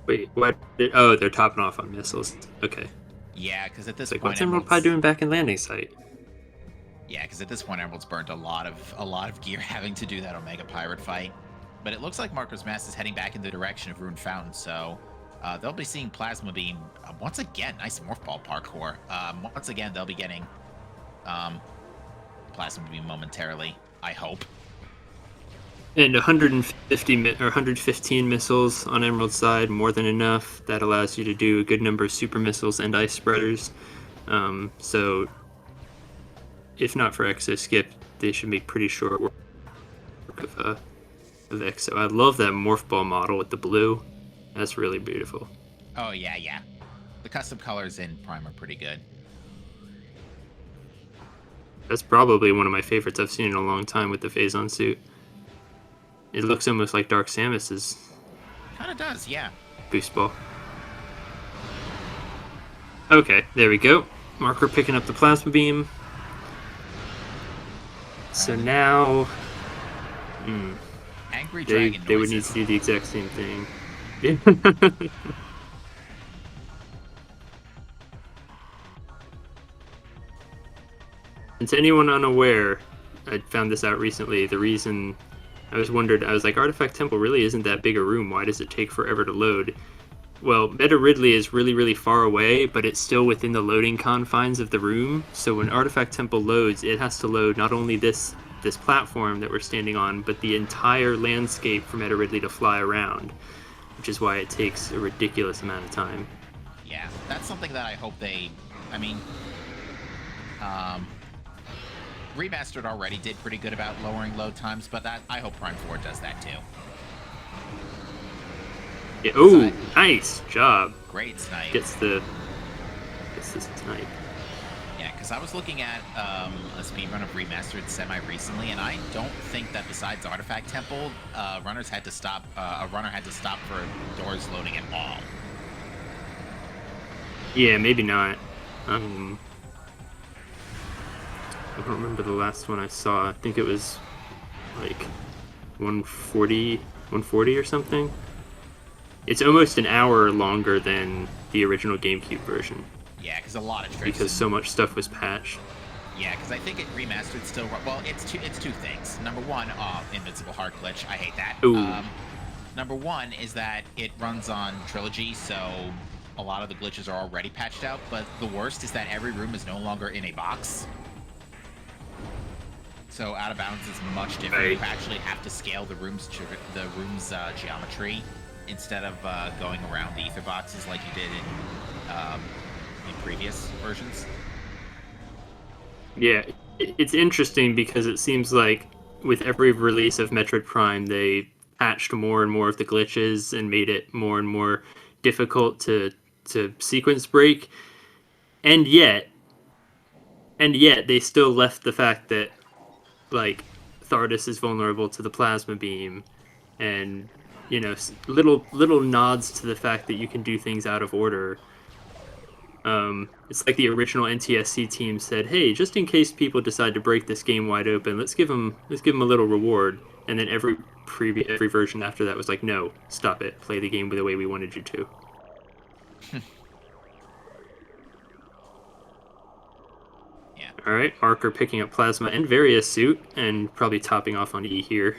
Wait, what? Oh, they're topping off on missiles. Okay. Yeah, because at this point, point, what's Emerald Pie doing back in landing site? Yeah, because at this point, Emerald's burnt a lot of gear having to do that Omega Pirate fight. But it looks like Marker's Mass is heading back in the direction of Ruined Fountain, so they'll be seeing Plasma Beam once again. Nice Morph Ball parkour. Once again, they'll be getting Plasma Beam momentarily, I hope. And 150 or 115 missiles on Emerald's side, more than enough. That allows you to do a good number of super missiles and ice spreaders. So, if not for Exo Skip, they should make pretty short work of Exo. I love that Morph Ball model with the blue. That's really beautiful. Oh, yeah. The custom colors in Prime are pretty good. That's probably one of my favorites I've seen in a long time with the Phazon suit. It looks almost like Dark Samus's. Kind of does, yeah. Boost Ball. Okay, there we go. Marker picking up the Plasma Beam. So now... Angry Dragon they would need to do the exact same thing. And to anyone unaware, I found this out recently, the reason... I was like, Artifact Temple really isn't that big a room. Why does it take forever to load? Well, Meta Ridley is really, really far away, but it's still within the loading confines of the room. So when Artifact Temple loads, it has to load not only this platform that we're standing on, but the entire landscape for Meta Ridley to fly around, which is why it takes a ridiculous amount of time. Yeah, that's something that I hope Remastered already did pretty good about lowering load times, but I hope Prime 4 does that too. Yeah, ooh, nice job. Great snipe. Gets the snipe. Yeah, because I was looking at a speedrun of Remastered semi-recently, and I don't think that besides Artifact Temple, a runner had to stop for doors loading at all. Yeah, maybe not. I don't remember the last one I saw. I think it was like 140 or something. It's almost an hour longer than the original GameCube version. Yeah, because a lot of tricks. Because so much stuff was patched. Yeah, because I think it Remastered still... Well, it's two things. Number one, Invincible Heart Glitch. I hate that. Ooh. Number one is that it runs on Trilogy, so a lot of the glitches are already patched out. But the worst is that every room is no longer in a box. So Out of Bounds is much different. Right. You actually have to scale the room's geometry instead of going around the ether boxes like you did in previous versions. Yeah, it's interesting because it seems like with every release of Metroid Prime, they patched more and more of the glitches and made it more and more difficult to sequence break, and yet they still left the fact that like Thardus is vulnerable to the plasma beam, and little nods to the fact that you can do things out of order. It's like the original NTSC team said, "Hey, just in case people decide to break this game wide open, let's give them a little reward." And then every version after that was like, "No, stop it. Play the game the way we wanted you to." Yeah. All right, Marker picking up Plasma and Various suit, and probably topping off on E here.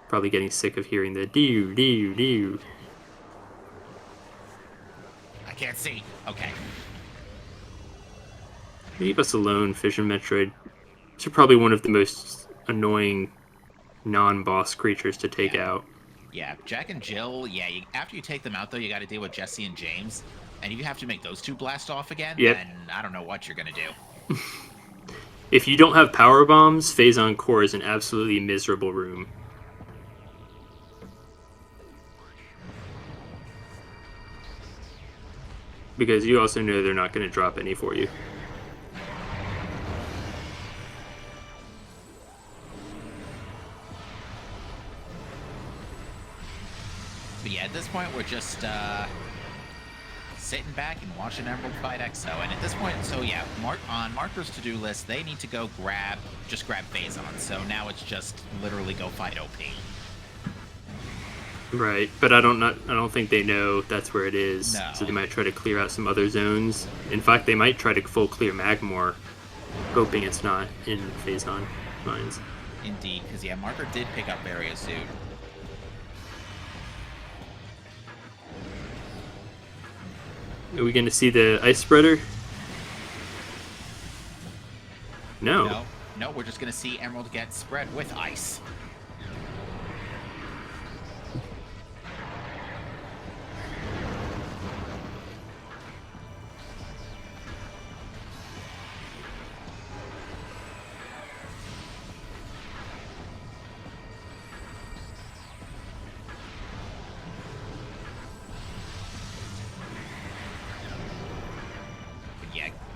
Probably getting sick of hearing the doo doo doo. I can't see. Okay. Leave us alone, Fission Metroid. These are probably one of the most annoying non-boss creatures to take out. Yeah, Jack and Jill, yeah, after you take them out, though, you got to deal with Jesse and James. And if you have to make those two blast off again, Yep. then I don't know what you're going to do. If you don't have power bombs, Phazon Core is an absolutely miserable room. Because you also know they're not going to drop any for you. But yeah, at this point, we're just sitting back and watching Emerald fight Exo. And at this point, so yeah, on Marker's to-do list, they need to go grab Phazon. So now it's just literally go fight OP. Right, but I don't think they know that's where it is. No. So they might try to clear out some other zones. In fact, they might try to full clear Magmore, hoping it's not in Phazon mines. Indeed, because yeah, Marker did pick up Area Suit. Are we going to see the ice spreader? No. No, we're just going to see Emerald get spread with ice.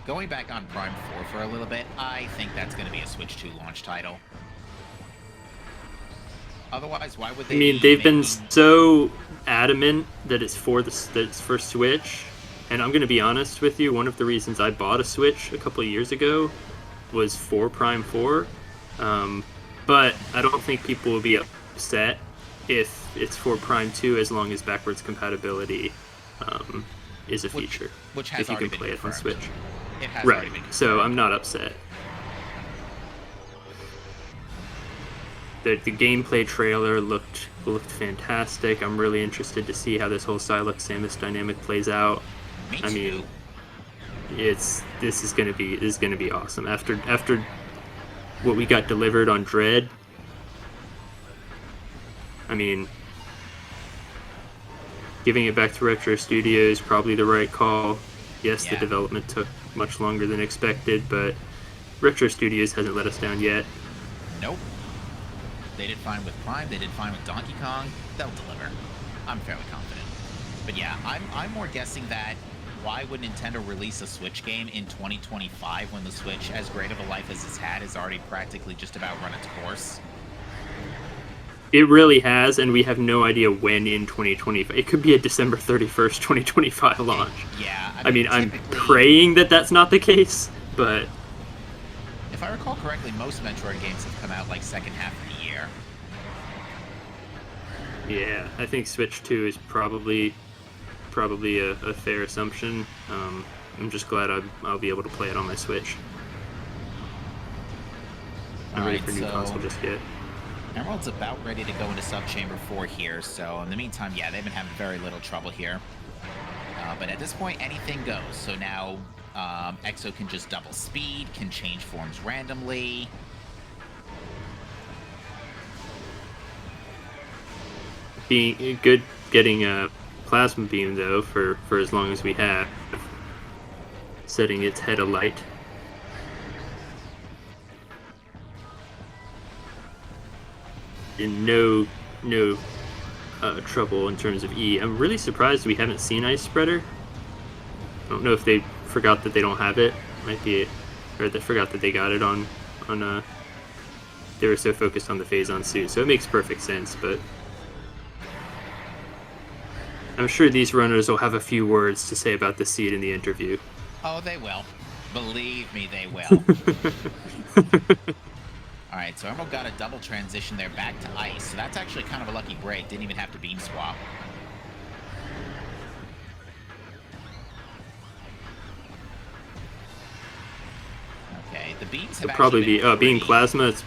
Going back on Prime 4 for a little bit, I think that's going to be a Switch 2 launch title. Otherwise, why would they? I mean, they've been so adamant that it's for Switch, and I'm going to be honest with you. One of the reasons I bought a Switch a couple of years ago was for Prime 4, but I don't think people will be upset if it's for Prime 2 as long as backwards compatibility is a feature. Which has if you already can play been it on confirmed. Switch. It has right, already been confirmed. So I'm not upset. The gameplay trailer looked fantastic. I'm really interested to see how this whole Silex Samus dynamic plays out. Me too. I mean, this is gonna be awesome. After what we got delivered on Dread, I mean, giving it back to Retro Studios probably the right call. Yes, the development took much longer than expected, but Retro Studios hasn't let us down yet. Nope. They did fine with Prime. They did fine with Donkey Kong. They'll deliver. I'm fairly confident. But yeah, I'm more guessing that why would Nintendo release a Switch game in 2025 when the Switch, as great of a life as it's had, has already practically just about run its course? It really has, and we have no idea when in 2025. It could be a December 31st, 2025 launch. Yeah. I mean, I'm praying that that's not the case, but... If I recall correctly, most Metroid games have come out like second half of the year. Yeah, I think Switch 2 is probably a fair assumption. I'm just glad I'll be able to play it on my Switch. I'm ready for new console just yet. Emerald's about ready to go into Subchamber 4 here, so in the meantime, yeah, they've been having very little trouble here. But at this point, anything goes. So now Exo can just double speed, can change forms randomly. Being good getting a plasma beam though for as long as we have, setting its head alight. In no trouble in terms of E. I'm really surprised we haven't seen Ice Spreader. I don't know if they forgot that they don't have it. Might be, or they forgot that they got it on they were so focused on the Phazon suit, so it makes perfect sense, but I'm sure these runners will have a few words to say about the seed in the interview. Oh, they will. Believe me, they will. All right, so Emerald got a double transition there back to ice, so that's actually kind of a lucky break. Didn't even have to beam swap. Okay, the beams have probably be been being plasma. It's,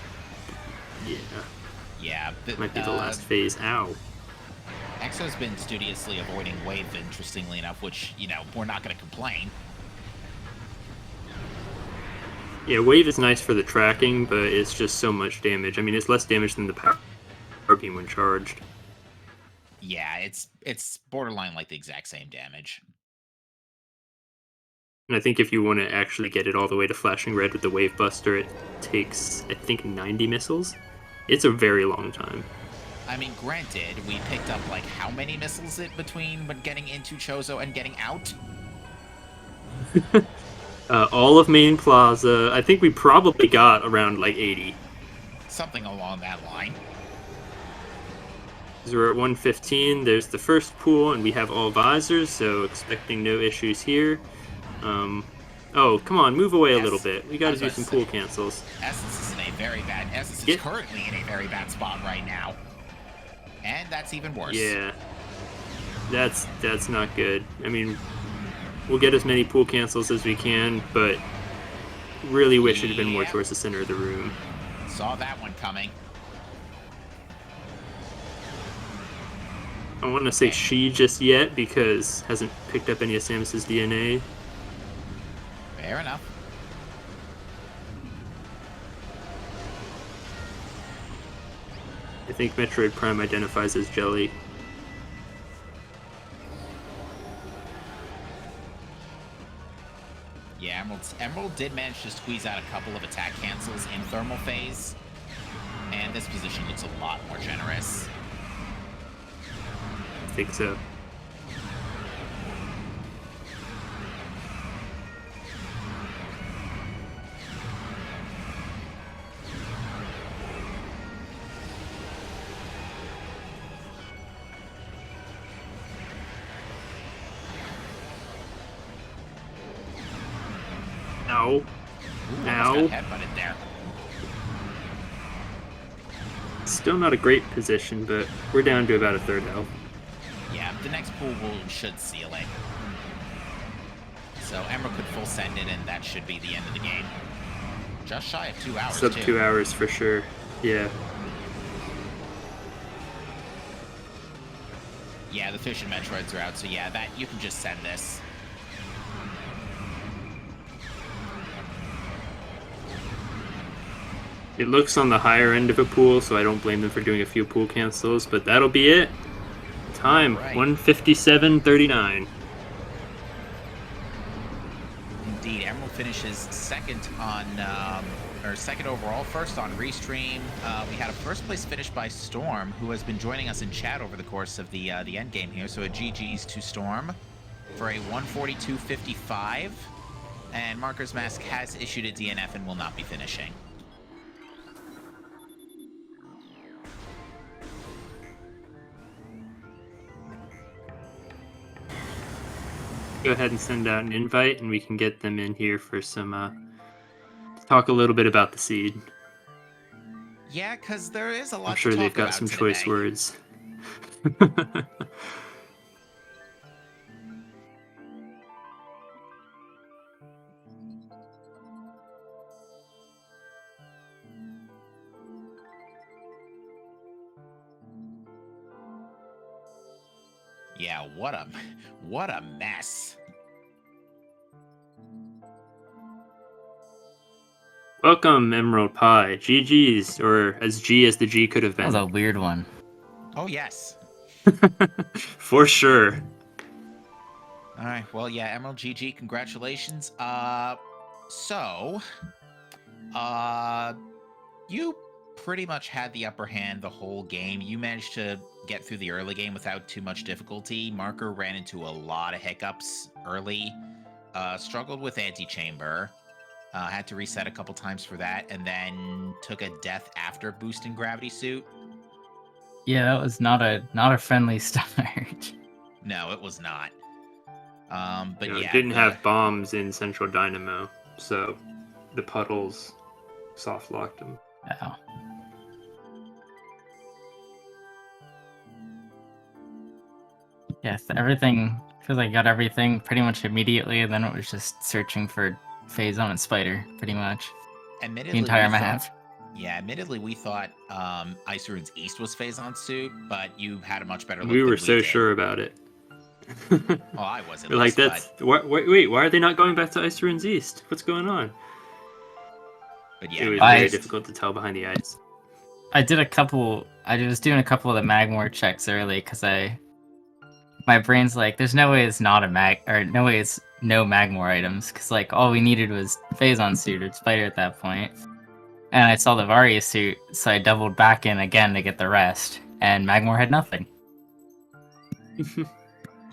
yeah, might be the last phase. Ow. Exo's been studiously avoiding wave, interestingly enough, which, you know, we're not going to complain. Yeah, wave is nice for the tracking, but it's just so much damage. I mean, it's less damage than the power beam when charged. Yeah, it's borderline like the exact same damage. And I think if you want to actually get it all the way to flashing red with the wave buster, it takes, I think, 90 missiles. It's a very long time. I mean, granted, we picked up, like, how many missiles between getting into Chozo and getting out? All of Main Plaza, I think we probably got around, like, 80. Something along that line. So we're at 115, there's the first pool, and we have all visors, so expecting no issues here. Oh, come on, move away a little bit. We gotta do some pool cancels. Essence is in a very bad... Essence is currently in a very bad spot right now. And that's even worse. Yeah. That's not good. I mean, we'll get as many pool cancels as we can, but really wish it had been more towards the center of the room. Saw that one coming. I don't want to say she just yet because hasn't picked up any of Samus's DNA. Fair enough. I think Metroid Prime identifies as Jelly. Yeah, Emerald did manage to squeeze out a couple of attack cancels in thermal phase, and this position looks a lot more generous. I think so. Ow. Ow. Headbutted there. Still not a great position, but we're down to about a third health. Yeah, the next pool should seal it. So Emerald could full send it, and that should be the end of the game. Just shy of 2 hours, Sub 2 hours for sure. Yeah. Yeah, the fish and Metroids are out, so yeah, that you can just send this. It looks on the higher end of a pool, so I don't blame them for doing a few pool cancels, but that'll be it. Time, right. 1:57:39. Indeed, Emerald finishes second on, or second overall, first on Restream. We had a first place finish by Storm, who has been joining us in chat over the course of the end game here. So a GG's to Storm for a 142.55, and Marker's Mask has issued a DNF and will not be finishing. Go ahead and send out an invite, and we can get them in here for some talk a little bit about the seed. Yeah, because there is a lot. I'm sure they've got some choice words. Yeah, what a mess. Welcome, Emerald Pie. GG's, or as G as the G could have been. That was a weird one. Oh, yes. For sure. All right. Well, yeah, Emerald GG, congratulations. So, uh, you pretty much had the upper hand the whole game. You managed to get through the early game without too much difficulty. Marker ran into a lot of hiccups early. Struggled with antechamber. Had to reset a couple times for that, and then took a death after boosting gravity suit. Yeah, that was not a friendly start. No, it was not. But You know, yeah, it didn't have bombs in Central Dynamo, so the puddles soft locked them. Oh. Yes, everything, because I got everything pretty much immediately, and then it was just searching for Phazon and Spider, pretty much. admittedly, The entire we map. Yeah, admittedly, we thought Ice Runes East was Phazon suit, but you had a much better look. We were than so did. sure about it. Well, I was at We're least, like, that's wait, why are they not going back to Ice Ruins East? What's going on? but yeah, It was no, very it's- difficult to tell behind the ice. I was doing a couple of the Magmor checks early, because my brain's like, there's no way it's not no way it's no Magmor items, because like all we needed was Phazon suit or Spider at that point. And I saw the Varia suit, so I doubled back in again to get the rest, and Magmor had nothing.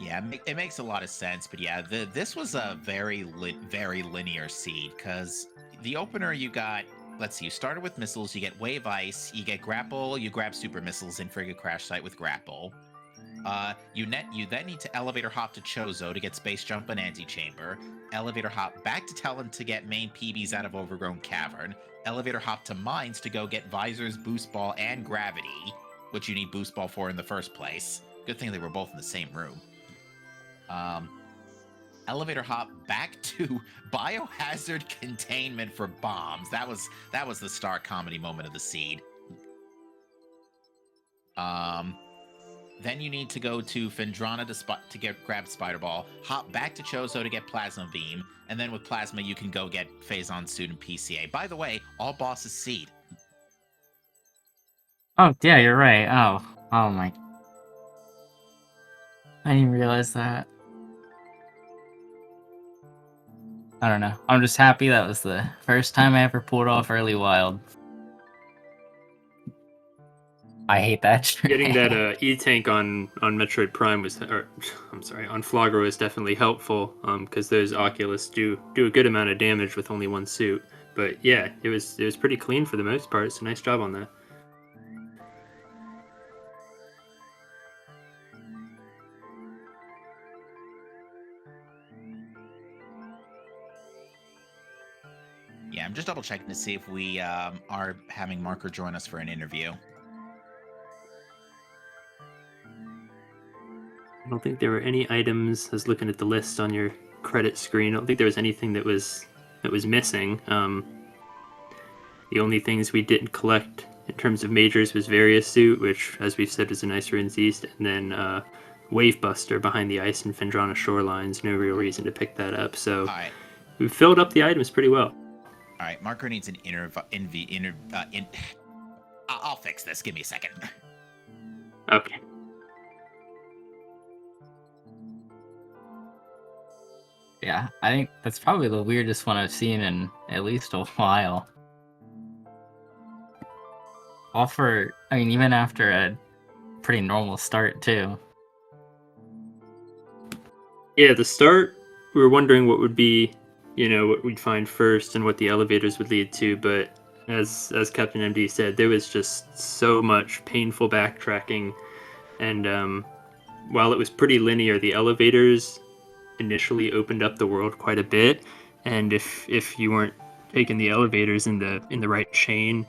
Yeah, it makes a lot of sense. But yeah, this was a very linear seed, because the opener you got. Let's see, you started with missiles, you get Wave Ice, you get Grapple, you grab Super Missiles in Frigga Crash Site with Grapple. You then need to Elevator Hop to Chozo to get Space Jump and Antechamber. Elevator Hop back to Talon to get main PBs out of Overgrown Cavern. Elevator Hop to Mines to go get Visors, Boost Ball, and Gravity, which you need Boost Ball for in the first place. Good thing they were both in the same room. Elevator hop back to Biohazard Containment for bombs. That was the star comedy moment of the seed. Then you need to go to Fendrana to grab Spider Ball, hop back to Chozo to get Plasma Beam, and then with Plasma you can go get Phazon Suit and PCA. By the way, all bosses seed. Oh, yeah, you're right. Oh my. I didn't even realize that. I don't know. I'm just happy that was the first time I ever pulled off early wild. I hate that. Getting that E-Tank on Metroid Prime was, on Flogger was definitely helpful, because those Oculus do a good amount of damage with only one suit. But yeah, it was pretty clean for the most part, so nice job on that. Yeah, I'm just double checking to see if we are having Marker join us for an interview. I don't think there were any items. I was looking at the list on your credit screen. I don't think there was anything that was missing. The only things we didn't collect in terms of majors was Various Suit, which, as we've said, is a nice Ruins East, and then Wave Buster behind the ice and Fendrana Shorelines. No real reason to pick that up. So we filled up the items pretty well. All right, Marker needs an I'll fix this. Give me a second. Okay. Yeah, I think that's probably the weirdest one I've seen in at least a while. Even after a pretty normal start, too. Yeah, the start, we were wondering what would be, what we'd find first and what the elevators would lead to, but as Captain MD said, there was just so much painful backtracking, and while it was pretty linear, the elevators initially opened up the world quite a bit, and if you weren't taking the elevators in the right chain,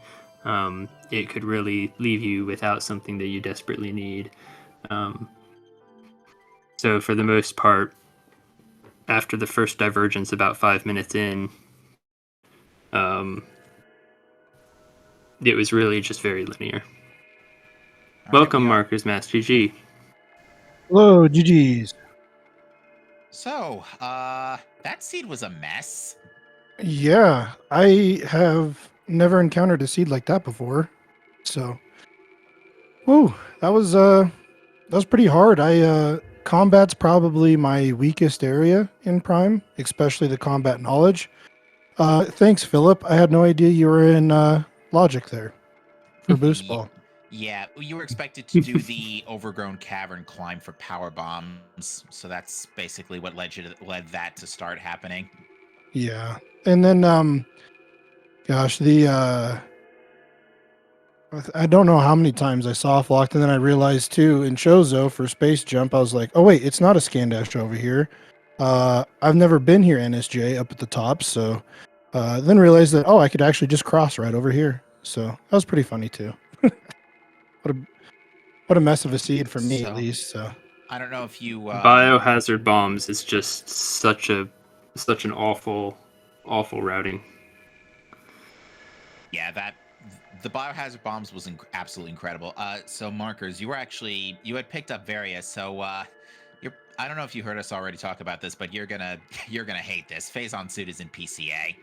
it could really leave you without something that you desperately need. So for the most part, after the first divergence, about 5 minutes in, it was really just very linear. Welcome, Markers Mass GG. Hello, GG's. So, that seed was a mess. Yeah, I have never encountered a seed like that before. So, whew, that was was pretty hard. Combat's probably my weakest area in Prime, especially the combat knowledge. Thanks, Philip. I had no idea you were in Logic there for Boost Ball. Yeah, you were expected to do the overgrown cavern climb for power bombs, so that's basically what led that to start happening. Yeah, and then gosh, the I don't know how many times I soft locked, and then I realized too in Chozo for space jump, I was like, oh wait, it's not a scan dash over here. I've never been here, NSJ up at the top, so then realized that I could actually just cross right over here. So that was pretty funny too. What a mess of a seed for me at least. So I don't know if you Biohazard bombs is just such an awful routing. Yeah, the biohazard bombs was absolutely incredible. So markers, you had picked up Varia, so I don't know if you heard us already talk about this, but you're gonna hate this. Phazon suit is in PCA.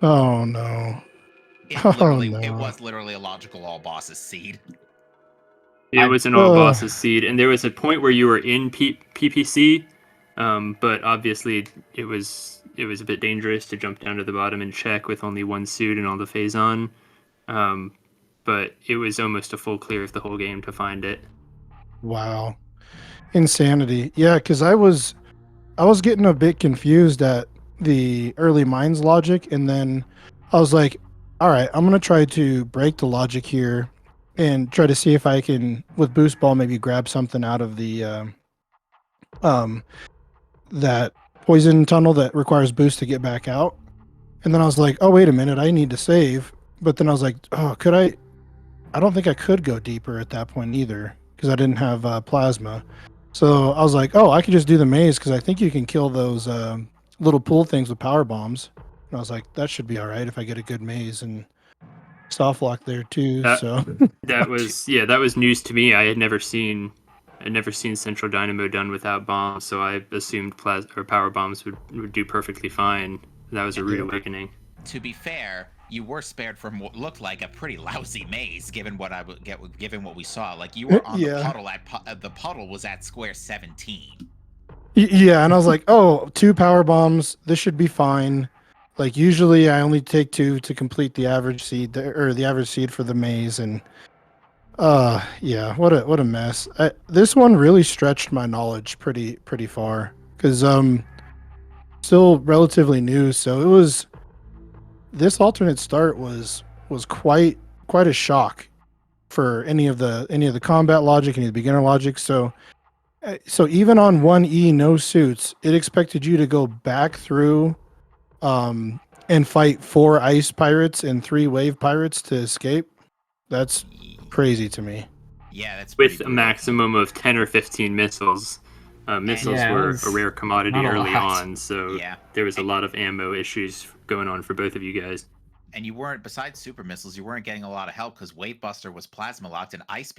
oh no. It was literally a logical all bosses seed. It was an all bosses seed, and there was a point where you were in PPC, but obviously it was a bit dangerous to jump down to the bottom and check with only one suit and all the Phazon. But it was almost a full clear of the whole game to find it. Wow. Insanity. Yeah, because I was getting a bit confused at the early mines logic, and then I was like, all right, I'm gonna try to break the logic here and try to see if I can with boost ball maybe grab something out of the that poison tunnel that requires boost to get back out. And then I was like, oh wait a minute, I need to save. But then I was like, oh, could I don't think I could go deeper at that point either because I didn't have plasma. So I was like, oh, I could just do the maze because I think you can kill those little pool things with power bombs. And I was like, that should be all right if I get a good maze and soft lock there too. That was news to me. I'd never seen Central Dynamo done without bombs, so I assumed power bombs would do perfectly fine. That was a rude awakening. To be fair, you were spared from what looked like a pretty lousy maze, given what we saw. Like you were on the puddle the puddle was at square 17. Yeah, and I was like, oh, 2 power bombs. This should be fine. Like usually, I only take 2 to complete the average seed or the average seed for the maze, and yeah, what a mess. This one really stretched my knowledge pretty far because still relatively new, so this alternate start was quite a shock for any of the combat logic, any of the beginner logic. So even on 1E no suits, it expected you to go back through and fight 4 ice pirates and 3 wave pirates to escape. That's crazy to me. Yeah, that's with a maximum of 10 or 15 missiles. Missiles were a rare commodity early on, so there was a lot of ammo issues going on for both of you guys. And you weren't, besides super missiles, you weren't getting a lot of help because Wave Buster was plasma locked and Ice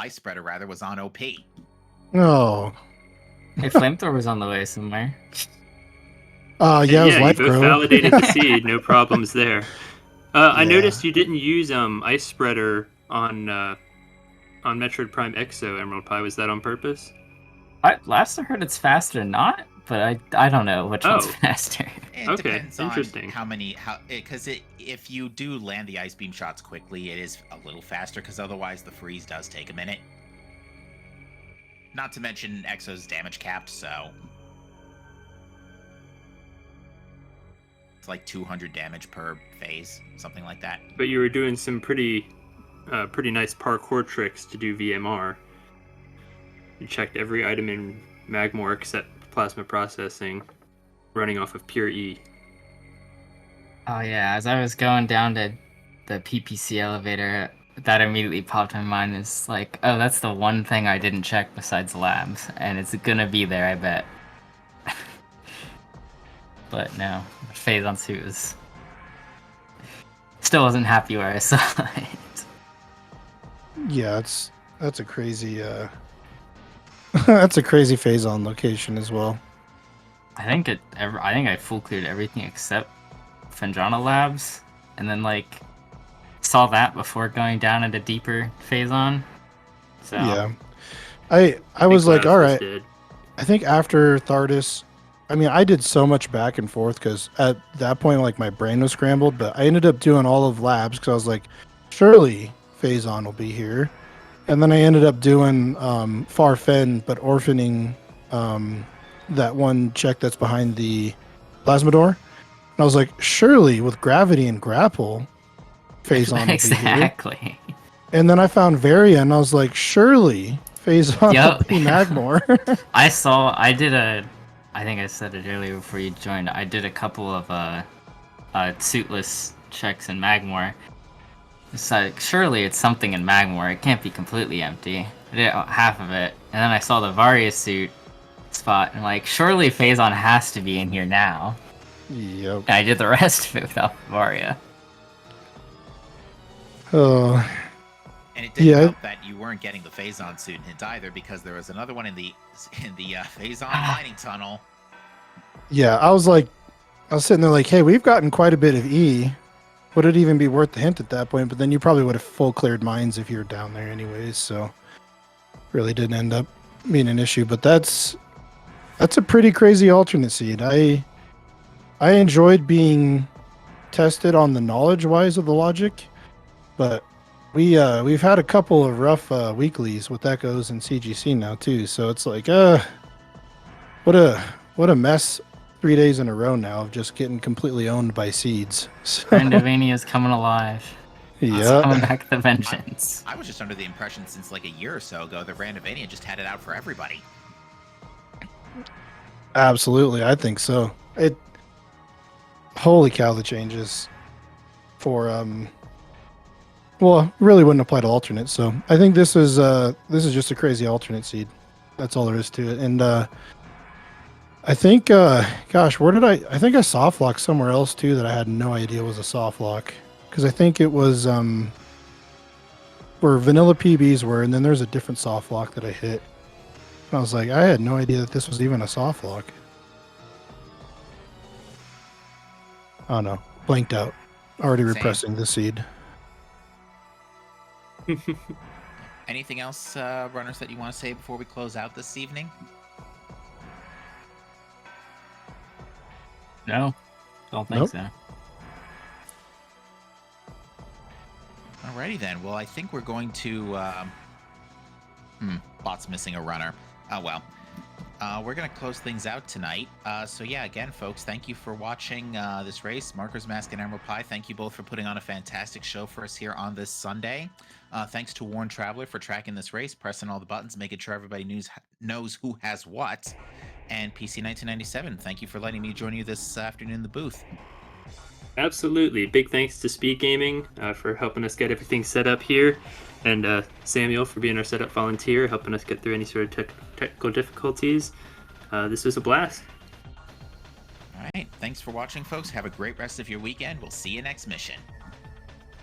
Spreader was on OP. Oh. Hey, Flamethrower was on the way somewhere. Yeah, you both validated the seed, no problems there. I noticed you didn't use Ice Spreader on Metroid Prime Exo Emerald Pie. Was that on purpose? Last I heard it's faster than not, but I don't know which one's faster. It depends on because if you do land the ice beam shots quickly, it is a little faster because otherwise the freeze does take a minute. Not to mention Exo's damage capped, so it's like 200 damage per phase, something like that. But you were doing some pretty nice parkour tricks to do VMR. You checked every item in Magmor except plasma processing, running off of pure E. Oh yeah, as I was going down to the PPC elevator, that immediately popped in my mind. Is like, oh, that's the one thing I didn't check besides labs, and it's gonna be there, I bet. But no, Phazon suit was still wasn't happy where I saw it. Yeah, that's a crazy that's a crazy Phazon location as well. I think I full cleared everything except Fendrana Labs, and then like saw that before going down into deeper Phazon. So I was like, all right. Did. I think after Thardus, I mean, I did so much back and forth because at that point, like my brain was scrambled. But I ended up doing all of labs because I was like, surely Phazon will be here, and then I ended up doing Farfen, but orphaning that one check that's behind the plasma door. And I was like, surely with gravity and grapple, Phazon will be here. Exactly. And then I found Varia, and I was like, surely Phazon Yep. will be Magmor. I think I said it earlier before you joined, I did a couple of suitless checks in Magmor. It's like, surely it's something in Magmor, it can't be completely empty. I did half of it, and then I saw the Varia suit spot, and like, surely Phazon has to be in here now. Yep. And I did the rest of it without Varia. Oh. And it didn't help that you weren't getting the Phazon suit hint either, because there was another one in the Phazon mining tunnel. Yeah, I was sitting there like, hey, we've gotten quite a bit of E. Would it even be worth the hint at that point? But then you probably would have full cleared mines if you were down there anyways, so really didn't end up being an issue. But that's a pretty crazy alternate seed. I enjoyed being tested on the knowledge-wise of the logic, but we've had a couple of rough weeklies with Echoes and CGC now too, so it's like what a mess 3 days in a row now of just getting completely owned by seeds. Randomania's coming alive. It's coming Yeah. back with the vengeance. I was just under the impression since like a year or so ago that Randomania just had it out for everybody. Absolutely, I think so. Holy cow, the changes for well, really wouldn't apply to alternate, so I think this is just a crazy alternate seed. That's all there is to it. And I think gosh, where did I think I soft locked somewhere else too that I had no idea was a soft lock. Because I think it was where vanilla PBs were, and then there's a different soft lock that I hit. And I was like, I had no idea that this was even a soft lock. Oh no, blanked out. Already Same. repressing the seed. Anything else, runners, that you want to say before we close out this evening? No, don't think Nope. so. Alrighty then. Well, I think we're going to. Bot's missing a runner. Oh well. We're gonna close things out tonight. So yeah, again, folks, thank you for watching this race. Markers, Mask, and Emerald Pie, thank you both for putting on a fantastic show for us here on this Sunday. Thanks to Warren Traveler for tracking this race, pressing all the buttons, making sure everybody knows who has what. And PC 1997, thank you for letting me join you this afternoon in the booth. Absolutely. Big thanks to SpeedGaming for helping us get everything set up here. And Samuel for being our setup volunteer, helping us get through any sort of technical difficulties. This was a blast. All right. Thanks for watching, folks. Have a great rest of your weekend. We'll see you next mission.